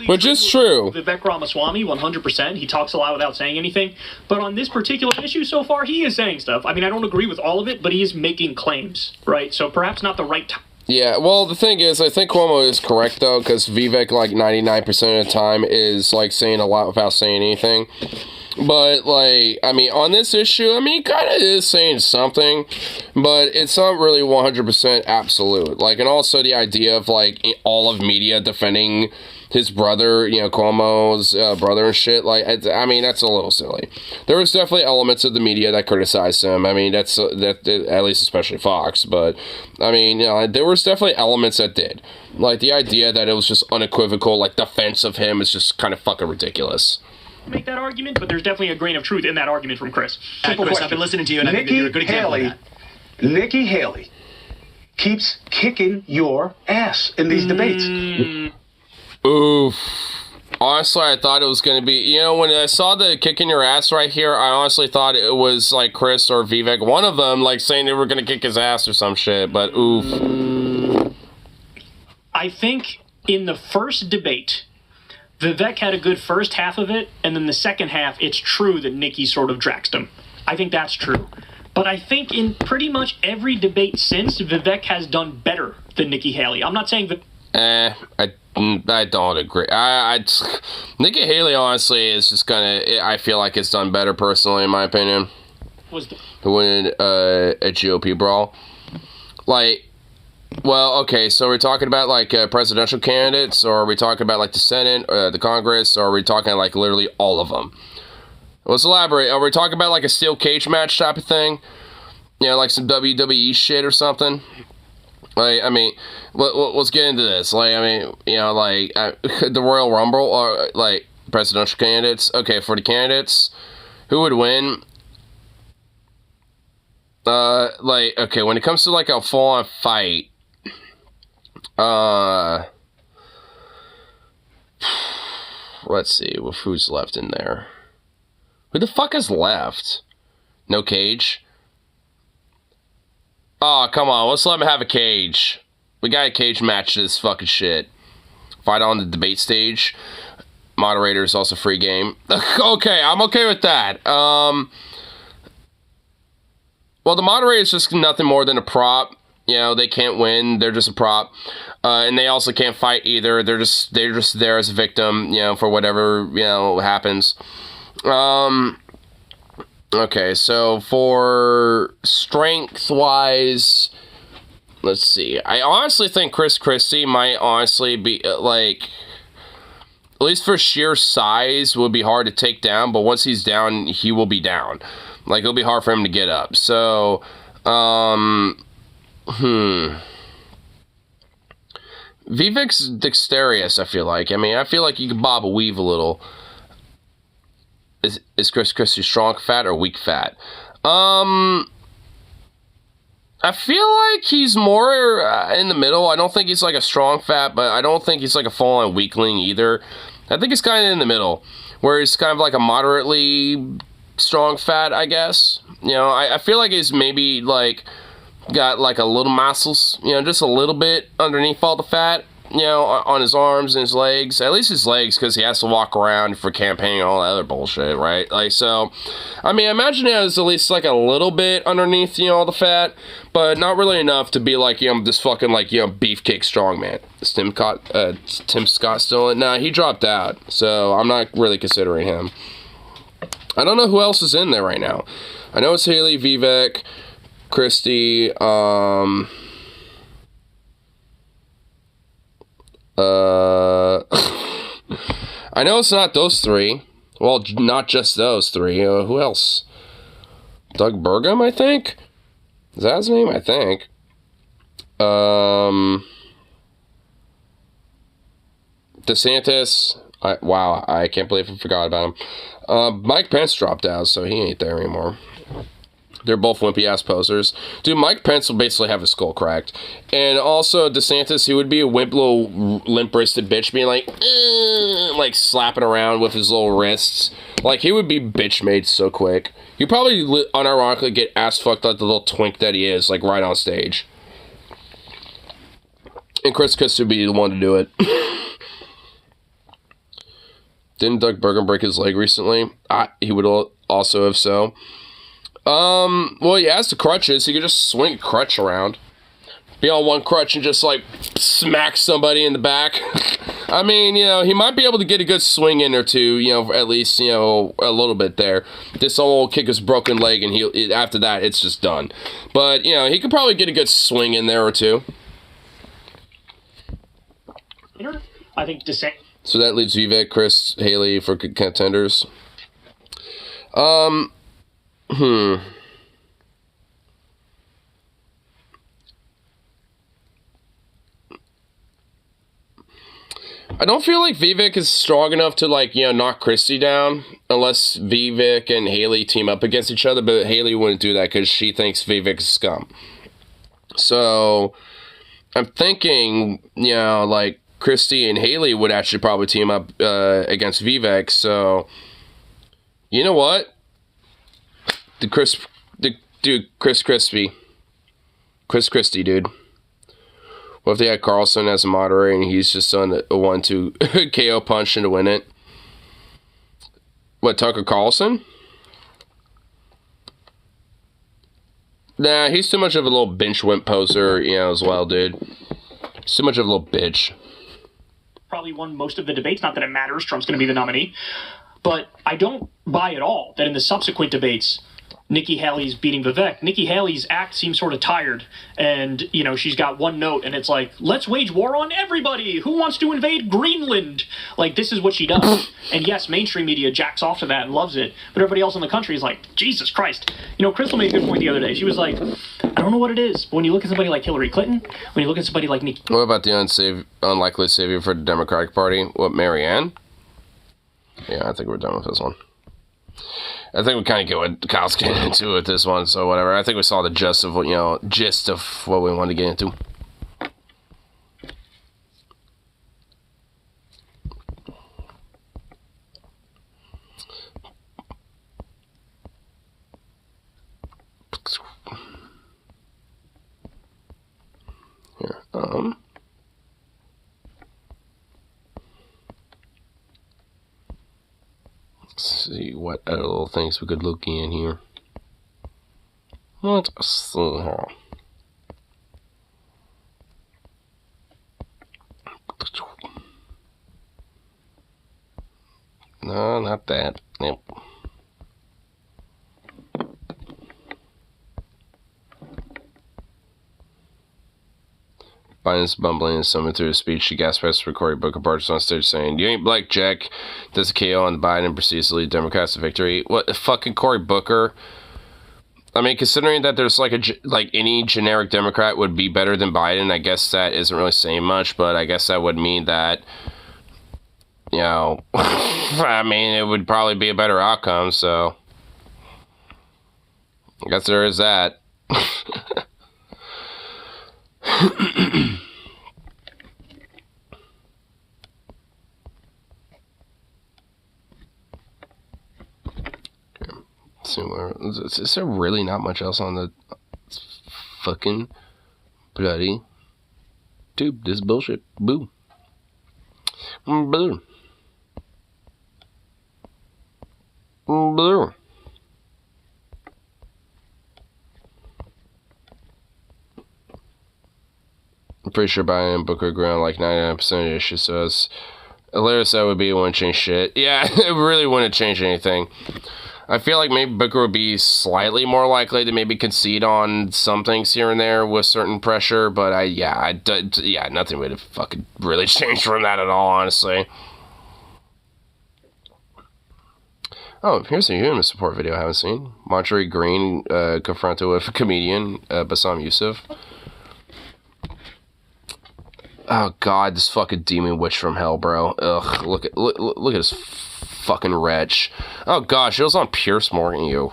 Which is true. Vivek Ramaswamy, 100%. He talks a lot without saying anything. But on this particular issue so far, he is saying stuff. I don't agree with all of it, but he is making claims, right? So perhaps not the right time. Yeah, well, the thing is, I think Cuomo is correct, though, because Vivek, 99% of the time, is, saying a lot without saying anything. But, on this issue, he kind of is saying something, but it's not really 100% absolute. And also the idea of, all of media defending his brother, Cuomo's brother and shit, that's a little silly. There was definitely elements of the media that criticized him. That's at least especially Fox, but, there was definitely elements that did. The idea that it was just unequivocal, defense of him is just kind of fucking ridiculous. Make that argument, but there's definitely a grain of truth in that argument from Chris. Chris, I've been listening to you, and I think that you're a good example of that. Nikki Haley keeps kicking your ass in these debates. Oof. Honestly, I thought it was going to be, when I saw the kicking your ass right here, I honestly thought it was Chris or Vivek, one of them, saying they were going to kick his ass or some shit, but oof. I think in the first debate, Vivek had a good first half of it, and then the second half, it's true that Nikki sort of draxed him. I think that's true. But I think in pretty much every debate since, Vivek has done better than Nikki Haley. I'm not saying that. I don't agree. Nikki Haley, honestly, is just I feel like it's done better, personally, in my opinion. To win a GOP brawl. Like, well, okay, so are we talking about, like, presidential candidates, or are we talking about, like, the Senate, the Congress, or are we talking, like, literally all of them? Let's elaborate. Are we talking about, like, a steel cage match type of thing? You know, like some WWE shit or something? Like, I mean, let's get into this. Like, I mean, you know, like, the Royal Rumble, or, like, presidential candidates. Okay, for the candidates, who would win? Like, okay, when it comes to, like, a full-on fight, let's see, who's left in there? Who the fuck is left? No cage? Oh, come on, let's let him have a cage. We got a cage match to this fucking shit. Fight on the debate stage. Moderator is also free game. Okay, I'm okay with that. Well, the moderator is just nothing more than a prop. You know, they can't win. They're just a prop. And they also can't fight either. They're just there as a victim, you know, for whatever, you know, happens. Okay, so for strength-wise, let's see. I honestly think Chris Christie might honestly be, like, at least for sheer size, would be hard to take down. But once he's down, he will be down. Like, it'll be hard for him to get up. So, Vivek's dexterous, I feel like. I mean, I feel like you can bob and weave a little. Is Chris Christie strong fat or weak fat? I feel like he's more in the middle. I don't think he's like a strong fat, but I don't think he's like a full-on weakling either. I think he's kind of in the middle, where he's kind of like a moderately strong fat, I guess. You know, I feel like he's maybe like got like a little muscles, you know, just a little bit underneath all the fat, you know, on his arms and his legs. At least his legs, because he has to walk around for campaigning and all that other bullshit, right? Like, so, I mean, I imagine it has at least like a little bit underneath, you know, all the fat, but not really enough to be like, you know, this fucking like, you know, beefcake strongman. Is Tim Scott still in? Nah, he dropped out, so I'm not really considering him. I don't know who else is in there right now. I know it's Haley, Vivek, Christie, I know it's not those three. Well, not just those three. Who else? Doug Burgum, I think? Is that his name? I think. DeSantis. Wow, I can't believe I forgot about him. Mike Pence dropped out, so he ain't there anymore. They're both wimpy-ass posers. Dude, Mike Pence will basically have his skull cracked. And also, DeSantis, he would be a wimp, little limp-wristed bitch, being like slapping around with his little wrists. Like, he would be bitch-made so quick. He'd probably unironically get ass-fucked like the little twink that he is, like, right on stage. And Chris Christie would be the one to do it. Didn't Doug Burgum break his leg recently? He would also have so. Well, he has the crutches. He could just swing a crutch around. Be on one crutch and just, like, smack somebody in the back. I mean, you know, he might be able to get a good swing in or two, you know, at least, you know, a little bit there. This old kick his broken leg, and after that, it's just done. But, you know, he could probably get a good swing in there or two. I think so that leaves Vivek, Chris, Haley for contenders. I don't feel like Vivek is strong enough to, like, you know, knock Christie down unless Vivek and Haley team up against each other, but Haley wouldn't do that because she thinks Vivek is scum. So I'm thinking, you know, like, Christie and Haley would actually probably team up against Vivek. So, you know what? Chris Christie, dude. What if they had Carlson as a moderator and he's just on a 1-2 KO punch and to win it? What, Tucker Carlson? Nah, he's too much of a little bench wimp poser, as well, dude. He's too much of a little bitch. Probably won most of the debates. Not that it matters. Trump's going to be the nominee. But I don't buy at all that in the subsequent debates, Nikki Haley's beating Vivek. Nikki Haley's act seems sort of tired. And, she's got one note, and it's like, let's wage war on everybody. Who wants to invade Greenland? Like, this is what she does. And yes, mainstream media jacks off to that and loves it. But everybody else in the country is like, Jesus Christ. Crystal made a good point the other day. She was like, I don't know what it is, but when you look at somebody like Hillary Clinton, when you look at somebody like Nikki... What about the unlikely savior for the Democratic Party? What, Marianne? Yeah, I think we're done with this one. I think we kind of get what Kyle's getting into with this one, so whatever. I think we saw the gist of what we wanted to get into. Here, let's see what other little things we could look in here. Let's see here. No, not that. Yep. Biden's bumbling and summoned through a speech. She gasped past the recorded book of parts on stage saying, "You ain't black, Jack." Does a KO on Biden and proceeds to lead Democrats to victory. What, fucking Cory Booker? I mean, considering that there's like any generic Democrat would be better than Biden, I guess that isn't really saying much, but I guess that would mean that, I mean, it would probably be a better outcome, so I guess there is that. Is there really not much else on the fucking bloody tube? This is bullshit. Boo. Boo. Boo. I'm pretty sure Biden and Booker agree on like 99% of issues, so it's hilarious that would be, it wouldn't change shit. Yeah, it really wouldn't change anything. I feel like maybe Booker would be slightly more likely to maybe concede on some things here and there with certain pressure, but nothing would have fucking really changed from that at all, honestly. Oh, here's a human support video I haven't seen. Marjorie Greene confronted with comedian Bassam Youssef. Oh god, this fucking demon witch from hell, bro. Ugh, look at this fucking wretch. Oh gosh, it was on Pierce Morgan, you.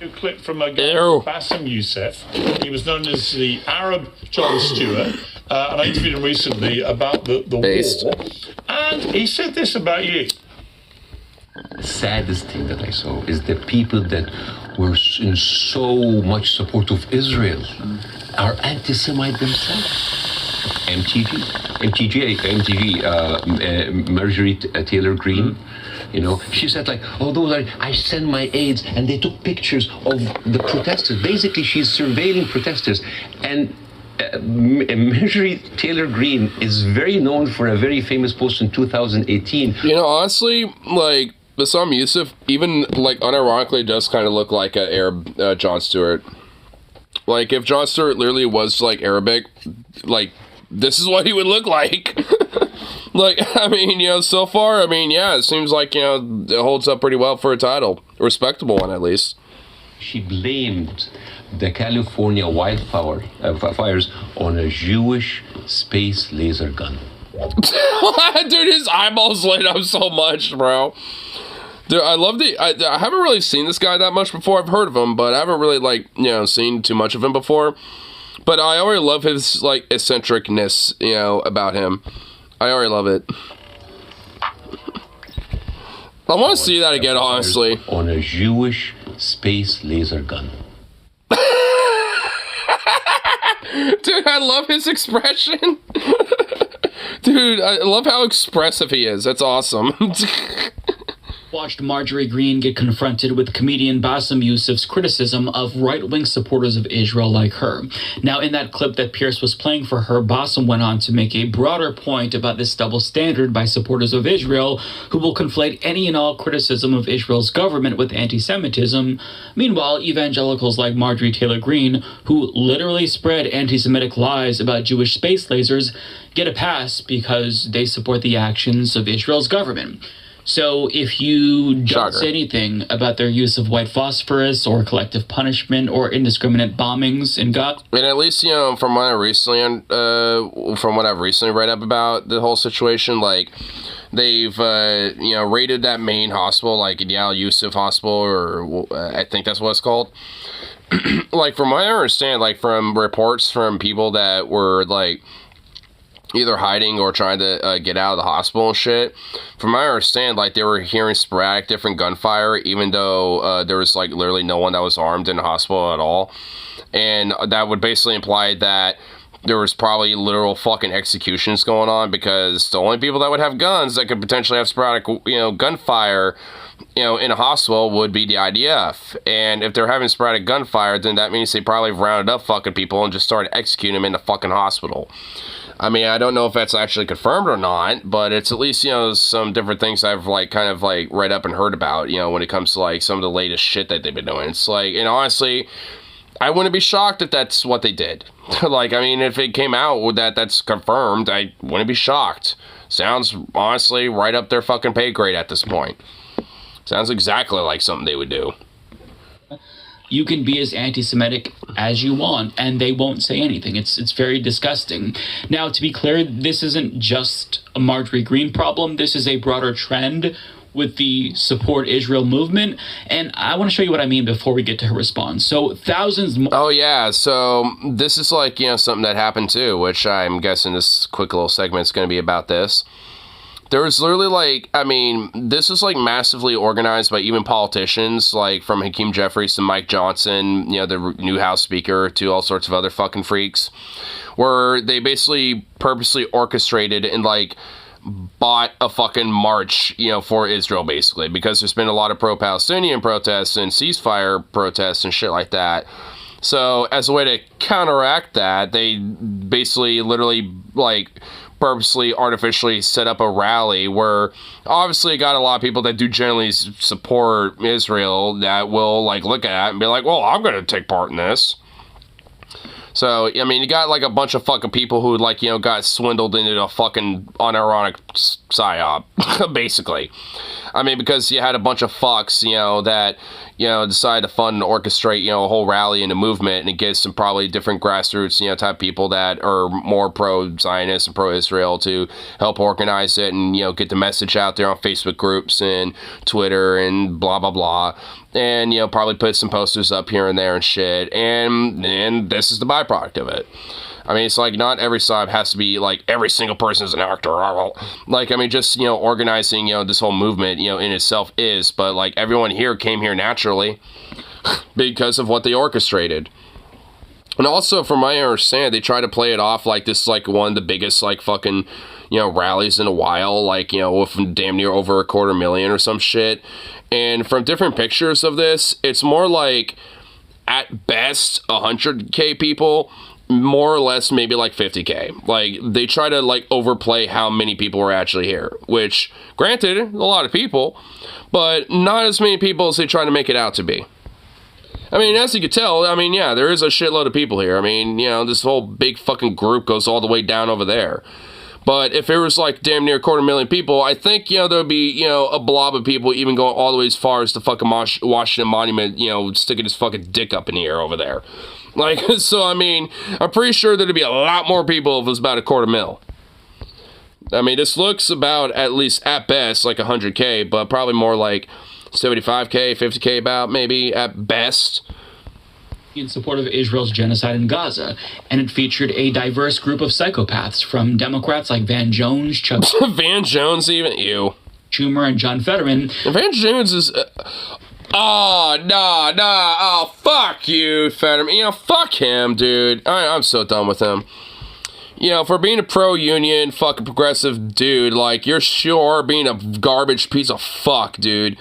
A clip from a guy, Bassam Youssef. He was known as the Arab Jon Stewart, and I interviewed him recently about the war. And he said this about you. Saddest thing that I saw is the people that were in so much support of Israel are anti-Semite themselves. MTG, Marjorie Taylor Greene, she said like, I send my aides, and they took pictures of the protesters. Basically, she's surveilling protesters, and Marjorie Taylor Greene is very known for a very famous post in 2018. Honestly, like, Bassam Youssef, even, like, unironically does kind of look like an Arab Jon Stewart. Like, if Jon Stewart literally was, like, Arabic, like, this is what he would look like. Like, I mean, so far, I mean, yeah, it seems like, it holds up pretty well for a title. A respectable one, at least. She blamed the California wildfires on a Jewish space laser gun. Dude, his eyeballs lit up so much, bro. Dude, I love I haven't really seen this guy that much before. I've heard of him, but I haven't really, seen too much of him before. But I already love his, eccentricness, about him. I already love it. I want to see that again, honestly. On a Jewish space laser gun. Dude, I love his expression. Dude, I love how expressive he is. That's awesome. watched Marjorie Greene get confronted with comedian Bassem Youssef's criticism of right-wing supporters of Israel like her. Now, in that clip that Pierce was playing for her, Bassem went on to make a broader point about this double standard by supporters of Israel who will conflate any and all criticism of Israel's government with anti-Semitism. Meanwhile, evangelicals like Marjorie Taylor Greene, who literally spread anti-Semitic lies about Jewish space lasers, get a pass because they support the actions of Israel's government. So if you don't say anything about their use of white phosphorus or collective punishment or indiscriminate bombings in Gaza, and at least, you know, from what I've recently read up about the whole situation, like they've you know, raided that main hospital, like Al Yusuf Hospital, or I think that's what it's called. Like from what I understand, like from reports from people that were like either hiding or trying to get out of the hospital and shit. From what I understand, like, they were hearing sporadic different gunfire, even though there was, like, literally no one that was armed in the hospital at all. And that would basically imply that there was probably literal fucking executions going on, because the only people that would have guns that could potentially have sporadic, you know, gunfire, you know, in a hospital would be the IDF. And if they're having sporadic gunfire, then that means they probably rounded up fucking people and just started executing them in the fucking hospital. I mean, I don't know if that's actually confirmed or not, but it's at least, you know, some different things I've, like, kind of, like, read up and heard about, you know, when it comes to, like, some of the latest shit that they've been doing. It's like, and honestly, I wouldn't be shocked if that's what they did. Like, I mean, if it came out with that's confirmed, I wouldn't be shocked. Sounds, honestly, right up their fucking pay grade at this point. Sounds exactly like something they would do. you can be as anti-Semitic as you want, and they won't say anything. It's very disgusting. Now, to be clear, this isn't just a Marjorie Greene problem. This is a broader trend with the Support Israel movement, and I want to show you what I mean before we get to her response. So thousands... Oh, yeah, so this is like, you know, something that happened too, which I'm guessing this quick little segment is going to be about this. There was literally, like, I mean, this is, like, massively organized by even politicians, like, from Hakeem Jeffries to Mike Johnson, you know, the new House Speaker, to all sorts of other fucking freaks, where they basically purposely orchestrated and, like, bought a fucking march, you know, for Israel, basically, because there's been a lot of pro-Palestinian protests and ceasefire protests and shit like that. So, as a way to counteract that, they basically literally, like, purposely, artificially set up a rally where obviously it got a lot of people that do generally support Israel that will, like, look at it and be like, well, I'm going to take part in this. So, I mean, you got, like, a bunch of fucking people who, like, you know, got swindled into a fucking unironic psyop, basically. I mean, because you had a bunch of fucks, you know, that, you know, decided to fund and orchestrate, you know, a whole rally and a movement, and it gets some probably different grassroots, you know, type people that are more pro-Zionist and pro-Israel to help organize it and, you know, get the message out there on Facebook groups and Twitter and blah, blah, blah. And, you know, probably put some posters up here and there and shit. And this is the byproduct of it. I mean, it's like not every side has to be like every single person is an actor. Like, I mean, just, you know, organizing, you know, this whole movement, you know, in itself is, but like everyone here came here naturally because of what they orchestrated. And also, from my understanding, they try to play it off like this is like one of the biggest like fucking, you know, rallies in a while, like, you know, with damn near over 250,000 or some shit. And from different pictures of this, it's more like at best 100K people, more or less maybe like 50K. Like, they try to like overplay how many people were actually here, which granted, a lot of people, but not as many people as they try to make it out to be. I mean, as you can tell, I mean, yeah, there is a shitload of people here. I mean, you know, this whole big fucking group goes all the way down over there. But if it was like damn near 250,000 people, I think, you know, there would be, you know, a blob of people even going all the way as far as the fucking Washington Monument, you know, sticking his fucking dick up in the air over there. Like, so, I mean, I'm pretty sure there'd be a lot more people if it was about 250,000. I mean, this looks about, at least at best, like 100K, but probably more like 75K, 50K about, maybe, at best. In support of Israel's genocide in Gaza, and it featured a diverse group of psychopaths, from Democrats like Van Jones, Chuck... Van Jones, even? Ew. Schumer, and John Fetterman. Van Jones is... Oh, nah, oh, fuck you, Fetterman. You know, fuck him, dude. I'm so done with him. you know, for being a pro-union, fucking progressive dude, like, you're sure being a garbage piece of fuck, dude.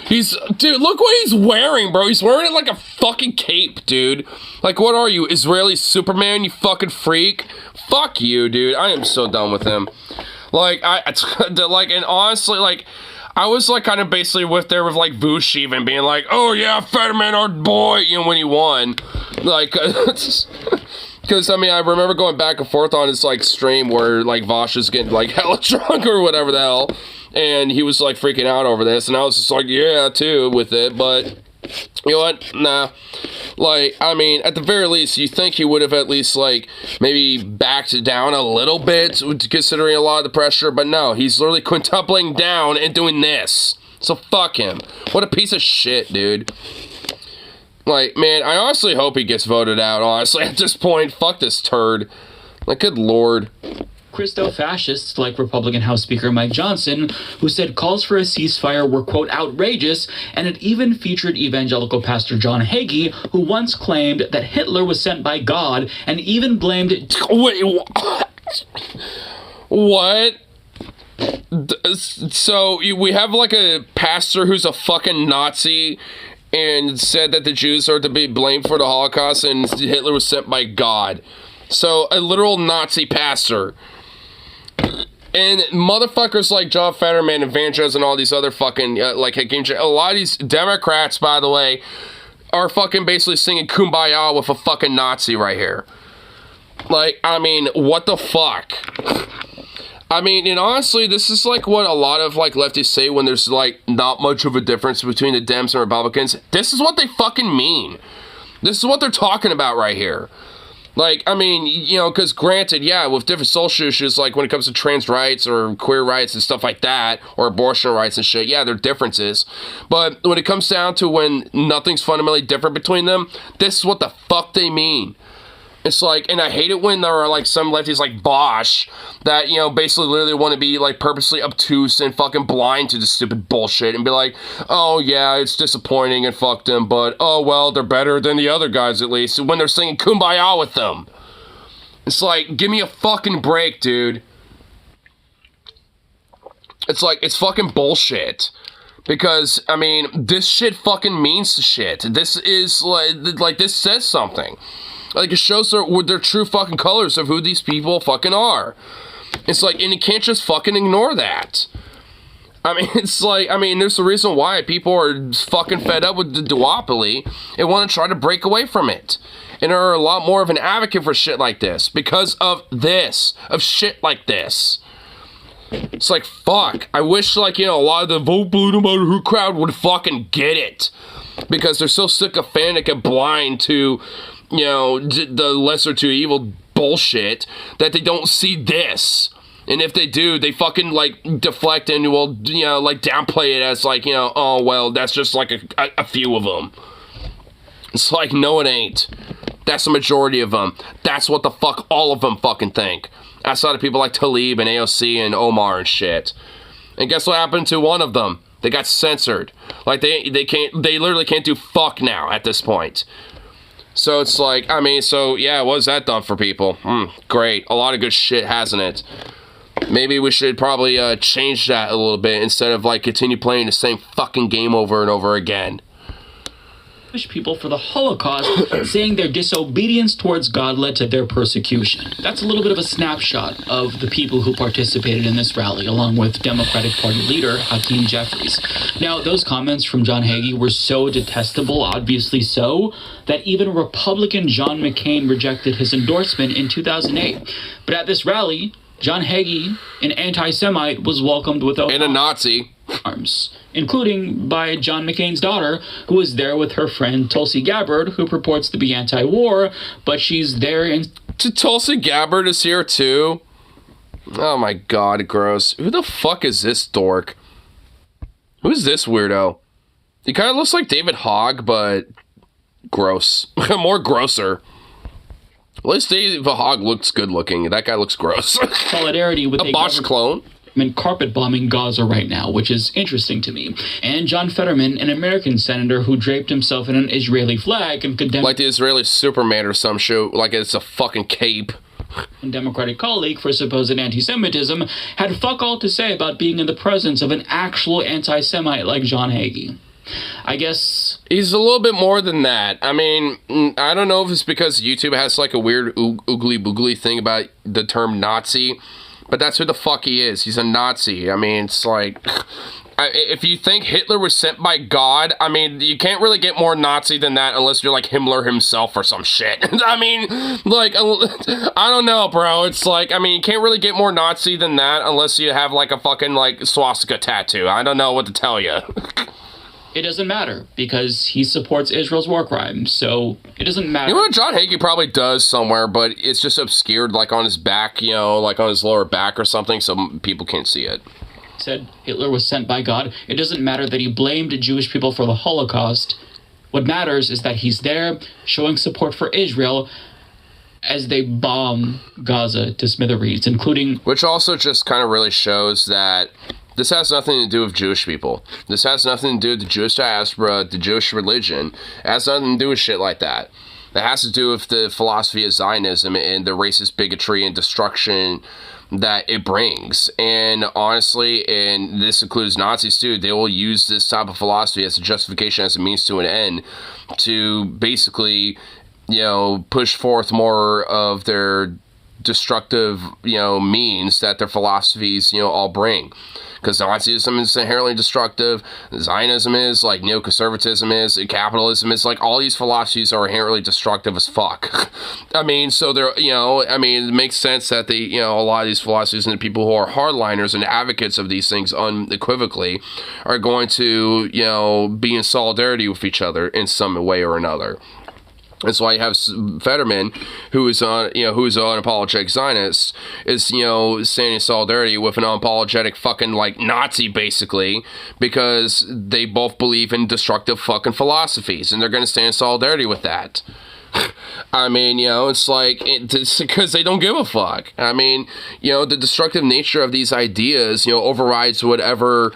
Dude, look what he's wearing, bro. He's wearing it like a fucking cape, dude. Like, what are you, Israeli Superman, you fucking freak? Fuck you, dude. I am so done with him. Like, and honestly, like, I was, like, kind of basically there with, like, Vush even being like, oh, yeah, Fetterman, our boy, you know, when he won. Like, because, I mean, I remember going back and forth on his, like, stream where, like, Vosh is getting, like, hella drunk or whatever the hell. And he was, like, freaking out over this. And I was just like, yeah, too, with it. But, you know what? Nah. Like, I mean, at the very least, you think he would have at least, like, maybe backed down a little bit, considering a lot of the pressure. But no, he's literally quintupling down and doing this. So fuck him. What a piece of shit, dude. Like, man, I honestly hope he gets voted out, honestly, at this point. Fuck this turd. Like, good lord. Christo-fascists like Republican House Speaker Mike Johnson, who said calls for a ceasefire were, quote, outrageous, and it even featured evangelical pastor John Hagee, who once claimed that Hitler was sent by God and even blamed... Wait, what? So, we have, like, a pastor who's a fucking Nazi and said that the Jews are to be blamed for the Holocaust and Hitler was sent by God. So, a literal Nazi pastor. And motherfuckers like John Fetterman and Van Jones and all these other fucking, a lot of these Democrats, by the way, are fucking basically singing Kumbaya with a fucking Nazi right here. Like, I mean, what the fuck? I mean, and honestly, this is like what a lot of like lefties say when there's like not much of a difference between the Dems and Republicans. This is what they fucking mean. This is what they're talking about right here. Like, I mean, you know, because granted, yeah, with different social issues, like when it comes to trans rights or queer rights and stuff like that, or abortion rights and shit, yeah, there are differences. But when it comes down to when nothing's fundamentally different between them, this is what the fuck they mean. It's like, and I hate it when there are like some lefties like Bosch that, you know, basically literally want to be like purposely obtuse and fucking blind to this stupid bullshit and be like, oh yeah, it's disappointing and fuck them, but oh well, they're better than the other guys at least, when they're singing Kumbaya with them. It's like, give me a fucking break, dude. It's like, it's fucking bullshit. Because, I mean, this shit fucking means shit. This is like this says something. Like, it shows their true fucking colors of who these people fucking are. It's like, and you can't just fucking ignore that. I mean, it's like, I mean, there's a reason why people are fucking fed up with the duopoly and want to try to break away from it. And are a lot more of an advocate for shit like this. Because of this. Of shit like this. It's like, fuck. I wish, like, you know, a lot of the vote blue no matter who crowd would fucking get it. Because they're so sycophantic and blind to... you know, the lesser to evil bullshit, that they don't see this. And if they do, they fucking, like, deflect and will, you know, like, downplay it as, like, you know, oh, well, that's just, like, a few of them. It's like, no, it ain't. That's the majority of them. That's what the fuck all of them fucking think. Outside of people like Talib and AOC and Omar and shit. And guess what happened to one of them? They got censored. Like, they literally can't do fuck now at this point. So it's like, I mean, so yeah, what has that done for people? Great. A lot of good shit, hasn't it? Maybe we should probably change that a little bit instead of like continue playing the same fucking game over and over again. People for the Holocaust, saying their disobedience towards God led to their persecution. That's a little bit of a snapshot of the people who participated in this rally, along with Democratic Party leader Hakeem Jeffries. Now, those comments from John Hagee were so detestable, obviously so, that even Republican John McCain rejected his endorsement in 2008. But at this rally, John Hagee, an anti-Semite, was welcomed with open and a Nazi arms, including by John McCain's daughter, who was there with her friend Tulsi Gabbard, who purports to be anti-war, but she's there in... Tulsi Gabbard is here too? Oh my god, gross. Who the fuck is this dork? Who's this weirdo? He kind of looks like David Hogg, but gross. More grosser. At least David Hogg looks good looking. That guy looks gross. Solidarity with a Bosch clone. Carpet bombing Gaza right now, which is interesting to me. And John Fetterman, an American senator who draped himself in an Israeli flag and condemned... like the Israeli Superman or some shit, like it's a fucking cape. One Democratic colleague for supposed anti-Semitism had fuck all to say about being in the presence of an actual anti-Semite like John Hagee. I guess he's a little bit more than that. I mean, I don't know if it's because YouTube has like a weird oogly boogly thing about the term Nazi, but that's who the fuck he is. He's a Nazi. I mean, it's like, if you think Hitler was sent by God, I mean, you can't really get more Nazi than that unless you're like Himmler himself or some shit. I mean, like, I don't know, bro. It's like, I mean, you can't really get more Nazi than that unless you have like a fucking like swastika tattoo. I don't know what to tell you. It doesn't matter because he supports Israel's war crimes, so it doesn't matter. You know what John Hagee probably does somewhere, but it's just obscured, like on his back, you know, like on his lower back or something, so people can't see it. Said Hitler was sent by God. It doesn't matter that he blamed Jewish people for the Holocaust. What matters is that he's there showing support for Israel as they bomb Gaza to smithereens, including... Which also just kind of really shows that this has nothing to do with Jewish people. This has nothing to do with the Jewish diaspora, the Jewish religion. It has nothing to do with shit like that. It has to do with the philosophy of Zionism and the racist bigotry and destruction that it brings. And honestly, and this includes Nazis too, they will use this type of philosophy as a justification, as a means to an end, to basically, you know, push forth more of their destructive, you know, means that their philosophies, you know, all bring. Because Nazism is inherently destructive, Zionism is, like neoconservatism is, and capitalism is, like all these philosophies are inherently destructive as fuck. I mean, so they're, you know, I mean, it makes sense that they, you know, a lot of these philosophies and the people who are hardliners and advocates of these things unequivocally are going to, you know, be in solidarity with each other in some way or another. That's why you have Fetterman, who is on, you know, who's an unapologetic Zionist, is, you know, standing in solidarity with an unapologetic fucking like Nazi, basically, because they both believe in destructive fucking philosophies, and they're going to stand in solidarity with that. I mean, you know, it's like, it's because they don't give a fuck. I mean, you know, the destructive nature of these ideas, you know, overrides whatever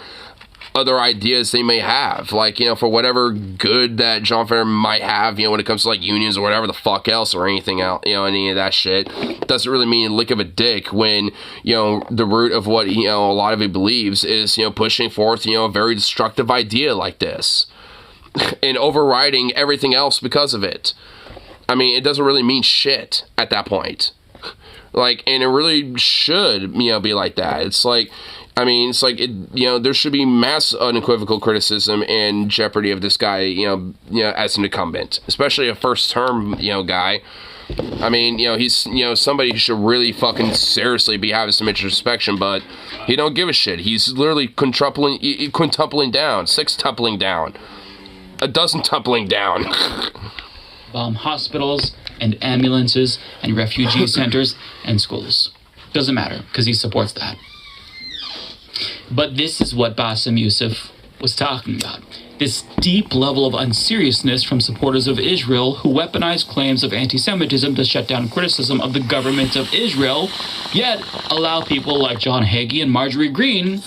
other ideas they may have, like, you know, for whatever good that John Fetterman might have, you know, when it comes to like unions or whatever the fuck else or anything else, you know, any of that shit doesn't really mean a lick of a dick when, you know, the root of what, you know, a lot of it believes is, you know, pushing forth, you know, a very destructive idea like this and overriding everything else because of it. I mean, it doesn't really mean shit at that point. Like, and it really should, you know, be like that. It's like, I mean, it's like, you know, there should be mass unequivocal criticism and jeopardy of this guy, you know, as an incumbent, especially a first term, you know, guy. I mean, you know, he's, you know, somebody who should really fucking seriously be having some introspection, but he don't give a shit. He's literally quintupling down, sextupling down, a dozen tumbling down. Bomb hospitals and ambulances and refugee centers and schools. Doesn't matter, because he supports that. But this is what Bassem Youssef was talking about. This deep level of unseriousness from supporters of Israel who weaponize claims of anti-Semitism to shut down criticism of the government of Israel, yet allow people like John Hagee and Marjorie Greene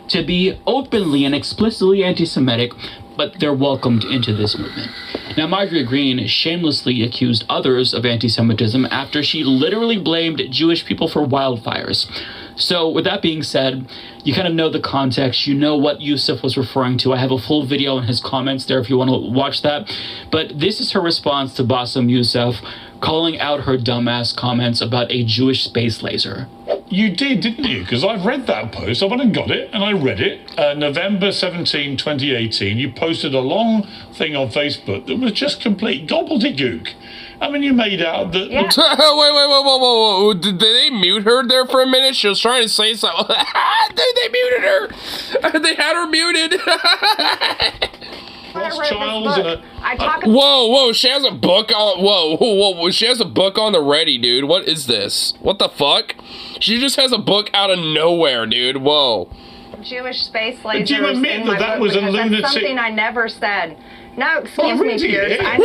to be openly and explicitly anti-Semitic, but they're welcomed into this movement. Now, Marjorie Greene shamelessly accused others of anti-Semitism after she literally blamed Jewish people for wildfires. So, with that being said, you kind of know the context, you know what Youssef was referring to. I have a full video in his comments there if you want to watch that. But this is her response to Bassem Youssef, calling out her dumbass comments about a Jewish space laser. You did, didn't you? Because I've read that post. I went and got it, and I read it. November 17, 2018, you posted a long thing on Facebook that was just complete gobbledygook. I mean, you made out that... Yeah. Whoa. Did they mute her there for a minute? She was trying to say something. They muted her. They had her muted. Whoa, she has a book on... Whoa, she has a book on the ready, dude. What is this? What the fuck? She just has a book out of nowhere, dude. Whoa. Jewish space lasers do you admit in my that book was a because lunatic... that's something I never said. No, excuse me, Pierce. Wait,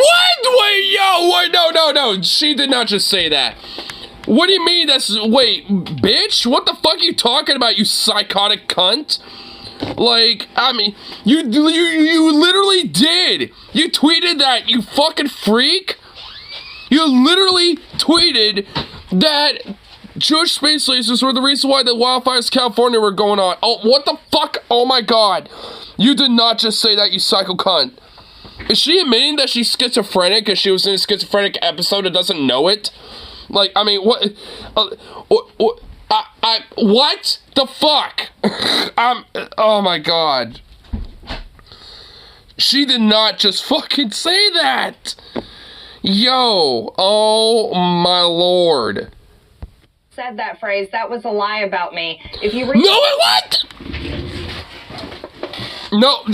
no. She did not just say that. What do you mean that's... Wait, bitch? What the fuck are you talking about, you psychotic cunt? Like, I mean, you literally did. You tweeted that, you fucking freak. You literally tweeted that Jewish space lasers were the reason why the wildfires in California were going on. Oh, what the fuck? Oh my god. You did not just say that, you psycho cunt. Is she admitting that she's schizophrenic because she was in a schizophrenic episode and doesn't know it? Like, I mean, what? What the fuck? Oh my god. She did not just fucking say that. Yo, oh my lord. Said that phrase. That was a lie about me. If you read. No, what? No.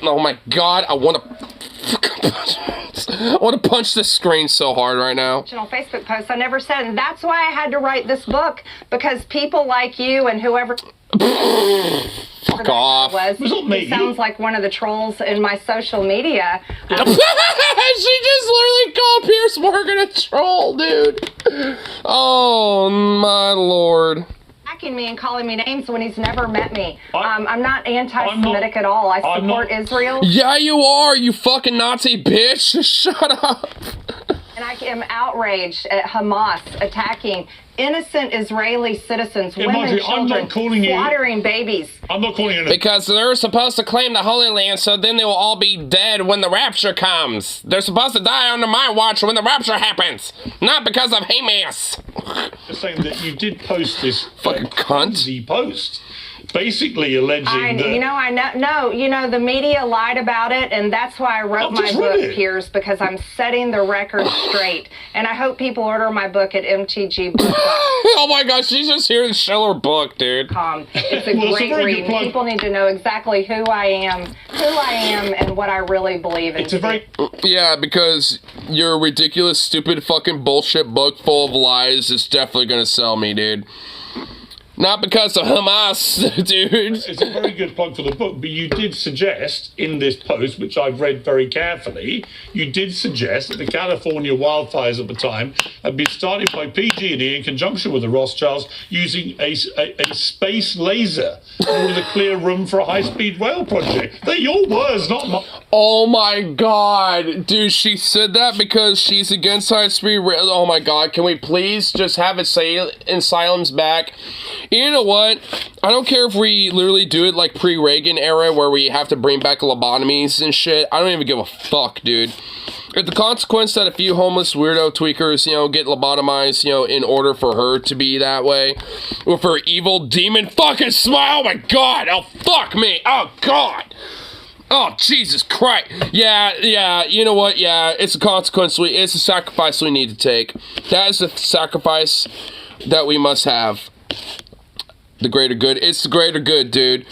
Oh my god, I want to punch this screen so hard right now. Facebook post I never said, and that's why I had to write this book, because people like you and whoever fuck off. He sounds like one of the trolls in my social media. She just literally called Pierce Morgan a troll, dude. Oh my lord. Attacking me and calling me names when he's never met me. I'm not anti-Semitic at all. I support Israel. Yeah, you are, you fucking Nazi bitch. Shut up. And I am outraged at Hamas attacking innocent Israeli citizens, women, children, slaughtering babies. I'm not calling it. Because they're supposed to claim the Holy Land, so then they will all be dead when the rapture comes. They're supposed to die under my watch when the rapture happens, not because of Hamas. Just saying that you did post this fucking cunt. Post, basically alleging that. The media lied about it, and that's why I wrote my book, Piers, because I'm setting the record straight. And I hope people order my book at mtgbook.com. Oh my gosh, she's just here to show her book, dude. It's a great read. People need to know exactly who I am, and what I really believe in. Yeah, because your ridiculous, stupid, fucking bullshit book full of lies is definitely gonna sell me, dude. Not because of Hamas, dude. It's a very good plug for the book, but you did suggest in this post, which I've read very carefully, you did suggest that the California wildfires at the time had been started by PG&E in conjunction with the Rothschilds using a space laser in order to clear room for a high-speed rail project. They're your words, not mine. Oh my god, dude, she said that because she's against high-speed rail. Oh my god, can we please just have asylums back? You know what? I don't care if we literally do it like pre-Reagan era where we have to bring back lobotomies and shit. I don't even give a fuck, dude. If the consequence that a few homeless weirdo tweakers, get lobotomized, in order for her to be that way, with her evil demon fucking smile, oh my god, oh fuck me, oh god. Oh, Jesus Christ. Yeah, you know what? Yeah, it's a consequence. It's a sacrifice we need to take. That is a sacrifice that we must have. The greater good. It's the greater good, dude.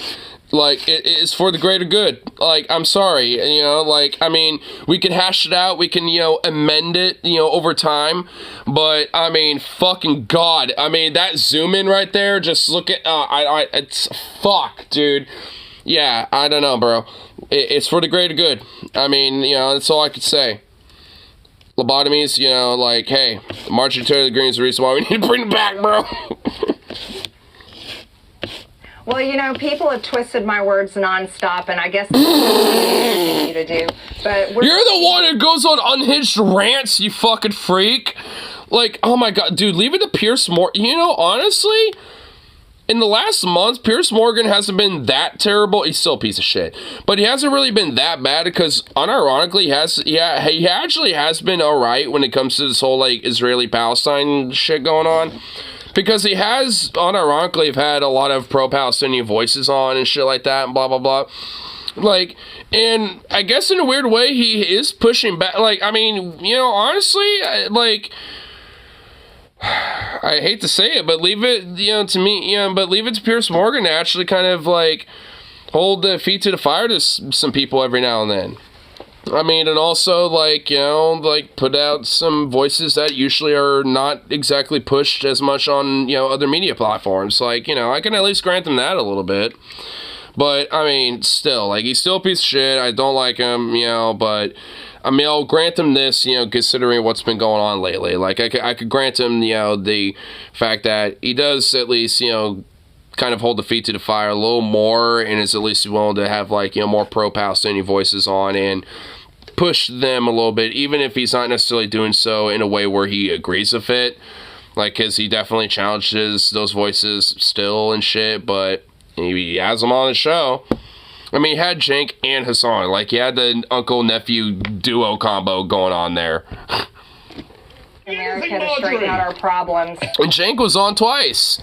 Like, it's for the greater good. Like, I'm sorry, I mean, we can hash it out, we can, amend it, over time, but, I mean, fucking God, I mean, that zoom in right there, just look at, it's, fuck, dude. Yeah, I don't know, bro. It's for the greater good. I mean, that's all I could say. Lobotomies, hey, Marching Taylor Green is the reason why we need to bring it back, bro. Well, people have twisted my words nonstop, and I guess that's what you to do. But you're the one that goes on unhinged rants, you fucking freak. Like, oh my god, dude, leave it to Pierce Morgan. Honestly, in the last month, Pierce Morgan hasn't been that terrible. He's still a piece of shit, but he hasn't really been that bad because, unironically, he actually has been all right when it comes to this whole like Israeli-Palestine shit going on. Because he has, unironically, had a lot of pro-Palestinian voices on and shit like that and blah, blah, blah. Like, and I guess in a weird way, he is pushing back. Like, I mean, honestly, like, I hate to say it, but leave it, to me, but leave it to Pierce Morgan to actually kind of, like, hold the feet to the fire to some people every now and then. I mean, and also, like, put out some voices that usually are not exactly pushed as much on, other media platforms. Like, I can at least grant them that a little bit. But, I mean, still, like, he's still a piece of shit. I don't like him, but, I mean, I'll grant him this, considering what's been going on lately. Like, I could grant him, the fact that he does at least, kind of hold the feet to the fire a little more and is at least willing to have, like, more pro-Palestinian voices on and push them a little bit, even if he's not necessarily doing so in a way where he agrees with it. Like, because he definitely challenges those voices still and shit, but he has them on the show. I mean, he had Cenk and Hassan. Like, he had the uncle-nephew duo combo going on there. America to straighten out our problems. And Cenk was on twice.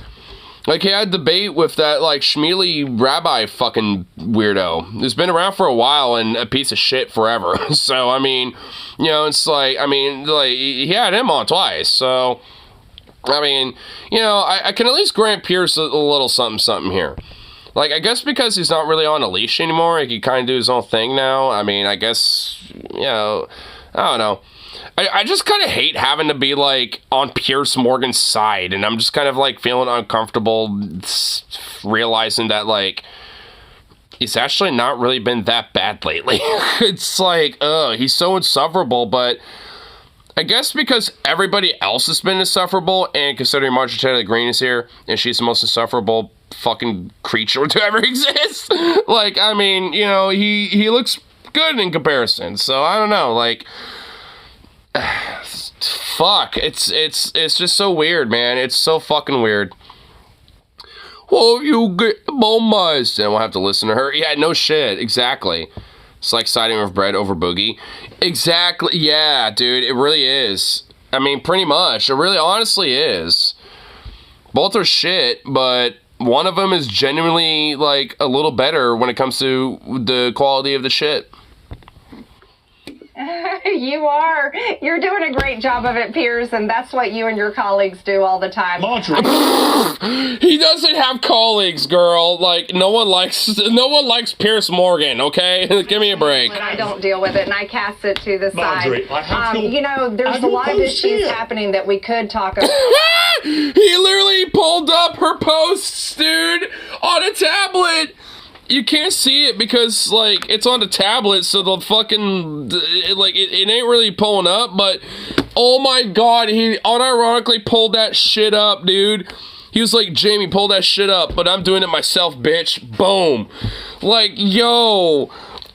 Like, he had debate with that, like, Shmuley rabbi fucking weirdo who's been around for a while and a piece of shit forever. So, I mean, you know, it's like, I mean, like, he had him on twice. So, I mean, you know, I can at least grant Pierce a little something here. Like, I guess because he's not really on a leash anymore, he kind of do his own thing now. I mean, I guess, you know, I don't know. I just kind of hate having to be, like, on Pierce Morgan's side, and I'm just kind of, like, feeling uncomfortable realizing that, like, he's actually not really been that bad lately. It's like, he's so insufferable, but I guess because everybody else has been insufferable, and considering Marjorie Taylor Greene is here, and she's the most insufferable fucking creature to ever exist, like, I mean, you know, he looks good in comparison, so I don't know, like, fuck, it's just so weird, man. It's so fucking weird. Well, you get bombas, and we'll have to listen to her. Yeah, no shit, exactly. It's like siding with Bread over Boogie. Exactly, yeah, dude, it really is. I mean, pretty much, it really honestly is. Both are shit, but one of them is genuinely, like, a little better when it comes to the quality of the shit. You are. You're doing a great job of it, Piers, and that's what you and your colleagues do all the time. Marjorie. He doesn't have colleagues, girl. Like, no one likes Piers Morgan, okay? Give me a break. And I don't deal with it, and I cast it to the Marjorie, side. You know, there's a lot of issues happening that we could talk about. He literally pulled up her posts, dude, on a tablet. You can't see it because, like, it's on the tablet, so the fucking, it ain't really pulling up, but, oh my god, he unironically pulled that shit up, dude. He was like, Jamie, pull that shit up, but I'm doing it myself, bitch. Boom. Like, yo.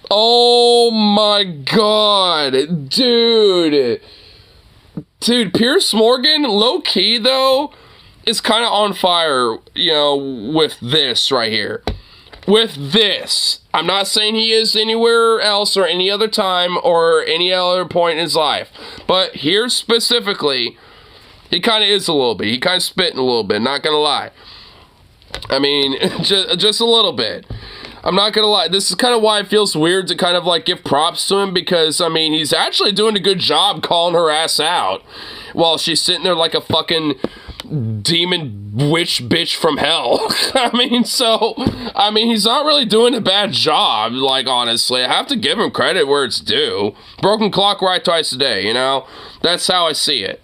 Oh my god. Dude. Dude, Piers Morgan, low-key, though, is kind of on fire, you know, with this right here. With this. I'm not saying he is anywhere else or any other time or any other point in his life. But here specifically, he kind of is a little bit. He kind of spitting a little bit, not gonna lie. I mean, just a little bit. I'm not gonna lie. This is kind of why it feels weird to kind of like give props to him because, I mean, he's actually doing a good job calling her ass out while she's sitting there like a fucking demon witch bitch from hell. I mean, he's not really doing a bad job, like, honestly. I have to give him credit where it's due. Broken clock right twice a day, you know? That's how I see it.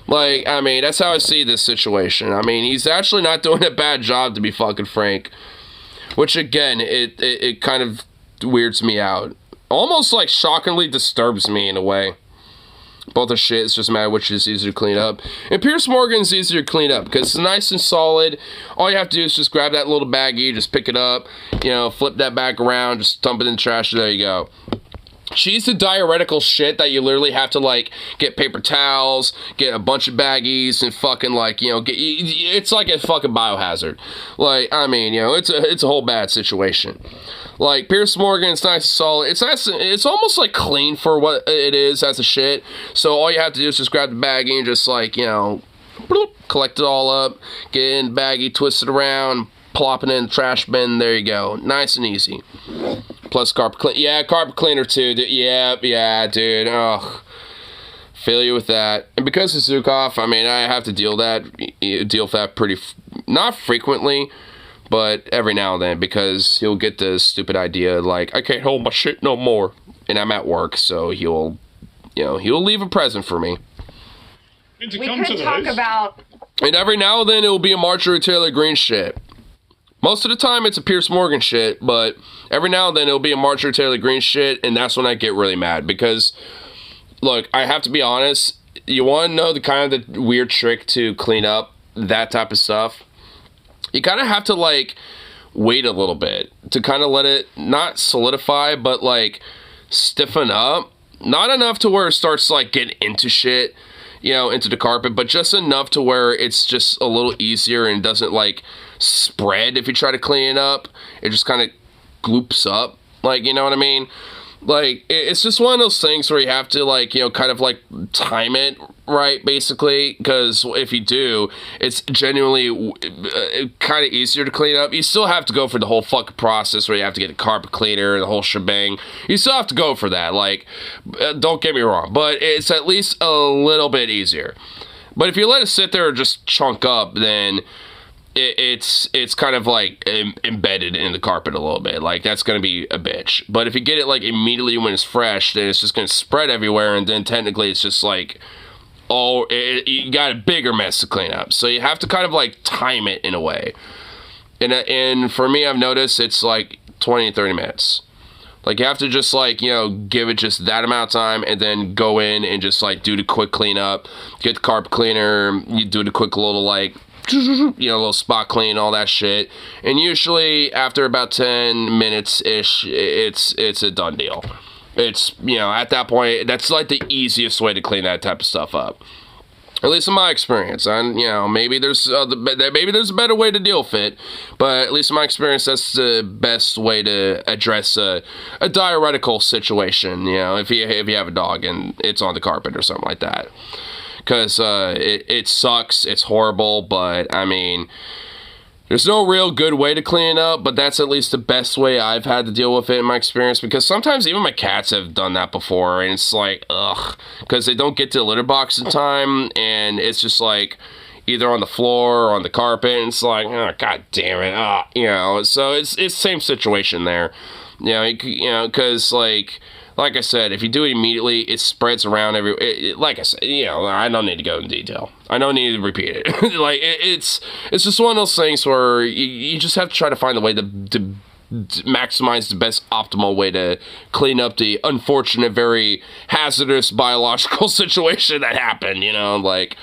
Like, I mean, that's how I see this situation. I mean, he's actually not doing a bad job, to be fucking frank. Which, again, it kind of weirds me out. Almost, like, shockingly disturbs me in a way. Both are shit, it's just a matter of which is easier to clean up. And Piers Morgan's easier to clean up because it's nice and solid. All you have to do is just grab that little baggie, just pick it up, you know, flip that back around, just dump it in the trash, there you go. She's the diuretical shit that you literally have to, like, get paper towels, get a bunch of baggies, and fucking, like, you know, it's like a fucking biohazard. Like, I mean, you know, it's a whole bad situation. Like, Piers Morgan, it's nice and solid. It's nice, it's almost, like, clean for what it is as a shit. So all you have to do is just grab the baggie and just, like, you know, bloop, collect it all up, get it in the baggie, twist it around, plop it in the trash bin, there you go. Nice and easy. Plus carpet cleaner. Yeah, carpet cleaner too. Yeah, dude. Ugh. Feel you with that. And because of Zukov, I mean, I have to deal with that pretty, not frequently, but every now and then, because he'll get the stupid idea, like, I can't hold my shit no more. And I'm at work, so he'll leave a present for me. We could talk about... And every now and then, it'll be a Marjorie Taylor Greene shit. Most of the time, it's a Piers Morgan shit, but every now and then, it'll be a Marjorie Taylor Greene shit, and that's when I get really mad, because, look, I have to be honest, you want to know the kind of the weird trick to clean up that type of stuff? You kind of have to, like, wait a little bit to kind of let it, not solidify, but, like, stiffen up, Not enough to where it starts like getting into shit, you know, into the carpet, but just enough to where it's just a little easier and doesn't like spread if you try to clean it up. It just kind of gloops up, like, you know what I mean? Like, it's just one of those things where you have to, like, you know, kind of like time it right, basically, because if you do, it's genuinely kind of easier to clean up. You still have to go for the whole fucking process where you have to get a carpet cleaner, the whole shebang. You still have to go for that, like, don't get me wrong, but it's at least a little bit easier. But if you let it sit there and just chunk up, then it's kind of like embedded in the carpet a little bit. Like, that's going to be a bitch. But if you get it like immediately when it's fresh, then it's just going to spread everywhere, and then technically it's just like, you got a bigger mess to clean up. So you have to kind of like time it in a way. And for me, I've noticed it's like 20 to 30 minutes. Like, you have to just like, you know, give it just that amount of time and then go in and just like do the quick cleanup, get the carpet cleaner, you do the quick little like, you know, a little spot clean, all that shit. And usually after about 10 minutes-ish, it's a done deal. It's, you know, at that point, that's like the easiest way to clean that type of stuff up. At least in my experience. And, you know, maybe there's a better way to deal with it, but at least in my experience, that's the best way to address a diuretical situation, you know, if you have a dog and it's on the carpet or something like that. Because it sucks, it's horrible, but, I mean, there's no real good way to clean it up, but that's at least the best way I've had to deal with it in my experience, because sometimes even my cats have done that before, and it's like, ugh, because they don't get to the litter box in time, and it's just like, either on the floor or on the carpet, and it's like, oh, god damn it, you know, so it's same situation there, you know, because, like I said, if you do it immediately, it spreads around like I said, you know, I don't need to go in detail. I don't need to repeat it. Like, it's just one of those things where you just have to try to find a way to maximize the best optimal way to clean up the unfortunate, very hazardous biological situation that happened, you know, like,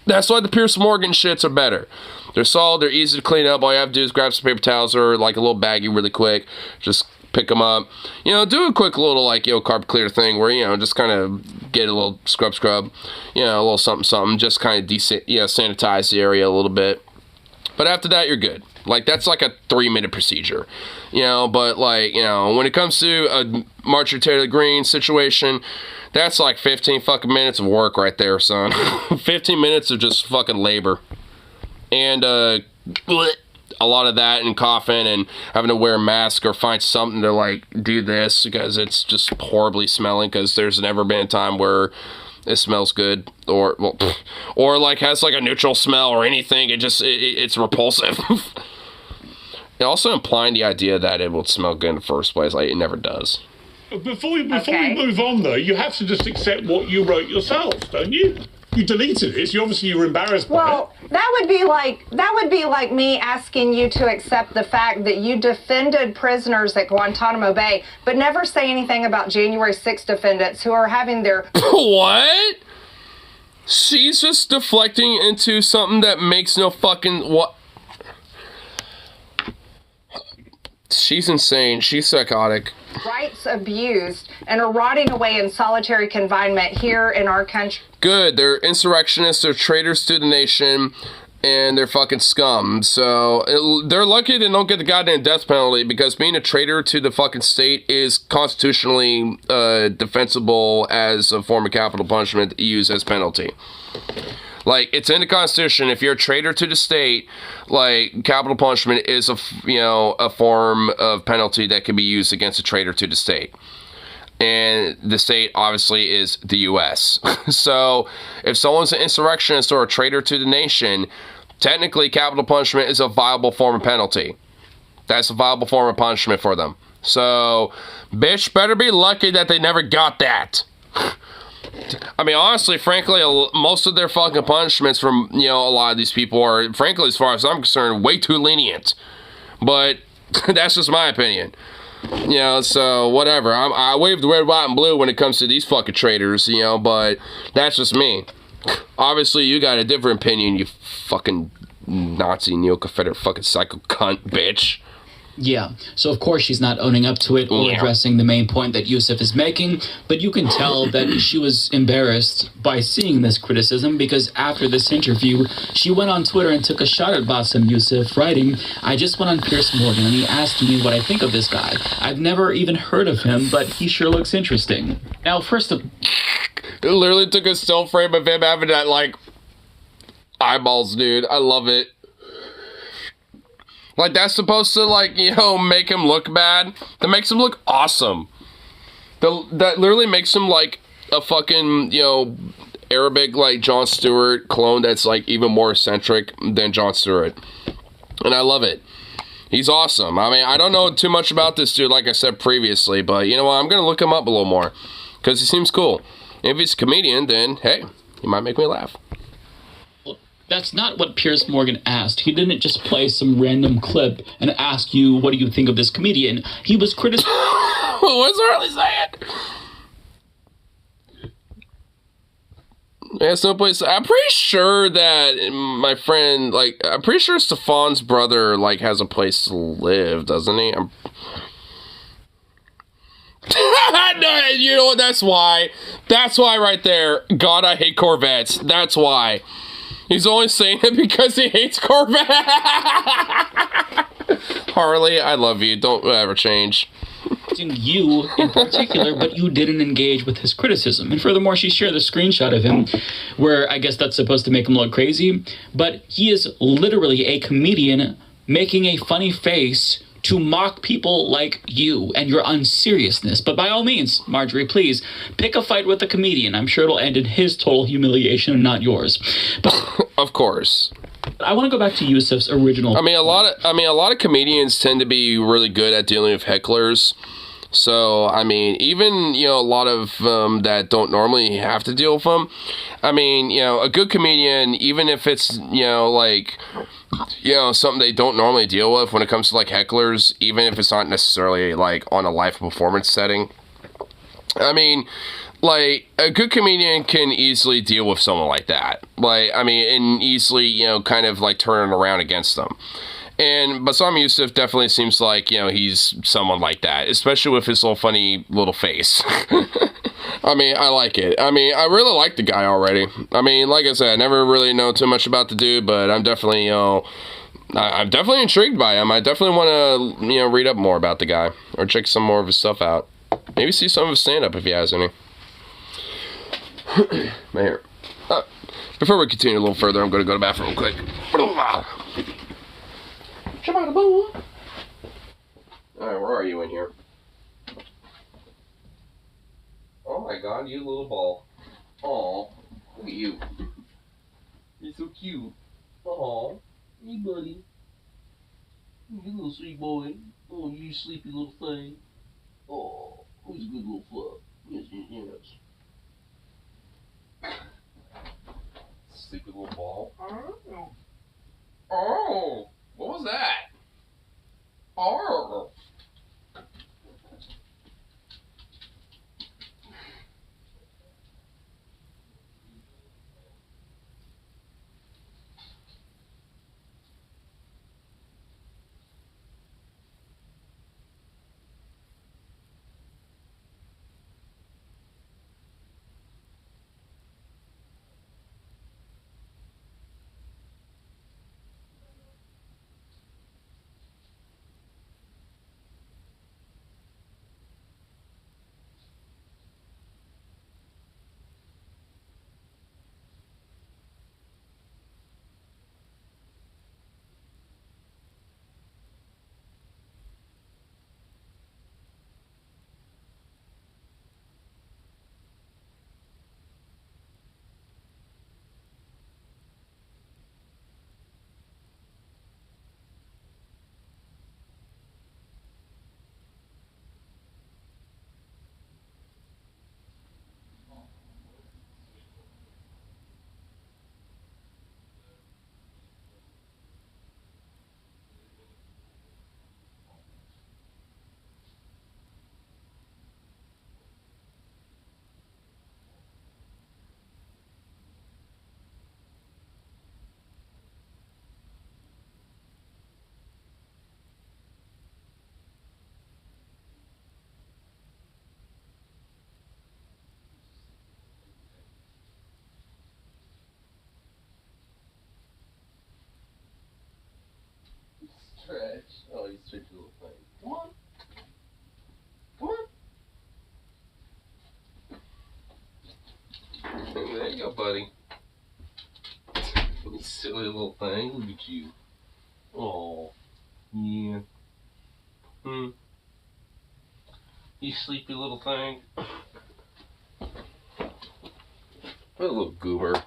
that's why the Pierce Morgan shits are better. They're solid, they're easy to clean up. All you have to do is grab some paper towels or like a little baggie really quick, just pick them up, you know, do a quick little, like, you know, carpet clear thing where, you know, just kind of get a little scrub, you know, a little something, just kind of sanitize the area a little bit. But after that, you're good. Like, that's like a 3-minute procedure, you know, but, like, you know, when it comes to a Marjorie Taylor Greene situation, that's like 15 fucking minutes of work right there, son. 15 minutes of just fucking labor. And, a lot of that and coughing and having to wear a mask or find something to like do this because it's just horribly smelling, because there's never been a time where it smells good or like has like a neutral smell or anything. It's repulsive. And also implying the idea that it will smell good in the first place, like, it never does. Before we move on, though, you have to just accept what you wrote yourself, don't you? You deleted it. You obviously were embarrassed by it. Well, that would be like me asking you to accept the fact that you defended prisoners at Guantanamo Bay, but never say anything about January 6th defendants who are having their What? She's just deflecting into something that makes no fucking what. She's insane. She's psychotic. Rights abused and are rotting away in solitary confinement here in our country. Good. They're insurrectionists. They're traitors to the nation. And they're fucking scum. So they're lucky they don't get the goddamn death penalty, because being a traitor to the fucking state is constitutionally defensible as a form of capital punishment used as penalty. Like, it's in the Constitution. If you're a traitor to the state, like, capital punishment is a form of penalty that can be used against a traitor to the state. And the state, obviously, is the U.S. So, if someone's an insurrectionist or a traitor to the nation, technically, capital punishment is a viable form of penalty. That's a viable form of punishment for them. So, bitch better be lucky that they never got that. I mean, honestly, frankly, most of their fucking punishments from, you know, a lot of these people are, frankly, as far as I'm concerned, way too lenient. But that's just my opinion. You know, so whatever. I wave the red, white, and blue when it comes to these fucking traitors, you know, but that's just me. Obviously, you got a different opinion, you fucking Nazi, neo-Confederate fucking psycho cunt bitch. Yeah, so of course she's not owning up to it or addressing the main point that Yusuf is making, but you can tell that she was embarrassed by seeing this criticism because after this interview, she went on Twitter and took a shot at Bassem Youssef, writing, "I just went on Piers Morgan and he asked me what I think of this guy. I've never even heard of him, but he sure looks interesting." Now, first of... It literally took a still frame of him having that, like, eyeballs, dude. I love it. Like, that's supposed to, like, you know, make him look bad. That makes him look awesome. That literally makes him, like, a fucking, you know, Arabic, like, Jon Stewart clone that's, like, even more eccentric than Jon Stewart. And I love it. He's awesome. I mean, I don't know too much about this dude, like I said previously, but, you know what, I'm going to look him up a little more. Because he seems cool. If he's a comedian, then, hey, he might make me laugh. That's not what Piers Morgan asked. He didn't just play some random clip and ask you, what do you think of this comedian? He was criticizing... What's Harley saying? Yeah, so place. I'm pretty sure that my friend, like, I'm pretty sure Stefan's brother, like, has a place to live, doesn't he? No, you know what? That's why. That's why right there. God, I hate Corvettes. That's why. He's only saying it because he hates Corvettes. Harley, I love you. Don't ever change. You in particular, but you didn't engage with his criticism. And furthermore, she shared a screenshot of him where I guess that's supposed to make him look crazy, but he is literally a comedian making a funny face to mock people like you and your unseriousness. But by all means, Marjorie, please pick a fight with a comedian. I'm sure it'll end in his total humiliation and not yours. But of course. I want to go back to Yusuf's original. I mean, a lot of comedians tend to be really good at dealing with hecklers. So, I mean, even, you know, a lot of that don't normally have to deal with them. I mean, you know, a good comedian, even if it's, you know, like, you know, something they don't normally deal with when it comes to, like, hecklers, even if it's not necessarily, like, on a live performance setting. I mean, like, a good comedian can easily deal with someone like that. Like, I mean, and easily, you know, kind of, like, turn it around against them. And Bassem Youssef definitely seems like, you know, he's someone like that, especially with his little funny little face. I mean, I like it. I mean, I really like the guy already. I mean, like I said, I never really know too much about the dude, but I'm definitely, you know, I'm definitely intrigued by him. I definitely want to, you know, read up more about the guy or check some more of his stuff out. Maybe see some of his stand-up if he has any. Here. Before we continue a little further, I'm going to go to the bathroom real quick. Alright, where are you in here? Oh my god, you little ball. Aw, look at you. You're so cute. Aw, hey buddy. You little sweet boy. Oh, you sleepy little thing. Oh, who's a good little fuck? Yes, yes, yes. Sleepy little ball. Oh, what was that? Oh. you go, buddy. You silly little thing. Look at you. Oh, yeah. You sleepy little thing. What a little goober.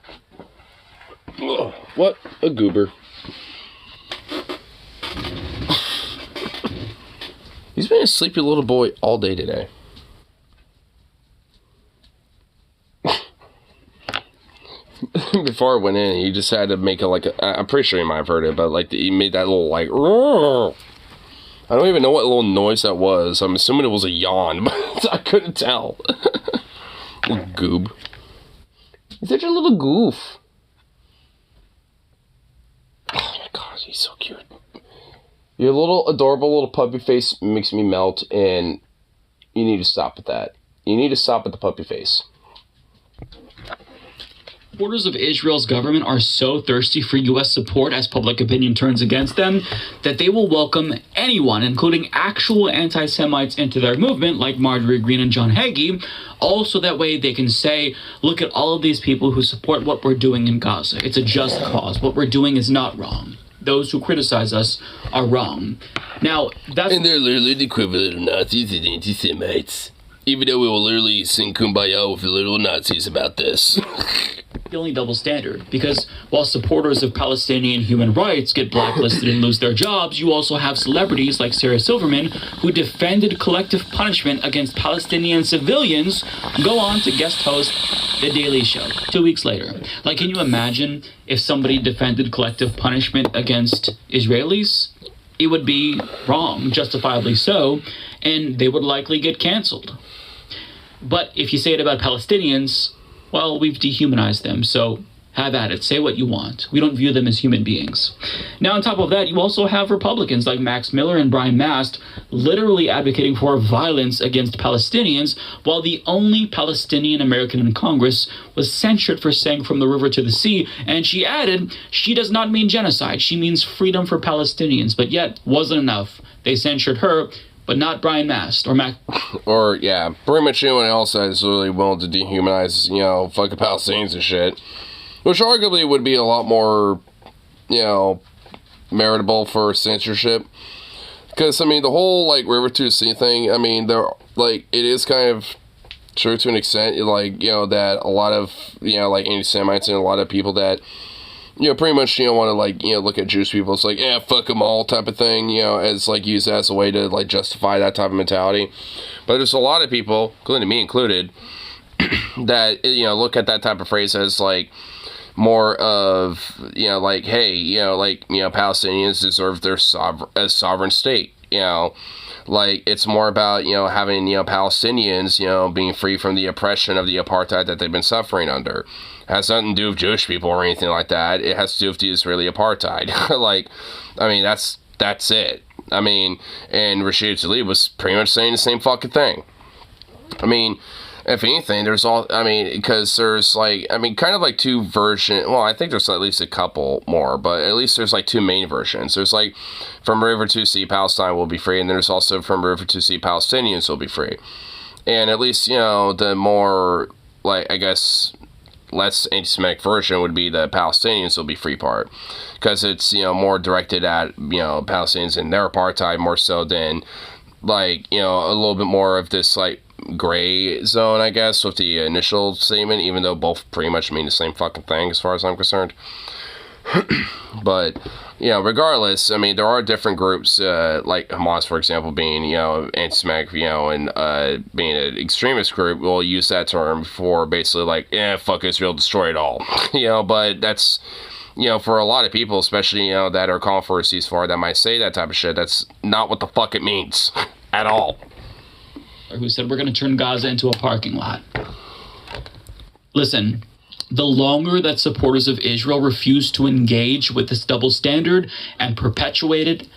Ugh, what a goober. He's been a sleepy little boy all day today. Before I went in, he just had to make I'm pretty sure you might have heard it, but like he made that little like, Rrr. I don't even know what little noise that was. I'm assuming it was a yawn, but I couldn't tell. Little goob. He's such a little goof. Oh my gosh, he's so cute. Your little adorable little puppy face makes me melt, and you need to stop with that. You need to stop with the puppy face. Supporters of Israel's government are so thirsty for U.S. support as public opinion turns against them that they will welcome anyone, including actual anti-Semites, into their movement, like Marjorie Greene and John Hagee, all so that way they can say, look at all of these people who support what we're doing in Gaza. It's a just cause. What we're doing is not wrong. Those who criticize us are wrong. Now, that's... And they're literally the equivalent of Nazis and anti-Semites. Even though we will literally sing Kumbaya with the little Nazis about this. The only double standard, because while supporters of Palestinian human rights get blacklisted and lose their jobs, you also have celebrities like Sarah Silverman, who defended collective punishment against Palestinian civilians, go on to guest host The Daily Show 2 weeks later. Like, can you imagine if somebody defended collective punishment against Israelis? It would be wrong, justifiably so, and they would likely get canceled. But if you say it about Palestinians, well, we've dehumanized them, so have at it. Say what you want. We don't view them as human beings. Now, on top of that, you also have Republicans like Max Miller and Brian Mast literally advocating for violence against Palestinians, while the only Palestinian American in Congress was censured for saying from the river to the sea, and she added, she does not mean genocide, she means freedom for Palestinians, but yet wasn't enough. They censured her, but not Brian Mast or Mac. Or, yeah, pretty much anyone else that is really willing to dehumanize, fucking Palestinians and shit. Which arguably would be a lot more, meritable for censorship. Because, the whole, River to the Sea thing, it is kind of true to an extent, that a lot of, anti-Semites and a lot of people that, pretty much, want to, look at Jewish people, it's like, yeah, fuck them all type of thing, as, used as a way to, justify that type of mentality. But there's a lot of people, including me included, that, look at that type of phrase as, more of, hey, Palestinians deserve their sovereign state, it's more about, having, Palestinians, being free from the oppression of the apartheid that they've been suffering under. It has nothing to do with Jewish people or anything like that. It has to do with the Israeli apartheid. That's it. And Rashid Tlaib was pretty much saying the same fucking thing. If anything, there's because there's kind of two versions. Well, I think there's at least a couple more, but at least there's two main versions. There's from river to sea, Palestine will be free, and there's also from river to sea, Palestinians will be free. And at least, the more, I guess, less anti-Semitic version would be the Palestinians will be free part. Because it's, more directed at, Palestinians and their apartheid more so than, a little bit more of this, gray zone, I guess, with the initial statement, even though both pretty much mean the same fucking thing as far as I'm concerned. But, regardless, there are different groups, like Hamas, for example, being, anti-Semitic, and being an extremist group, will use that term for basically fuck Israel, destroy it all. But that's, for a lot of people, especially, that are calling for a ceasefire, that might say that type of shit, that's not what the fuck it means at all. Who said we're going to turn Gaza into a parking lot. Listen, the longer that supporters of Israel refuse to engage with this double standard and perpetuate it,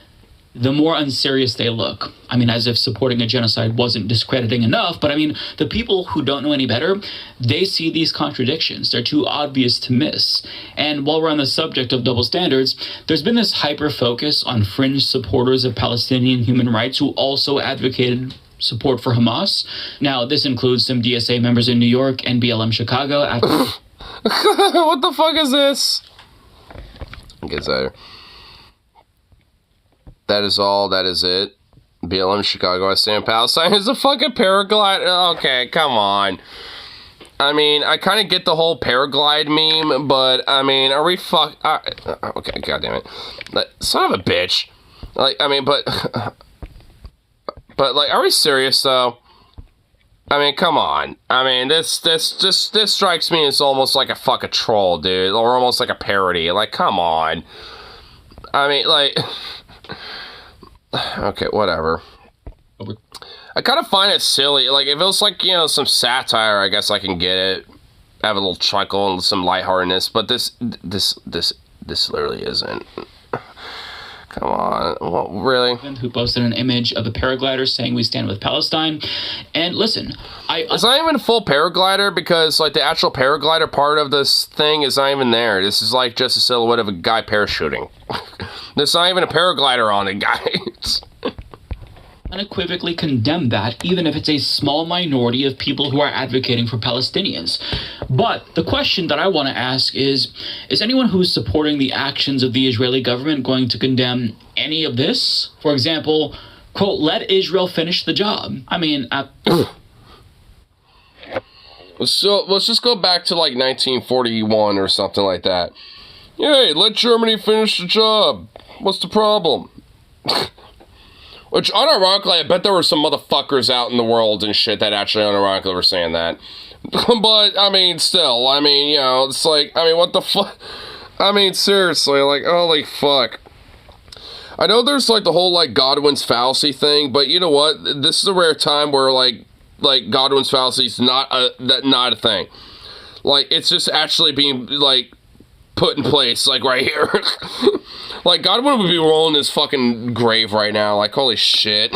the more unserious they look. As if supporting a genocide wasn't discrediting enough, but the people who don't know any better, they see these contradictions. They're too obvious to miss. And while we're on the subject of double standards, there's been this hyper-focus on fringe supporters of Palestinian human rights who also advocated support for Hamas. Now, this includes some DSA members in New York and BLM Chicago. What the fuck is this? Okay, so that is all. That is it. BLM Chicago. I stand in Palestine. Is a fucking paraglide. Okay, come on. I mean, I kind of get the whole paraglide meme, but I mean, are we okay, goddamn it. Like, son of a bitch. Like, I mean, but like, are we serious though? I mean, come on. I mean, this strikes me as almost like a fucking troll, dude, or almost like a parody. Like, come on. I mean, like, okay, whatever. I kind of find it silly. Like, if it was like, you know, some satire, I guess I can get it. Have a little chuckle and some lightheartedness, but this literally isn't. Come on, well, really? Who posted an image of a paraglider saying we stand with Palestine. And listen, it's not even a full paraglider because like the actual paraglider part of this thing is not even there. This is like just a silhouette of a guy parachuting. There's not even a paraglider on it, guys. Unequivocally condemn that, even if it's a small minority of people who are advocating for Palestinians. But the question that I want to ask is anyone who's supporting the actions of the Israeli government going to condemn any of this? For example, quote, let Israel finish the job. I mean, so let's just go back to like 1941 or something like that. Yay, let Germany finish the job. What's the problem? Which, unironically, I bet there were some motherfuckers out in the world and shit that actually unironically were saying that. But, I mean, still, I mean, you know, it's like, I mean, what the fuck? I mean, seriously, like, holy fuck. I know there's, like, the whole, like, Godwin's fallacy thing, but you know what? This is a rare time where, like Godwin's fallacy is not a thing. Like, it's just actually being, like, put in place, like, right here. Like, Godwin would be rolling his fucking grave right now. Like, holy shit.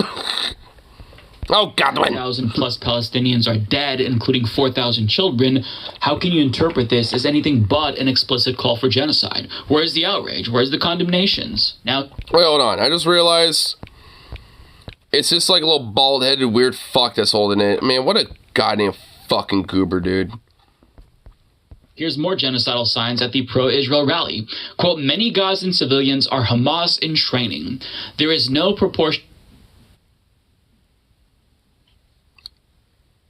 Oh, Godwin. 1,000 plus Palestinians are dead, including 4,000 children. How can you interpret this as anything but an explicit call for genocide? Where's the outrage? Where's the condemnations? Now, wait, hold on. I just realized it's just like a little bald-headed weird fuck that's holding it. Man, what a goddamn fucking goober, dude. Here's more genocidal signs at the pro-Israel rally. Quote, many Gazan civilians are Hamas in training. There is no proportion...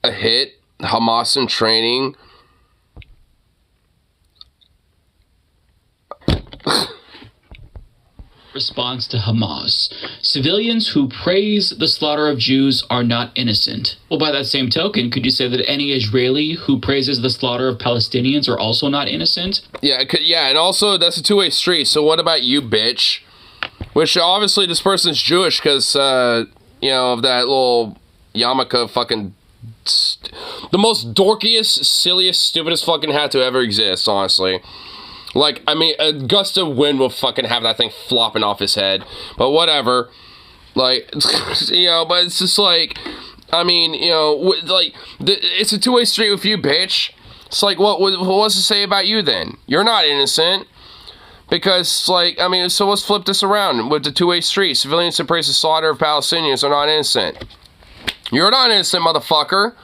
A hit, Hamas in training. Response to Hamas. Civilians who praise the slaughter of Jews are not innocent. Well, by that same token, could you say that any Israeli who praises the slaughter of Palestinians are also not innocent? Yeah, and also that's a two-way street. So what about you, bitch? Which obviously this person's Jewish because, you know, of that little yarmulke fucking... the most dorkiest, silliest, stupidest fucking hat to ever exist, honestly. Like, I mean, a gust of wind will fucking have that thing flopping off his head. But whatever. Like, you know, but it's just like, I mean, you know, like, it's a two-way street with you, bitch. It's like, what's to say about you then? You're not innocent. Because, like, I mean, so let's flip this around with the two-way street. Civilians who praise the slaughter of Palestinians are not innocent. You're not innocent, motherfucker.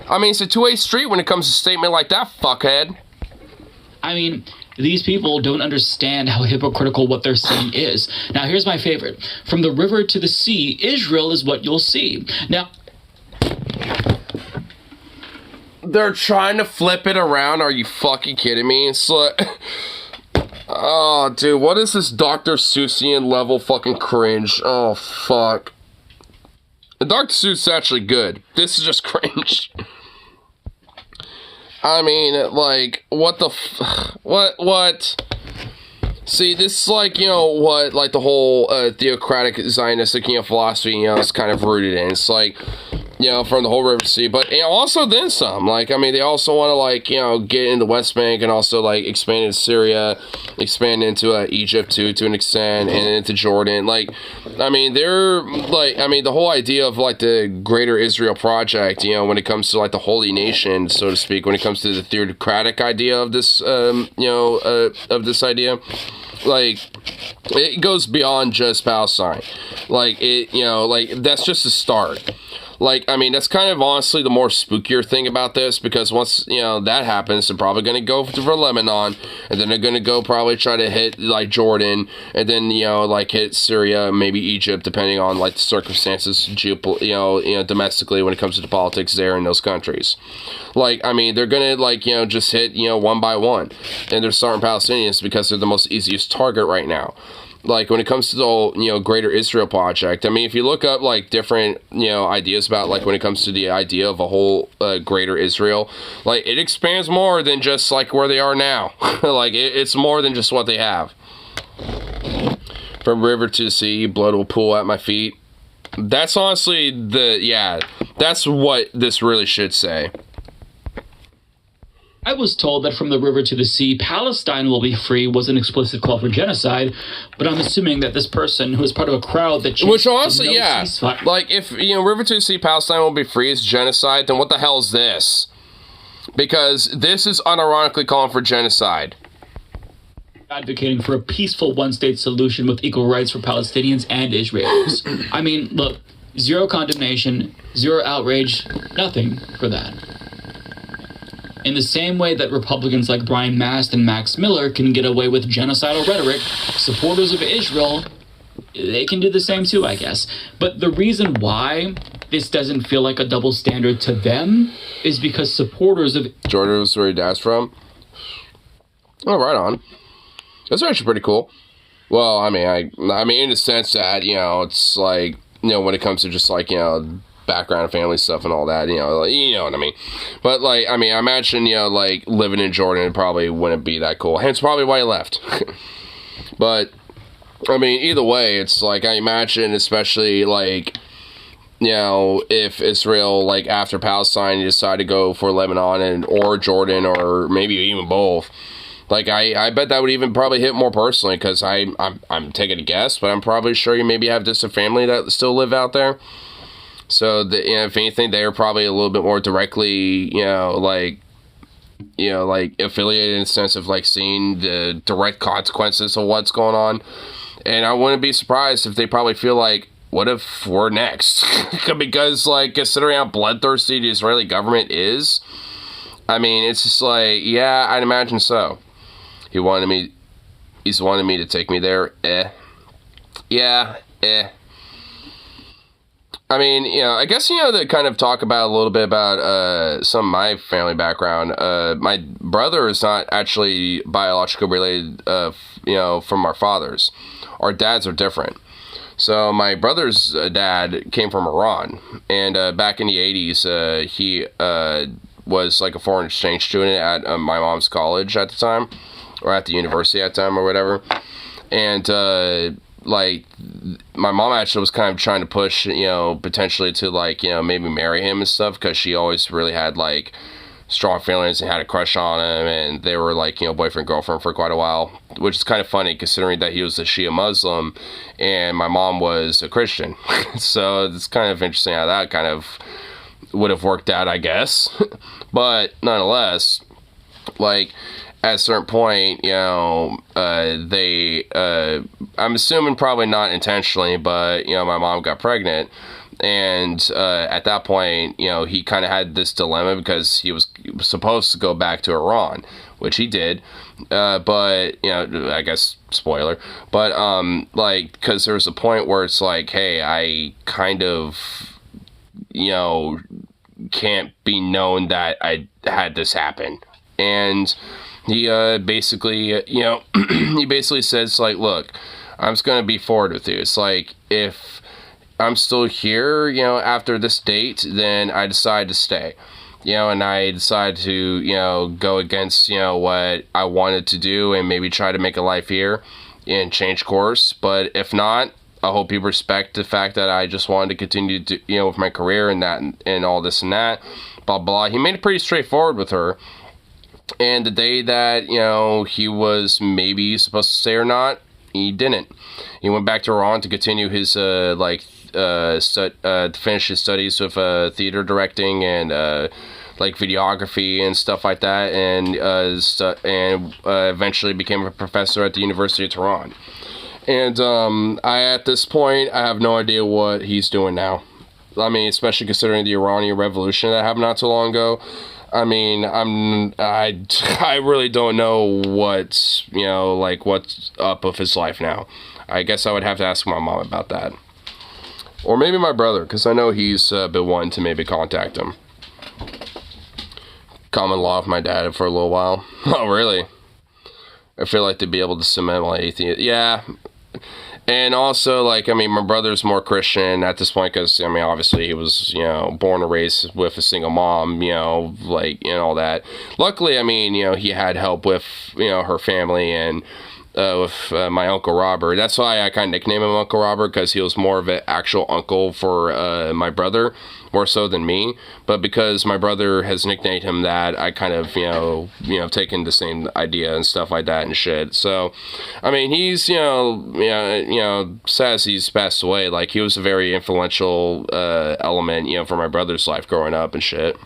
I mean, it's a two-way street when it comes to a statement like that, fuckhead. I mean, these people don't understand how hypocritical what they're saying is. Now, here's my favorite. From the river to the sea, Israel is what you'll see. Now, they're trying to flip it around. Are you fucking kidding me? It's like... oh, dude, what is this Dr. Seussian level fucking cringe? Oh, fuck. The Dr. Seuss is actually good. This is just cringe. I mean, like, what the what? See, this is like, you know, what, like, the whole theocratic Zionistic, you know, philosophy, you know, it's kind of rooted in. It's like, you know, from the whole River Sea, but, you know, also then some. Like, I mean, they also want to, like, you know, get into the West Bank and also, like, expand into Syria, expand into Egypt, too, to an extent, and into Jordan. Like, I mean, they're, like, I mean, the whole idea of, like, the Greater Israel Project, you know, when it comes to, like, the Holy Nation, so to speak, when it comes to the theocratic idea of this, you know, of this idea, like, it goes beyond just Palestine. Like, it, you know, like, that's just a start. Like, I mean, that's kind of honestly the more spookier thing about this, because once, you know, that happens, they're probably going to go for Lebanon, and then they're going to go probably try to hit, like, Jordan, and then, you know, like, hit Syria, maybe Egypt, depending on, like, the circumstances, domestically when it comes to the politics there in those countries. Like, I mean, they're going to, like, you know, just hit, you know, one by one, and they're starting Palestinians because they're the most easiest target right now. Like, when it comes to the whole, you know, Greater Israel Project, I mean, if you look up, like, different, you know, ideas about, like, when it comes to the idea of a whole Greater Israel, like, it expands more than just, like, where they are now. Like, it's more than just what they have. From river to the sea, blood will pool at my feet. That's honestly that's what this really should say. I was told that from the river to the sea, Palestine will be free was an explicit call for genocide, but I'm assuming that this person who is part of a crowd that... Which honestly, yeah. Like, if, you know, river to the sea, Palestine will be free is genocide, then what the hell is this? Because this is unironically calling for genocide. Advocating for a peaceful one-state solution with equal rights for Palestinians and Israelis. I mean, look, zero condemnation, zero outrage, nothing for that. In the same way that Republicans like Brian Mast and Max Miller can get away with genocidal rhetoric, supporters of Israel, they can do the same too, I guess. But the reason why this doesn't feel like a double standard to them is because supporters of... Jordan was where he dies from? Oh, right on. That's actually pretty cool. Well, I mean, in the sense that, you know, it's like, you know, when it comes to just like, you know, background family stuff and all that, you know, like, you know what I mean. But like, I mean, I imagine, you know, like living in Jordan probably wouldn't be that cool. Hence probably why he left. But I mean, either way, it's like, I imagine, especially like, you know, if Israel, like after Palestine, you decide to go for Lebanon or Jordan, or maybe even both. Like, I bet that would even probably hit more personally, because I'm taking a guess, but I'm probably sure you maybe have distant family that still live out there. So, you know, if anything, they are probably a little bit more directly, you know, like affiliated in the sense of, like, seeing the direct consequences of what's going on. And I wouldn't be surprised if they probably feel like, what if we're next? Because, like, considering how bloodthirsty the Israeli government is, I mean, it's just like, yeah, I'd imagine so. He's wanted me to take me there. Yeah. I mean, you know, I guess, you know, to kind of talk about a little bit about some of my family background. My brother is not actually biologically related, you know, from our fathers. Our dads are different. So my brother's dad came from Iran, and back in the 80s, he was like a foreign exchange student at my mom's college at the time, or at the university at the time, or whatever. And like, my mom actually was kind of trying to push, you know, potentially to, like, you know, maybe marry him and stuff, because she always really had, like, strong feelings and had a crush on him, and they were, like, you know, boyfriend, girlfriend for quite a while, which is kind of funny considering that he was a Shia Muslim and my mom was a Christian. So it's kind of interesting how that kind of would have worked out, I guess. But nonetheless, like, at a certain point, you know, I'm assuming probably not intentionally, but, you know, my mom got pregnant, and at that point, you know, he kind of had this dilemma, because he was supposed to go back to Iran, which he did, but, you know, I guess, spoiler, but, like, because there was a point where it's like, hey, I kind of, you know, can't be known that I had this happen. And he basically, you know, he basically says, like, look, I'm just going to be forward with you. It's like, if I'm still here, you know, after this date, then I decide to stay, you know, and I decide to, you know, go against, you know, what I wanted to do and maybe try to make a life here and change course. But if not, I hope you respect the fact that I just wanted to continue to, you know, with my career and that and all this and that, blah, blah. He made it pretty straightforward with her. And the day that, you know, he was maybe supposed to stay or not, he didn't. He went back to Iran to continue his, to finish his studies with theater directing and, like, videography and stuff like that, and eventually became a professor at the University of Tehran. And at this point, I have no idea what he's doing now. I mean, especially considering the Iranian Revolution that happened not too long ago. I mean, I really don't know what's, you know, like, what's up with his life now. I guess I would have to ask my mom about that. Or maybe my brother, because I know he's been wanting to maybe contact him. Common law with my dad for a little while. Oh, really? I feel like to be able to cement my atheism. Yeah. And also, like, I mean, my brother's more Christian at this point because, I mean, obviously he was, you know, born and raised with a single mom, you know, like, and all that. Luckily, I mean, you know, he had help with, you know, her family and with my Uncle Robert. That's why I kind of nicknamed him Uncle Robert, because he was more of an actual uncle for my brother, more so than me. But because my brother has nicknamed him that, I kind of, you know, taken the same idea and stuff like that and shit. So, I mean, he's, sad as he's passed away, like, he was a very influential element, you know, for my brother's life growing up and shit.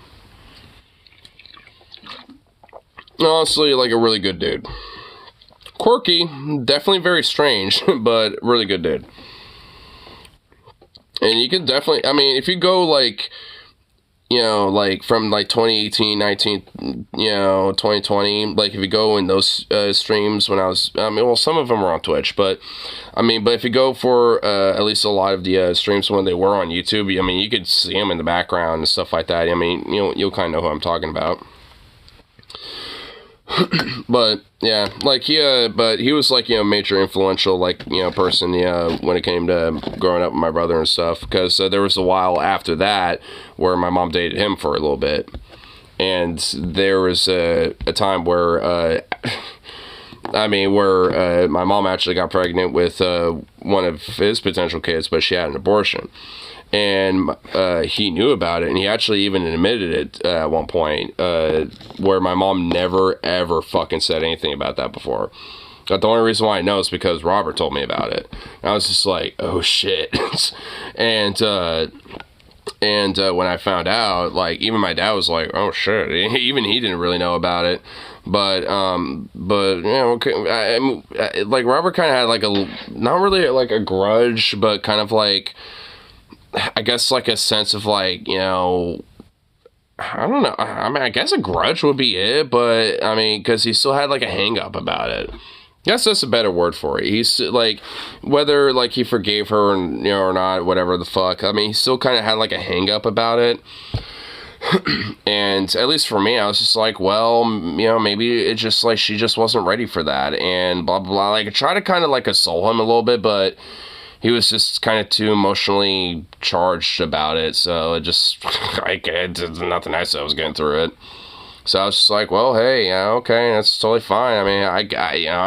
Honestly, like, a really good dude. Quirky, definitely very strange, but really good dude. And you can definitely, I mean, if you go, like, you know, like, from, like, 2018, 19, you know, 2020, like, if you go in those streams when I was, I mean, well, some of them were on Twitch, but, I mean, but if you go for at least a lot of the streams when they were on YouTube, I mean, you could see them in the background and stuff like that. I mean, you'll kind of know who I'm talking about. But yeah, like but he was like, you know, major influential, like, you know, person, when it came to growing up with my brother and stuff, because there was a while after that where my mom dated him for a little bit, and there was a time where my mom actually got pregnant with one of his potential kids, but she had an abortion. And he knew about it, and he actually even admitted it at one point, where my mom never, ever fucking said anything about that before. But the only reason why I know is because Robert told me about it. And I was just like, oh, shit. and when I found out, like, even my dad was like, oh, shit. Even he didn't really know about it. But you know, like, Robert kind of had, like, not really, like, a grudge, but kind of, like, I guess, like, a sense of, like, you know, I don't know. I mean, I guess a grudge would be it, but, I mean, because he still had, like, a hang-up about it. I guess that's a better word for it. He's, like, whether, like, he forgave her, and, you know, or not, whatever the fuck, I mean, he still kind of had, like, a hang-up about it. And, at least for me, I was just like, well, you know, maybe it's just, like, she just wasn't ready for that, and blah, blah, blah. Like, I tried to kind of, like, console him a little bit, but he was just kind of too emotionally charged about it, so it just, nothing nice I was getting through it. So I was just like, well, hey, yeah, okay, that's totally fine. I mean, I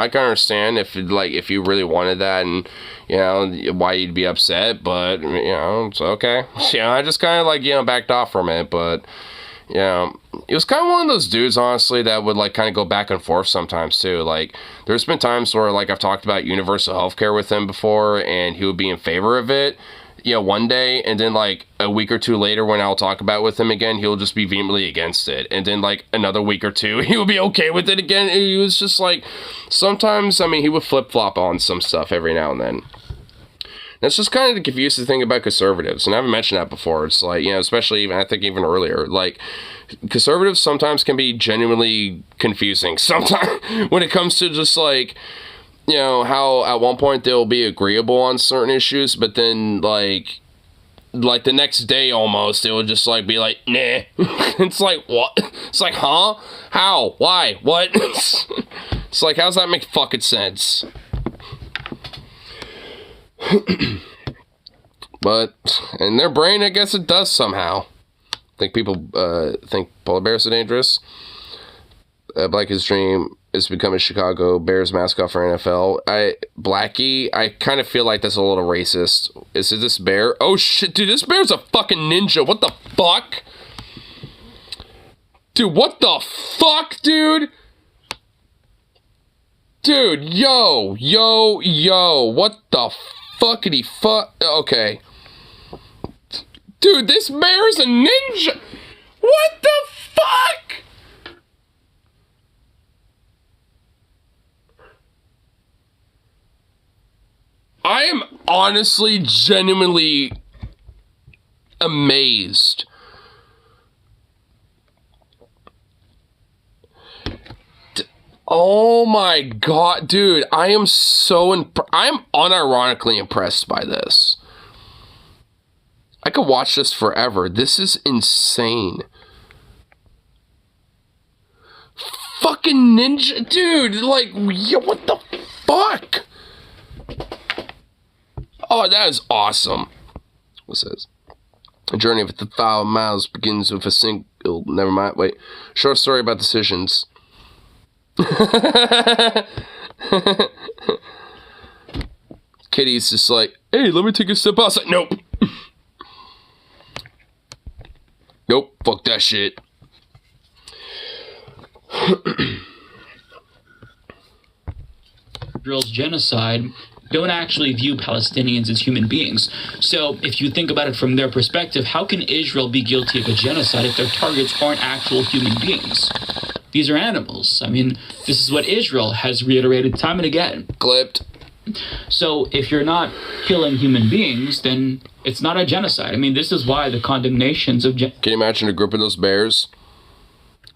can understand if you really wanted that, and, you know, why you'd be upset, but, you know, it's okay. You know, I just kind of, like, you know, backed off from it, but, you know, he was kind of one of those dudes, honestly, that would, like, kind of go back and forth sometimes, too. Like, there's been times where, like, I've talked about universal healthcare with him before, and he would be in favor of it, you know, one day, and then, like, a week or two later, when I'll talk about it with him again, he'll just be vehemently against it, and then, like, another week or two, he'll be okay with it again. And he was just, like, sometimes, I mean, he would flip-flop on some stuff every now and then. That's just kind of the confusing thing about conservatives, and I haven't mentioned that before. It's like, you know, especially even, I think even earlier, like, conservatives sometimes can be genuinely confusing. Sometimes when it comes to just, like, you know, how at one point they'll be agreeable on certain issues, but then, like the next day almost, it will just, like, be like, nah. It's like, what? It's like, huh? How? Why? What? It's like, how's that make fucking sense? But in their brain, I guess it does somehow. I think people think polar bears are dangerous. Blackie's dream is to become a Chicago Bears mascot for NFL. Blackie, I kind of feel like that's a little racist. Is it this bear? Oh shit, dude, this bear's a fucking ninja. What the fuck? Dude, what the fuck, dude? Dude, yo, what the fuckity fuck? Okay. Dude, this bear's a ninja! What the fuck? I am honestly, genuinely amazed. Oh my god, dude, I am so I am unironically impressed by this. I could watch this forever. This is insane. Fucking ninja, dude, like, yo, what the fuck? Oh, that is awesome. What's this? A journey of 1,000 miles begins with a single, never mind, wait. Short story about decisions. Kitty's just like, hey, let me take a step outside. Nope. Nope, fuck that shit. Israel's genocide don't actually view Palestinians as human beings. So if you think about it from their perspective, how can Israel be guilty of a genocide if their targets aren't actual human beings? These are animals. I mean, this is what Israel has reiterated time and again. Clipped. So if you're not killing human beings, then it's not a genocide. I mean, this is why the condemnations of... Can you imagine a group of those bears?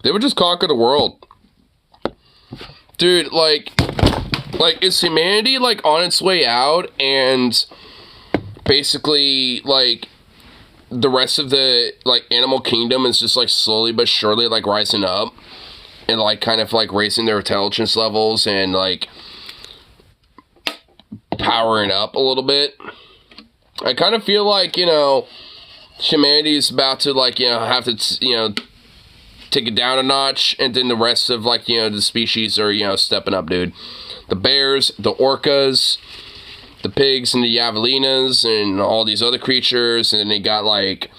They would just conquer the world. Dude, like, is humanity, like, on its way out, and basically, like, the rest of the, like, animal kingdom is just, like, slowly but surely, like, rising up, and, like, kind of, like, raising their intelligence levels, and, like, powering up a little bit. I kind of feel like, you know, humanity is about to, like, you know, have to, you know, take it down a notch, and then the rest of, like, you know, the species are, you know, stepping up, dude. The bears, the orcas, the pigs, and the javelinas, and all these other creatures, and then they got, like,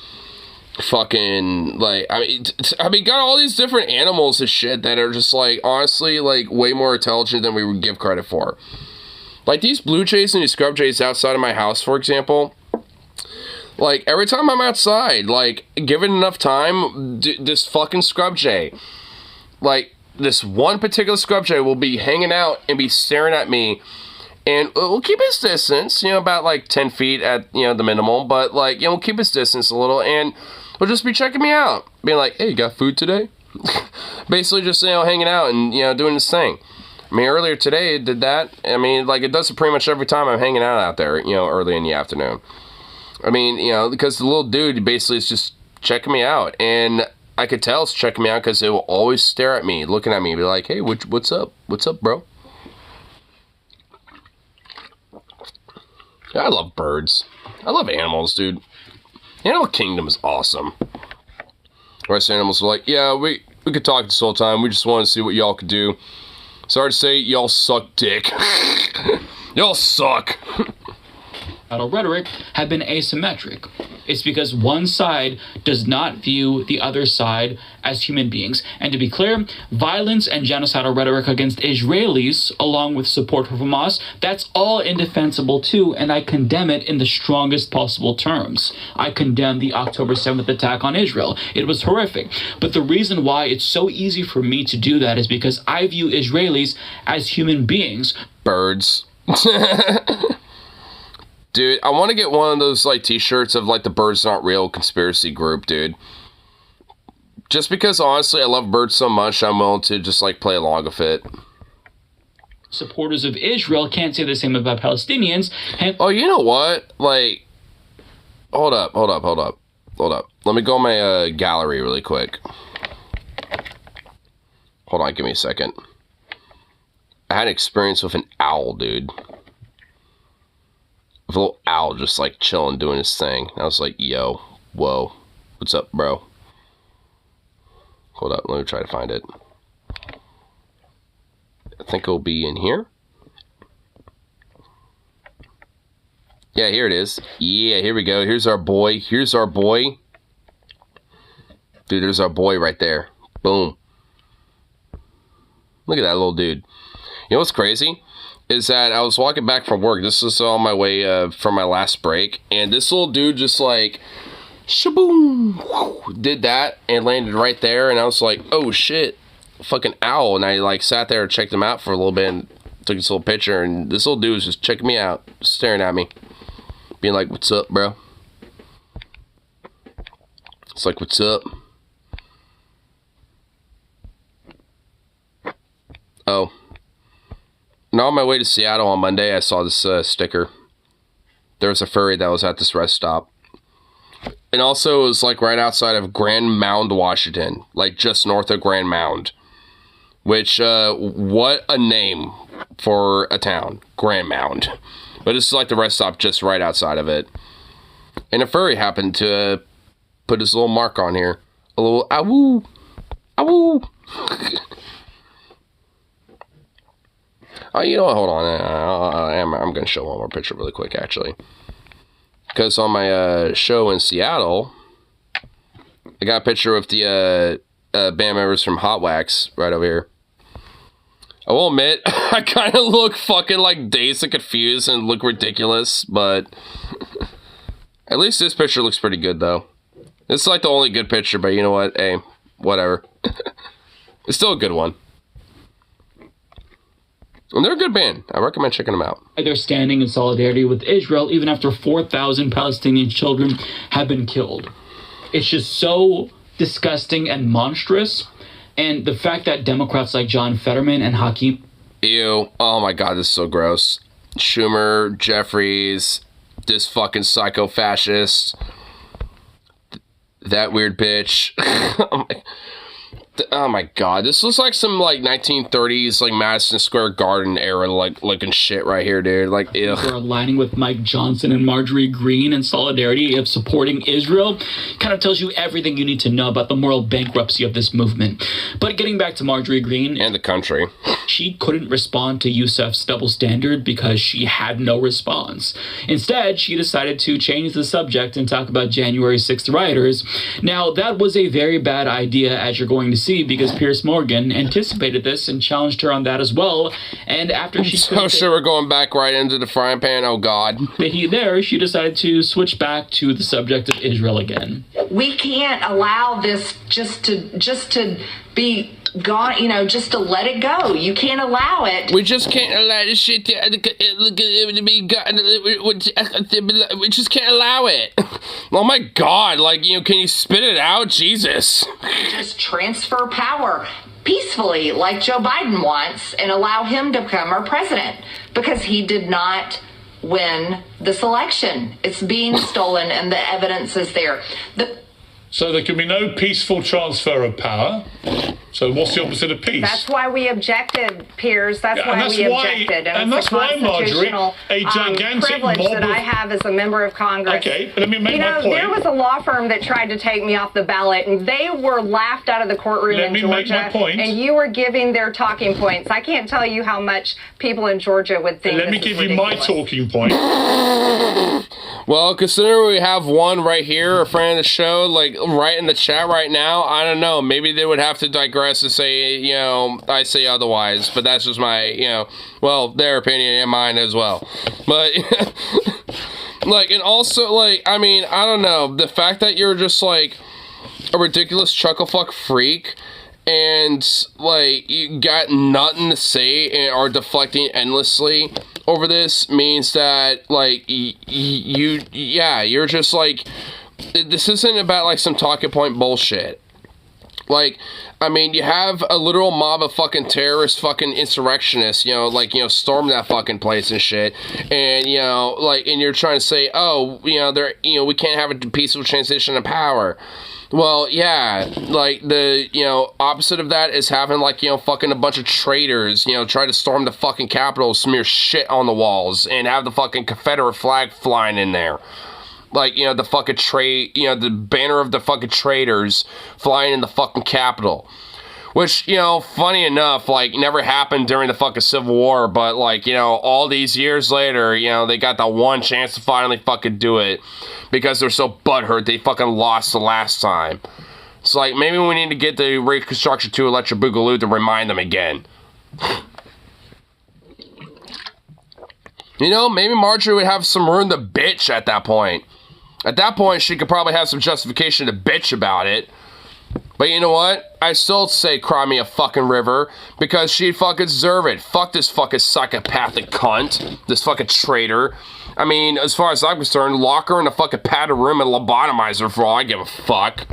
fucking, like, I mean, got all these different animals and shit that are just, like, honestly, like, way more intelligent than we would give credit for. Like, these blue jays and these scrub jays outside of my house, for example, like, every time I'm outside, like, given enough time, this fucking scrub jay, like, this one particular scrub jay will be hanging out and be staring at me, and we'll keep his distance, you know, about, like, 10 feet at, you know, the minimum, but, like, you know, we'll keep his distance a little, and we'll just be checking me out, being like, hey, you got food today? Basically just, you know, hanging out and, you know, doing this thing. I mean, earlier today it did that. I mean, like, it does it pretty much every time I'm hanging out there, you know, early in the afternoon. I mean, you know, because the little dude basically is just checking me out. And I could tell it's checking me out because it will always stare at me, looking at me, be like, hey, what's up? What's up, bro? Yeah, I love birds. I love animals, dude. Animal Kingdom is awesome. The rest of the animals are like, yeah, we could talk this whole time. We just want to see what y'all could do. Sorry to say, y'all suck dick. Y'all suck. Rhetoric have been asymmetric. It's because one side does not view the other side as human beings. And to be clear, violence and genocidal rhetoric against Israelis, along with support for Hamas, that's all indefensible too, and I condemn it in the strongest possible terms. I condemn the October 7th attack on Israel. It was horrific. But the reason why it's so easy for me to do that is because I view Israelis as human beings. Birds. Dude, I want to get one of those, like, t-shirts of, like, the Birds Not Real conspiracy group, dude. Just because, honestly, I love birds so much, I'm willing to just, like, play along with it. Supporters of Israel can't say the same about Palestinians. Oh, you know what? Like, hold up. Let me go on my gallery really quick. Hold on, give me a second. I had an experience with an owl, dude. With a little owl just, like, chilling, doing his thing. I was like, yo, whoa, what's up, bro? Hold up, let me try to find it. I think it'll be in here. Yeah, here it is. Yeah, here we go. Here's our boy. Dude, there's our boy right there. Boom. Look at that little dude. You know what's crazy? Is that I was walking back from work. This was on my way from my last break. And this little dude just, like, shaboom, did that and landed right there. And I was like, oh, shit, fucking owl. And I, like, sat there and checked him out for a little bit and took this little picture. And this little dude was just checking me out, staring at me, being like, what's up, bro? It's like, what's up? Oh. And on my way to Seattle on Monday, I saw this sticker. There was a furry that was at this rest stop. And also, it was like right outside of Grand Mound, Washington. Like just north of Grand Mound. Which, what a name for a town. Grand Mound. But this is like the rest stop just right outside of it. And a furry happened to put his little mark on here. A little awoo. Awoo. Oh, you know what? Hold on. I'm going to show one more picture really quick, actually. Because on my show in Seattle, I got a picture of the band members from Hot Wax right over here. I will admit, I kind of look fucking like dazed and confused and look ridiculous, but at least this picture looks pretty good, though. This is like the only good picture, but you know what? Hey, whatever. It's still a good one. And they're a good band. I recommend checking them out. They're standing in solidarity with Israel even after 4,000 Palestinian children have been killed. It's just so disgusting and monstrous. And the fact that Democrats like John Fetterman and Hakeem... Ew. Oh my god, this is so gross. Schumer, Jeffries, this fucking psycho-fascist, that weird bitch. Oh my god, this looks like some like 1930s like Madison Square Garden era like looking shit right here, dude. Like, ew. We're aligning with Mike Johnson and Marjorie Greene in solidarity of supporting Israel. Kind of tells you everything you need to know about the moral bankruptcy of this movement. But getting back to Marjorie Greene and the country, she couldn't respond to Yousef's double standard because she had no response. Instead, she decided to change the subject and talk about January 6th rioters. Now, that was a very bad idea, as you're going to see, because Piers Morgan anticipated this and challenged her on that as well. And after she... So sure, we're going back right into the frying pan. Oh, God. She decided to switch back to the subject of Israel again. We can't allow this just to be gone, you know, just to let it go. You can't allow it. We just can't allow this shit to be gone. We just can't allow it. Oh my god, like, you know, can you spit it out? Jesus. Just transfer power peacefully like Joe Biden wants and allow him to become our president because he did not win this election. It's being stolen and the evidence is there. So there can be no peaceful transfer of power. So what's the opposite of peace? That's why we objected, Piers. That's why we objected. And that's why, Marjorie, a gigantic privilege that I have as a member of Congress. Okay, let me make my point. There was a law firm that tried to take me off the ballot, and they were laughed out of the courtroom in Georgia. Make my point. And you were giving their talking points. I can't tell you how much people in Georgia would think. Let me give you my talking point. Well, considering we have one right here, a friend of the show, like right in the chat right now, I don't know. Maybe they would have to digress and say, you know, I say otherwise. But that's just my, you know, well, their opinion and mine as well. But, like, and also, like, I mean, I don't know. The fact that you're just, like, a ridiculous chucklefuck freak and, like, you got nothing to say and are deflecting endlessly over this means that, like, you're just, like, this isn't about, like, some talking point bullshit. Like, I mean, you have a literal mob of fucking terrorist fucking insurrectionists, you know, like, you know, storm that fucking place and shit. And, you know, like, and you're trying to say, oh, you know, we can't have a peaceful transition of power. Well, yeah, like, the, you know, opposite of that is having, like, you know, fucking a bunch of traitors, you know, try to storm the fucking Capitol, smear shit on the walls, and have the fucking Confederate flag flying in there. Like, you know, the fucking the banner of the fucking traitors flying in the fucking Capitol. Which, you know, funny enough, like, never happened during the fucking Civil War, but, like, you know, all these years later, you know, they got that one chance to finally fucking do it. Because they're so butthurt they fucking lost the last time. It's like, maybe we need to get the Reconstruction 2 Electric Boogaloo to remind them again. You know, maybe Marjorie would have some room to bitch at that point. At that point, she could probably have some justification to bitch about it. But you know what? I still say cry me a fucking river because she'd fucking deserve it. Fuck this fucking psychopathic cunt. This fucking traitor. I mean, as far as I'm concerned, lock her in a fucking padded room and lobotomize her for all I give a fuck.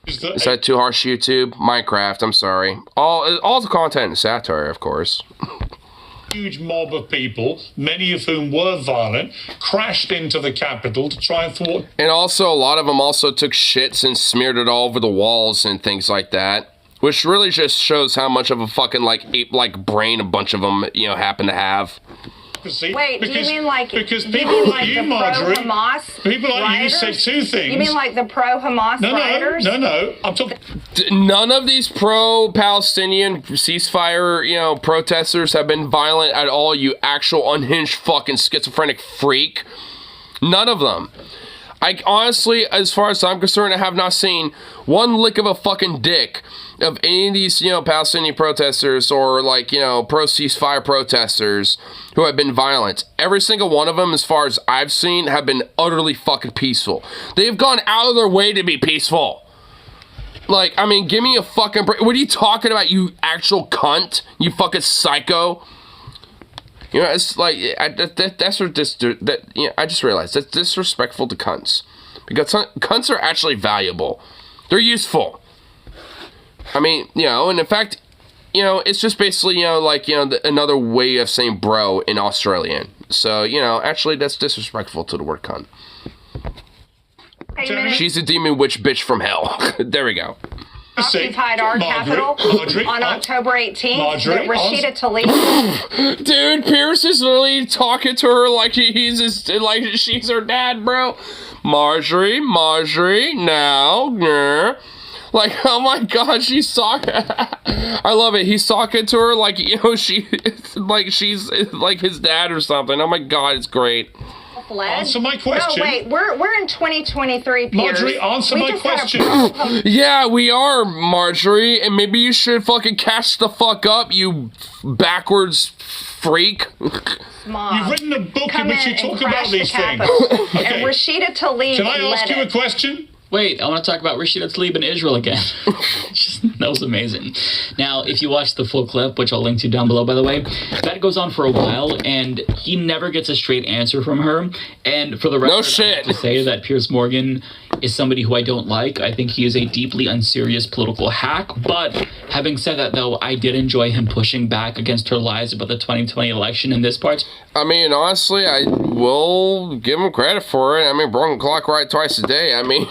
Is that too harsh, YouTube? Minecraft, I'm sorry. All the content is satire, of course. Huge mob of people, many of whom were violent, crashed into the Capitol to try and thwart. And also, a lot of them also took shits and smeared it all over the walls and things like that. Which really just shows how much of a fucking, like, ape-like brain a bunch of them, you know, happen to have. Wait, do you mean like because you people mean like like you, the Marjorie, pro-Hamas people like rioters? you said two things. You mean like the pro-Hamas rioters? No. I'm talking. None of these pro-Palestinian ceasefire, you know, protesters have been violent at all, you actual unhinged fucking schizophrenic freak. None of them. I honestly, as far as I'm concerned, I have not seen one lick of a fucking dick of any of these, you know, Palestinian protesters or, like, you know, pro-ceasefire protesters who have been violent. Every single one of them, as far as I've seen, have been utterly fucking peaceful. They've gone out of their way to be peaceful. Like, I mean, give me a fucking break. What are you talking about, you actual cunt? You fucking psycho? You know, it's like, that's what you know, I just realized that's disrespectful to cunts. Because cunts are actually valuable. They're useful. I mean, you know, and in fact, you know, it's just basically, you know, like, you know, another way of saying bro in Australian. So, you know, actually that's disrespectful to the word cunt. She's a demon witch bitch from hell. There we go. Occupied our capital on October 18th. That Rashida Tlaib. Dude, Pierce is literally talking to her like like she's her dad, bro. Marjorie, now, yeah. Like, oh my god, she's talking. I love it. He's talking to her like, you know, she's like his dad or something. Oh my god, it's great. Answer my question. No, wait, we're in 2023, Piers. Marjorie, answer my question. Yeah, we are, Marjorie, and maybe you should fucking catch the fuck up, you backwards freak. Mom, you've written a book in which you talk about these things. Okay. And Rashida Tlaib. Can I ask you a question? Wait, I want to talk about Rashida Tlaib in Israel again. That was amazing. Now, if you watch the full clip, which I'll link to down below, by the way, that goes on for a while, and he never gets a straight answer from her. And for the record, no shit. I have to say that Piers Morgan is somebody who I don't like. I think he is a deeply unserious political hack. But having said that, though, I did enjoy him pushing back against her lies about the 2020 election in this part. I mean, honestly, I will give him credit for it. I mean, broken clock right twice a day. I mean,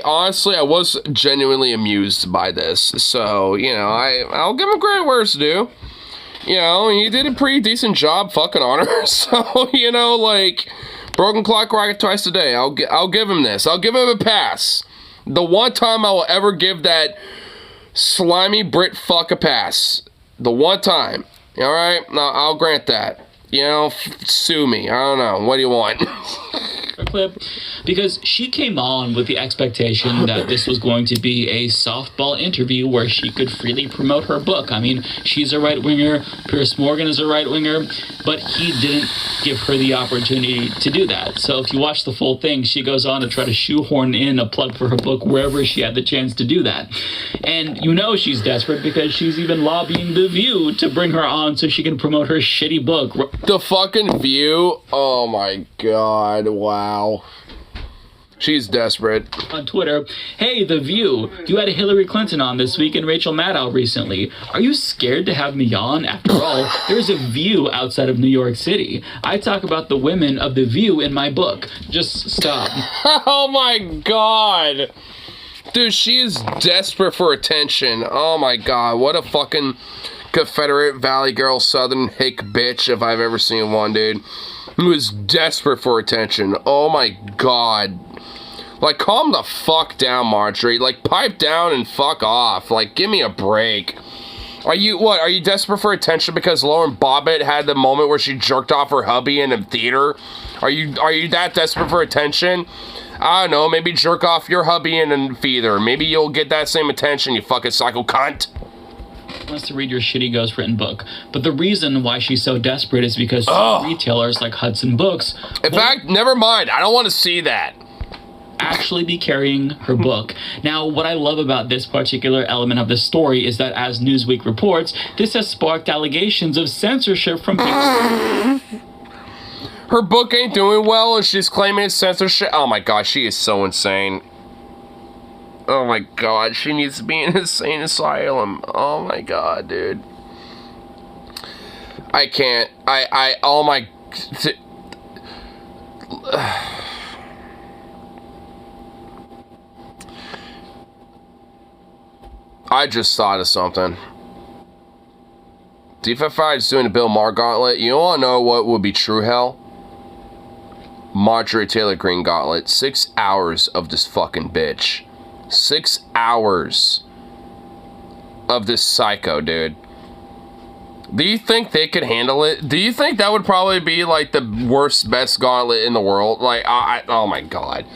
honestly, I was genuinely amused by this. So, you know, I'll give him credit where it's due. You know, he did a pretty decent job fucking on her. So, you know, like, broken clock right twice a day. I'll give him this. I'll give him a pass. The one time I will ever give that slimy Brit fuck a pass. The one time. All right? No, I'll grant that. You know, sue me. I don't know. What do you want? Clip, because she came on with the expectation that this was going to be a softball interview where she could freely promote her book. I mean, she's a right-winger, Piers Morgan is a right-winger, but he didn't give her the opportunity to do that. So if you watch the full thing, she goes on to try to shoehorn in a plug for her book wherever she had the chance to do that. And you know she's desperate because she's even lobbying The View to bring her on so she can promote her shitty book. The fucking View? Oh my god, wow. She's desperate. On Twitter, hey, The View, you had Hillary Clinton on this week and Rachel Maddow recently. Are you scared to have me on? After all, there's a View outside of New York City. I talk about the women of The View in my book. Just stop. Oh my god. Dude, she is desperate for attention. Oh my god, what a fucking Confederate Valley Girl Southern hick bitch if I've ever seen one, dude. Who is desperate for attention. Oh my god. Like, calm the fuck down, Marjorie. Like, pipe down and fuck off. Like, give me a break. Are you desperate for attention because Lauren Bobbitt had the moment where she jerked off her hubby in a theater? Are you that desperate for attention? I don't know, maybe jerk off your hubby in a theater. Maybe you'll get that same attention, you fucking psycho cunt. Wants to read your shitty ghostwritten book, but the reason why she's so desperate is because retailers like Hudson Books, in fact, never mind, I don't want to see that, actually be carrying her book. Now, what I love about this particular element of the story is that, as Newsweek reports, this has sparked allegations of censorship from people. Her book ain't doing well and she's claiming it's censorship. Oh my god, she is so insane. Oh my god, she needs to be in an insane asylum. Oh my god, dude. I can't. Oh my... I just thought of something. DFFI is doing a Bill Maher gauntlet. You want to know what would be true hell? Marjorie Taylor Greene gauntlet. 6 hours of this fucking bitch. 6 hours of this psycho, dude. Do you think they could handle it? Do you think that would probably be like the worst, best gauntlet in the world? Like, oh my god.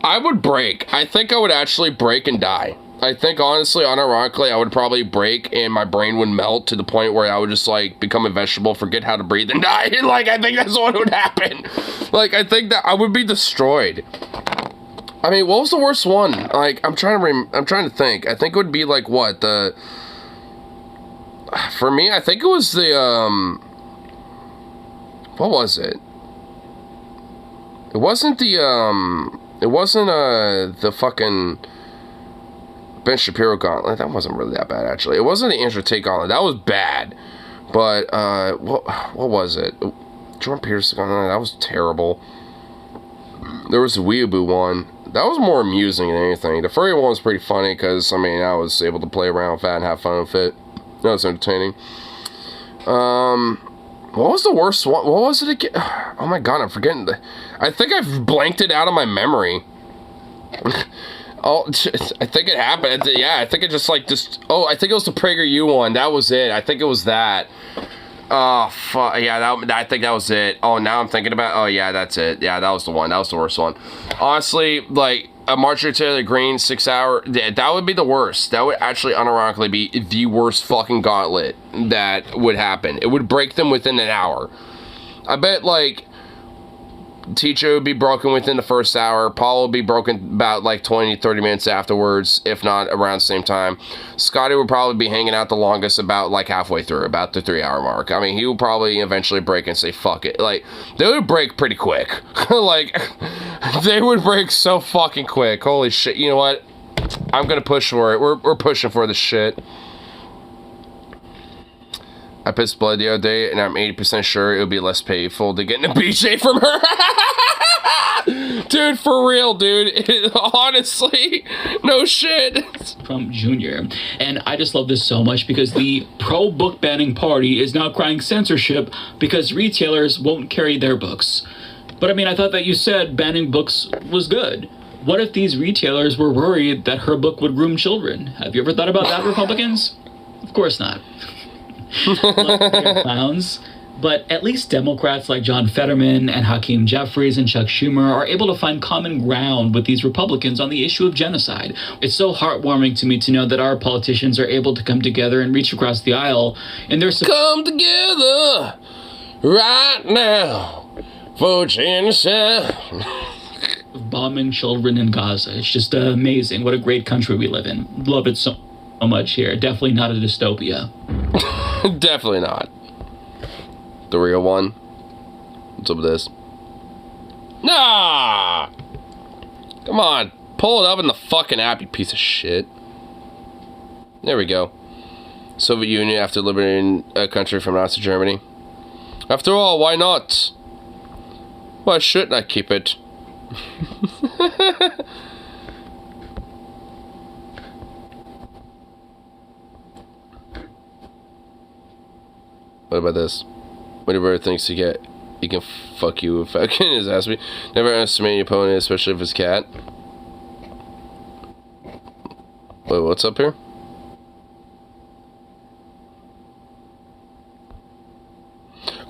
I would break. I think I would actually break and die. I think, honestly, unironically, I would probably break and my brain would melt to the point where I would just, like, become a vegetable, forget how to breathe, and die. Like, I think that's what would happen. Like, I think that I would be destroyed. I mean, what was the worst one? Like, I'm trying to think. I think it would be, like, what? For me, I think it was the, what was it? It wasn't the fucking Ben Shapiro gauntlet. That wasn't really that bad, actually. It wasn't the Andrew Tate gauntlet. That was bad. But, what was it? Jordan Peterson gauntlet. That was terrible. There was the Weeaboo one. That was more amusing than anything. The furry one was pretty funny because, I mean, I was able to play around with that and have fun with it. That was entertaining. What was the worst one? What was it again? Oh my god, I'm forgetting. I think I've blanked it out of my memory. Oh, I think it happened. Yeah, I think it just like oh, I think it was the PragerU one. That was it. I think it was that. Oh, fuck. Yeah, I think that was it. Oh, now I'm thinking about... Oh, yeah, that's it. Yeah, that was the one. That was the worst one. Honestly, like, a Marjorie Taylor Greene 6 hour... That would be the worst. That would actually unironically be the worst fucking gauntlet that would happen. It would break them within an hour. I bet, like... Teacher would be broken within the first hour. Paul would be broken about like 20-30 minutes afterwards, if not around the same time. Scotty would probably be hanging out the longest, about like halfway through, about the 3 hour mark. I mean, he would probably eventually break and say fuck it. Like, they would break pretty quick. Like, they would break so fucking quick. Holy shit. You know what? I'm gonna push for it. We're pushing for this shit. I pissed blood the other day, and I'm 80% sure it would be less painful to get in a BJ from her. Dude, for real, dude. Honestly, no shit. Trump Jr. And I just love this so much because the pro-book banning party is now crying censorship because retailers won't carry their books. But I mean, I thought that you said banning books was good. What if these retailers were worried that her book would groom children? Have you ever thought about that, Republicans? Of course not. Clowns. But at least Democrats like John Fetterman and Hakeem Jeffries and Chuck Schumer are able to find common ground with these Republicans on the issue of genocide. It's so heartwarming to me to know that our politicians are able to come together and reach across the aisle in their come together right now for genocide. Bombing children in Gaza. It's just amazing. What a great country we live in. Love it so much here. Definitely not a dystopia. Definitely not. The real one. What's up with this? Nah! Come on. Pull it up in the fucking app, you piece of shit. There we go. Soviet Union after liberating a country from Nazi Germany. After all, why not? Why shouldn't I keep it? What about this? Whenever thinks he can fuck you if fucking his ass me. Never underestimate your opponent, especially if it's cat. Wait, what's up here?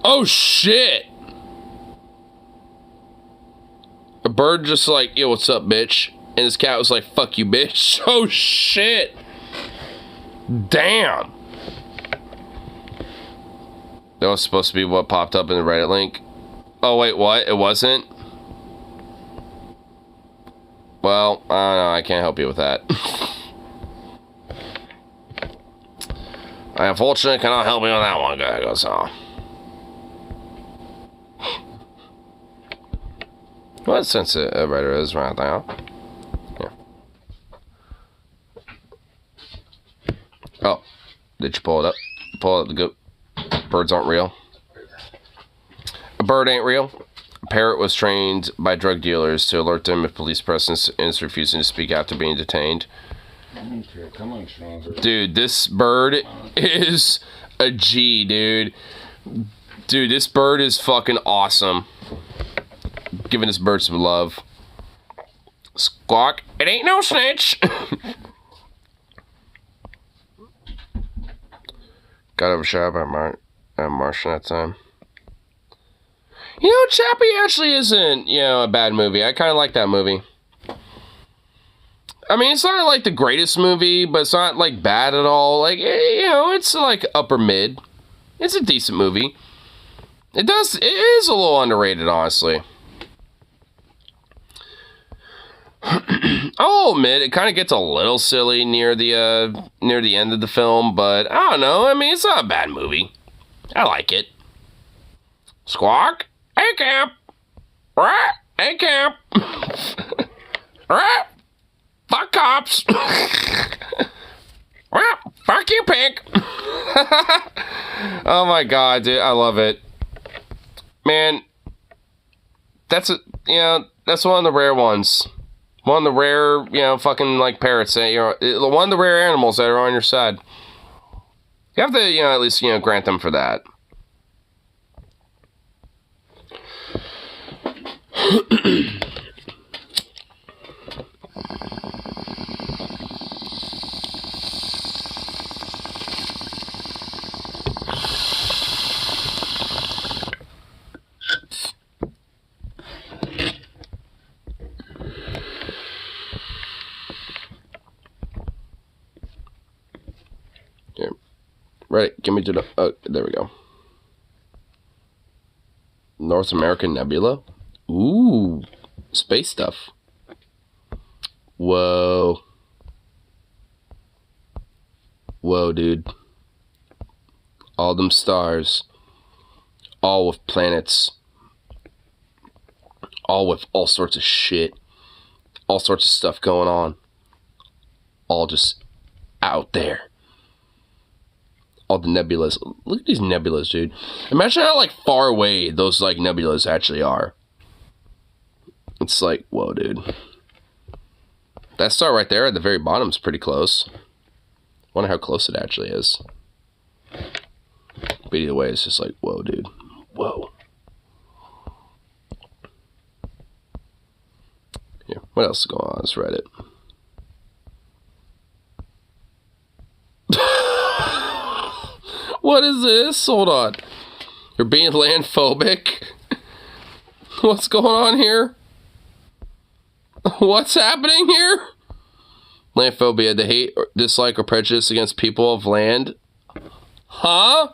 Oh shit! A bird just like, yo, what's up, bitch? And this cat was like, fuck you, bitch. Oh shit! Damn! That was supposed to be what popped up in the Reddit link. Oh, wait, what? It wasn't? Well, I don't know. I can't help you with that. I unfortunately cannot help you with that one, guy. So. What sense a writer is right now? Yeah. Oh, did you pull it up? Pull up the goat. Birds aren't real. A bird ain't real. A parrot was trained by drug dealers to alert them if police presence is refusing to speak after being detained. Come on, stronger. Dude, this bird is a G, dude. Dude, this bird is fucking awesome. Giving this bird some love. Squawk. It ain't no snitch. Got overshadowed by Martian that time. You know, Chappie actually isn't, you know, a bad movie. I kind of like that movie. I mean, it's not like the greatest movie, but it's not like bad at all. Like, you know, it's like upper mid. It's a decent movie. It is a little underrated, honestly. I'll admit, it kind of gets a little silly near the end of the film, but I don't know. I mean, it's not a bad movie. I like it. Squawk. Hey, Camp. Right. Hey, Camp. Right. Fuck cops. Well, fuck you, Pink. Oh my god, dude, I love it. Man, that's one of the rare ones. One of the rare, you know, fucking like parrots that one of the rare animals that are on your side. You have to, you know, at least, you know, grant them for that. Here. Right, give me to the... Oh, there we go. North American Nebula? Ooh, space stuff. Whoa. Whoa, dude. All them stars. All with planets. All with all sorts of shit. All sorts of stuff going on. All just out there. All the nebulas. Look at these nebulas, dude. Imagine how, like, far away those, like, nebulas actually are. It's like, whoa, dude. That star right there at the very bottom is pretty close. Wonder how close it actually is. But either way, it's just like, whoa, dude. Whoa. Here, what else is going on? Let's read it. What is this? Hold on. You're being landphobic? What's going on here? What's happening here? Landphobia, the hate, or dislike, or prejudice against people of land. Huh?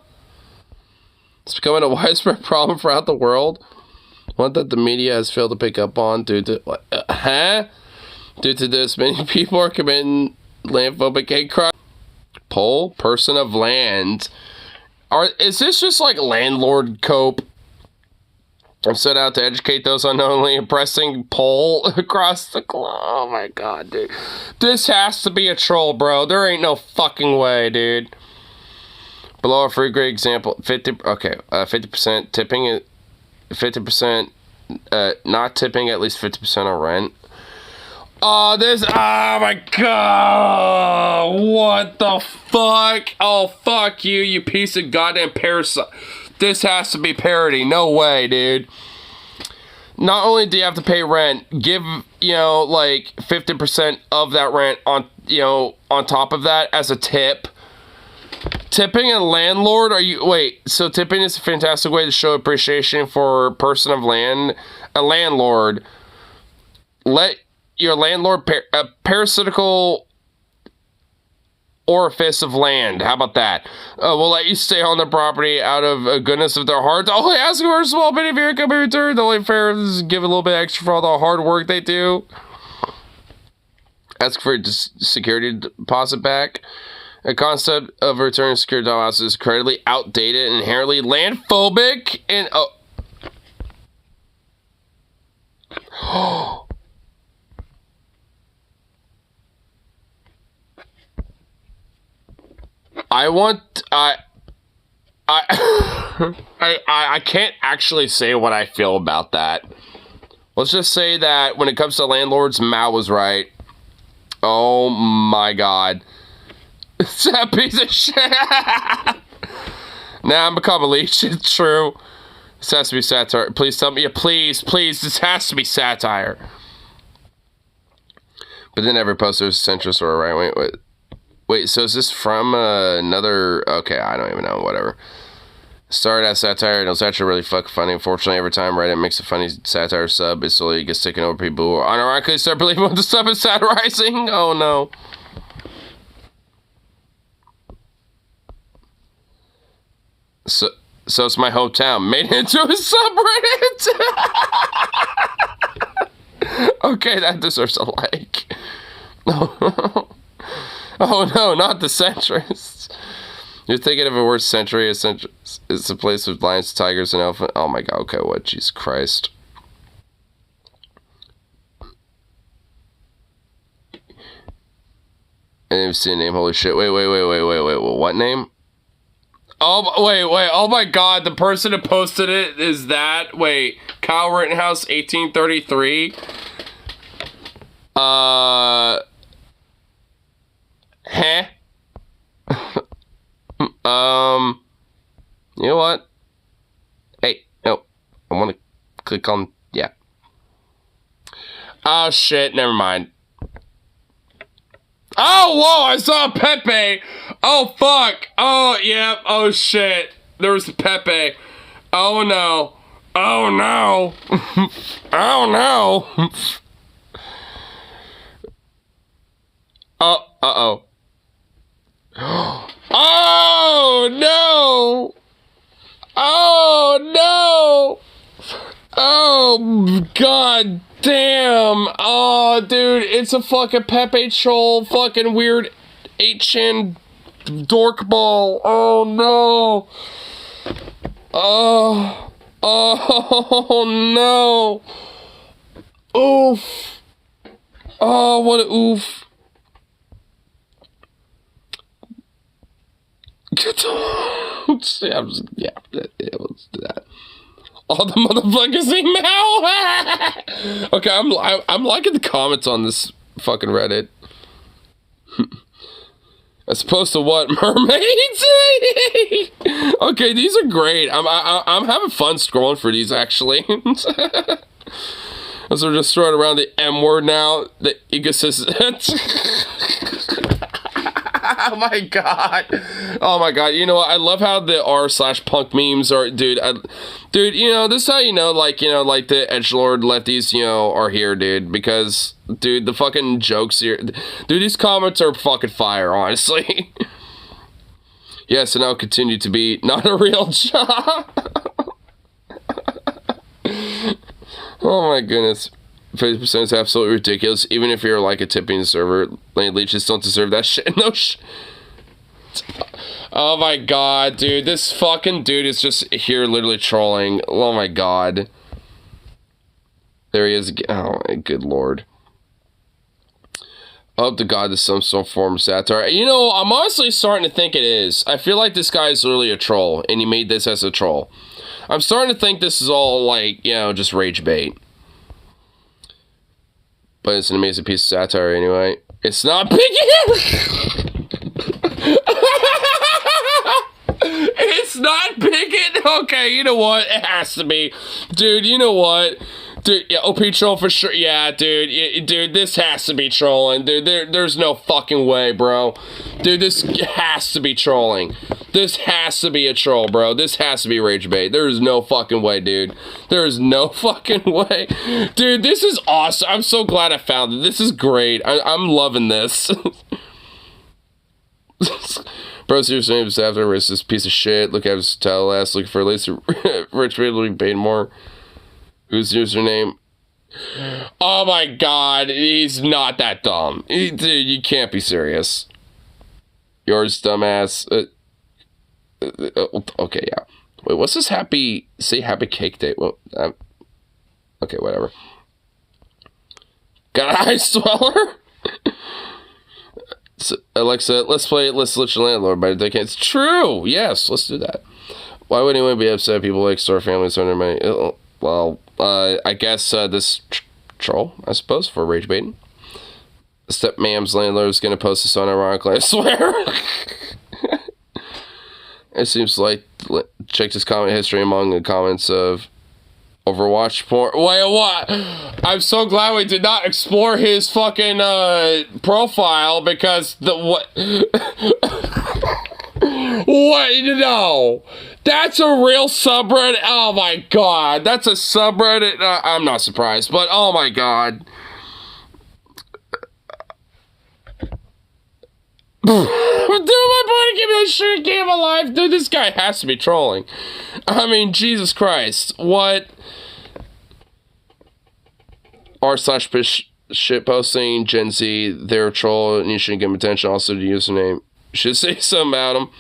It's becoming a widespread problem throughout the world. One that the media has failed to pick up on due to... Due to this, many people are committing landphobic hate crime. Pole, person of land. Is this just like landlord cope? I'm set out to educate those unknowingly oppressing pole across the globe. Oh my god, dude. This has to be a troll, bro. There ain't no fucking way, dude. Below a free grade example, 50% tipping it, 50% not tipping at least 50% on rent. Oh, oh my god, what the fuck? Oh, fuck you, you piece of goddamn parasite. This has to be parody, no way, dude. Not only do you have to pay rent, give, you know, like 50% of that rent on, you know, on top of that as a tip. Tipping a landlord? So tipping is a fantastic way to show appreciation for a person of land. A landlord. Let your landlord a parasitical orifice of land. How about that? We'll let you stay on the property out of goodness of their hearts. Only ask for a small bit of your income in return. The only fair is give a little bit extra for all the hard work they do. Ask for a security deposit back. A concept of returning security deposits is incredibly outdated and inherently landphobic and I can't actually say what I feel about that. Let's just say that when it comes to landlords, Mao was right. Oh my god. It's that piece of shit. Now I'm becoming a leech. It's true. This has to be satire. Please tell me. Yeah, please. This has to be satire. But then every post there's a centrist or a right wing. Wait, so is this from another... Okay, I don't even know. Whatever. Started as satire, and it was actually really fucking funny. Unfortunately, every time Reddit makes a funny satire sub, it slowly gets taken over people who unironically start believing what the sub is satirizing. Oh, no. So it's my hometown. Made it into a subreddit. Okay, that deserves a like. Oh no, not the centrists. You're thinking of a worse century. It's a place with lions, tigers, and elephants. Oh my god, okay, what? Jesus Christ. I didn't even see a name. Holy shit. Wait. What name? Oh, wait. Oh my god, the person who posted it is that. Wait, Kyle Rittenhouse, 1833. You know what? Hey, no. I want to click on, yeah. Oh shit, never mind. Oh, whoa, I saw Pepe. Oh, fuck. Oh, yeah. Oh, shit. There was Pepe. Oh, no. Oh, no. Oh, no. Oh, uh-oh. Oh, no. Oh, no. Oh, god damn. Oh, dude, it's a fucking Pepe troll, fucking weird 8chan dork ball. Oh, no. Oh. Oh, no. Oof. Oh, what a oof. Yeah, let's do that. All the motherfuckers sing Mao. Okay, I'm liking the comments on this fucking Reddit. As opposed to what? Mermaids? Okay, these are great. I'm having fun scrolling for these actually. As we're just throwing around the M word now, the ecosystem. Oh my god. Oh my god. You know what? I love how the r/punk memes are, dude. Dude, you know, this is how you know, like the edgelord lefties, you know, are here, dude. Because, dude, the fucking jokes here. Dude, these comments are fucking fire, honestly. Yes, and I'll continue to be not a real job. Oh my goodness. 50% is absolutely ridiculous. Even if you're like a tipping server, land leeches don't deserve that shit. No Oh my god, dude. This fucking dude is just here literally trolling. Oh my god. There he is again. Oh my good lord. I hope to god this is some form of satire. You know, I'm honestly starting to think it is. I feel like this guy is literally a troll, and he made this as a troll. I'm starting to think this is all like, you know, just rage bait. But it's an amazing piece of satire anyway. It's not big. It's not bigot. Okay, you know what? It has to be. Dude, you know what? Dude, yeah, OP troll for sure. Yeah, dude. Dude, this has to be trolling. Dude, there's no fucking way, bro. Dude, this has to be trolling. This has to be a troll, bro. This has to be rage bait. There is no fucking way, dude. There is no fucking way. Dude, this is awesome. I'm so glad I found it. This is great. I'm loving this. Bro, seriously, name's after this piece of shit. Look at his towel ass looking for at least rich people to be paid more. Whose username? Oh my god, he's not that dumb. Dude, you can't be serious. Yours, dumbass. Okay, yeah. Wait, what's this happy cake date? Well, okay, whatever. Got a high sweller? So, Alexa, let's let your landlord by the It's true. Yes, let's do that. Why would anyone be upset? People like store families under money. Well, I guess this troll, I suppose, for rage baiting. Stepmam's landlord is going to post this on ironically, I swear. It seems like, checked his comment history among the comments of Overwatch porn. Wait, what? I'm so glad we did not explore his fucking profile because the what? What? No. That's a real subreddit. Oh my god. That's a subreddit. I'm not surprised, but oh my god. Dude, my buddy gave me that shit game alive. Dude, this guy has to be trolling. I mean, Jesus Christ. What? r/shit posting Gen Z, they're a troll and you shouldn't give them attention. Also, the username should say something about them.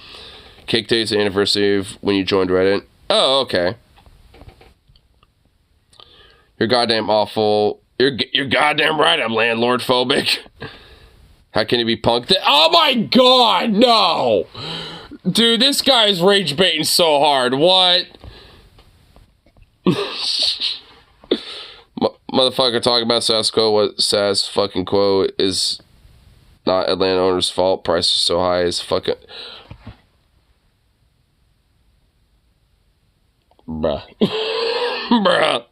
Cake date's the anniversary of when you joined Reddit. Oh, okay. You're goddamn awful. You're goddamn right. I'm landlord phobic. How can he be punked? Oh my god, no! Dude, this guy's rage baiting so hard. What? Motherfucker talking about status quo. What says fucking quo is not Atlanta owner's fault. Price is so high as fucking. Bruh. Bruh.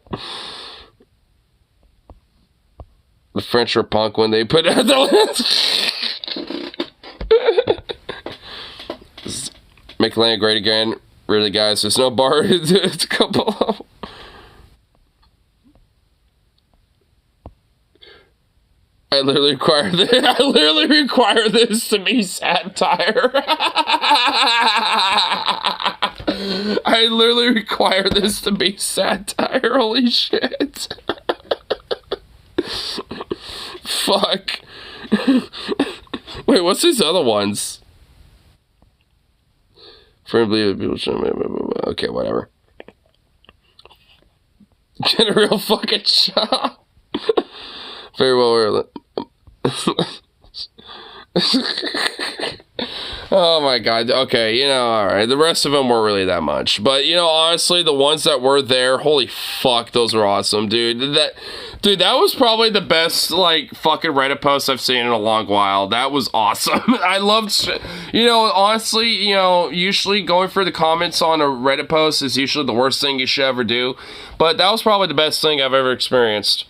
The French were punk when they put out the list. Make Atlanta great again. Really, guys, there's no bar to go below. I literally require this to be satire. I literally require this to be satire. Holy shit. Fuck. Wait, what's these other ones? Friendly people should. Okay, whatever. Get a real fucking shot. Very well. Oh my god. Okay, you know, alright. The rest of them weren't really that much. But, you know, honestly, the ones that were there, holy fuck, those were awesome, dude. Dude, that was probably the best, like, fucking Reddit post I've seen in a long while. That was awesome. I loved, you know, honestly, you know, usually going for the comments on a Reddit post is usually the worst thing you should ever do. But that was probably the best thing I've ever experienced.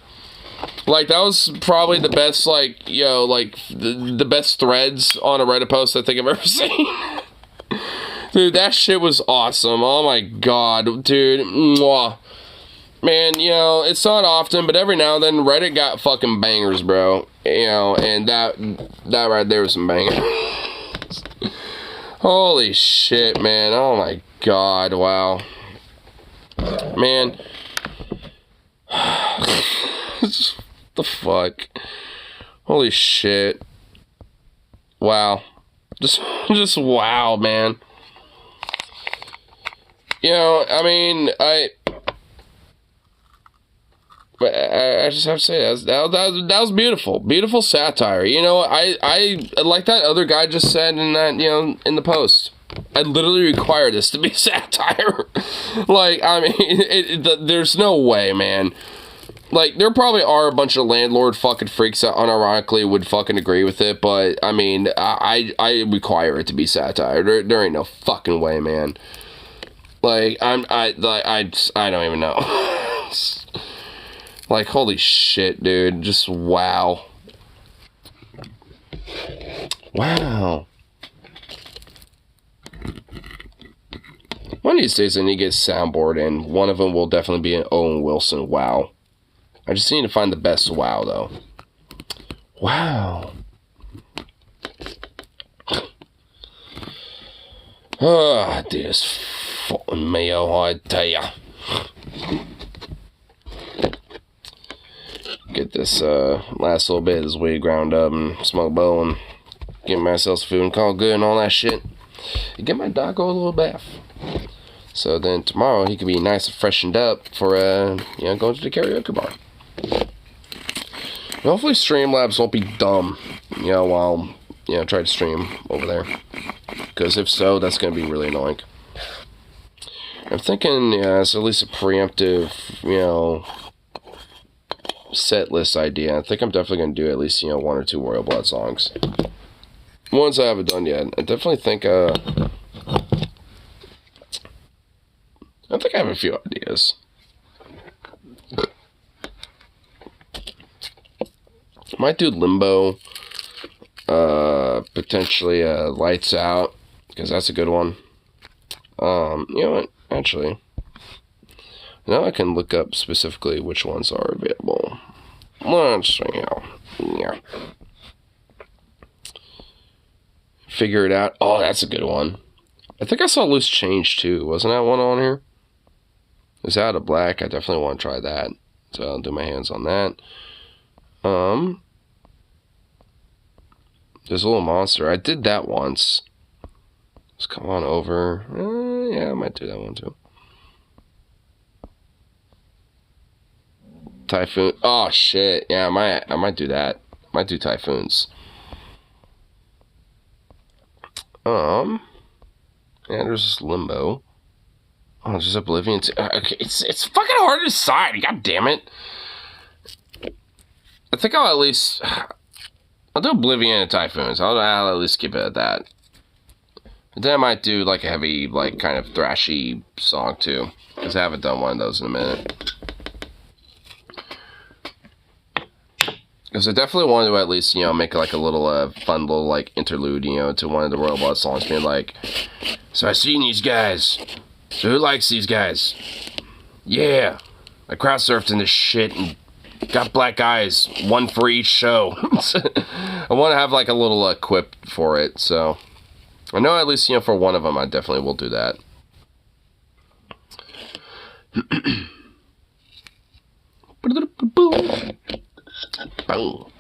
Like, that was probably the best, like, you know, like, the best threads on a Reddit post I think I've ever seen. Dude, that shit was awesome. Oh my god, dude. Mwah. Man, you know, it's not often, but every now and then, Reddit got fucking bangers, bro. You know, and that right there was some bangers. Holy shit, man. Oh my god, wow. Man. The fuck? Holy shit. Wow. Just wow, man. You know, I mean, I just have to say that was beautiful. Beautiful satire. You know, I like that other guy just said in that, you know, in the post. I literally require this to be satire. Like, I mean, there's no way, man. Like, there probably are a bunch of landlord fucking freaks that unironically would fucking agree with it, but, I mean, I require it to be satire. There ain't no fucking way, man. Like, I don't even know. Like, holy shit, dude. Just wow. Wow. One of these days I need to get a soundboard in. One of them will definitely be an Owen Wilson wow. I just need to find the best wow, though. Wow. Ah, this fucking mayo, I tell ya. Get this last little bit of this weed ground up and smoke a bowl and get myself some food and call good and all that shit. And get my doggo a little bath. So then tomorrow he can be nice and freshened up for, you know, going to the karaoke bar. Hopefully Streamlabs won't be dumb, you know, while, you know, try to stream over there. Because if so, that's going to be really annoying. I'm thinking, yeah, it's at least a preemptive, you know, set list idea. I think I'm definitely going to do at least, you know, 1 or 2 Royal Blood songs. Ones I haven't done yet. I definitely think, I think I have a few ideas. Might do Limbo, potentially Lights Out, because that's a good one. You know what, actually, now I can look up specifically which ones are available. Let's, you know, yeah. Figure It Out. Oh, that's a good one. I think I saw Loose Change too. Wasn't that one on here? It's Out of Black. I definitely want to try that. So I'll do my hands on that. There's a Little Monster. I did that once. Let's come on over. Yeah, I might do that one too. Typhoon. Oh shit. Yeah, I might do that. Might do Typhoons. Yeah, there's this Limbo. Oh, there's Oblivion. Okay, it's fucking hard to decide. God damn it. I think I'll at least... I'll do Oblivion and Typhoons. I'll at least keep it at that. And then I might do like a heavy, like kind of thrashy song too. Because I haven't done one of those in a minute. Because I definitely wanted to at least, you know, make like a little fun little like interlude, you know, to one of the Royal Blood songs, being like, so I seen these guys. So who likes these guys? Yeah. I crowd surfed in this shit and got black eyes, one for each show. I want to have like a little quip for it, so I know at least, you know, for one of them, I definitely will do that. Boom.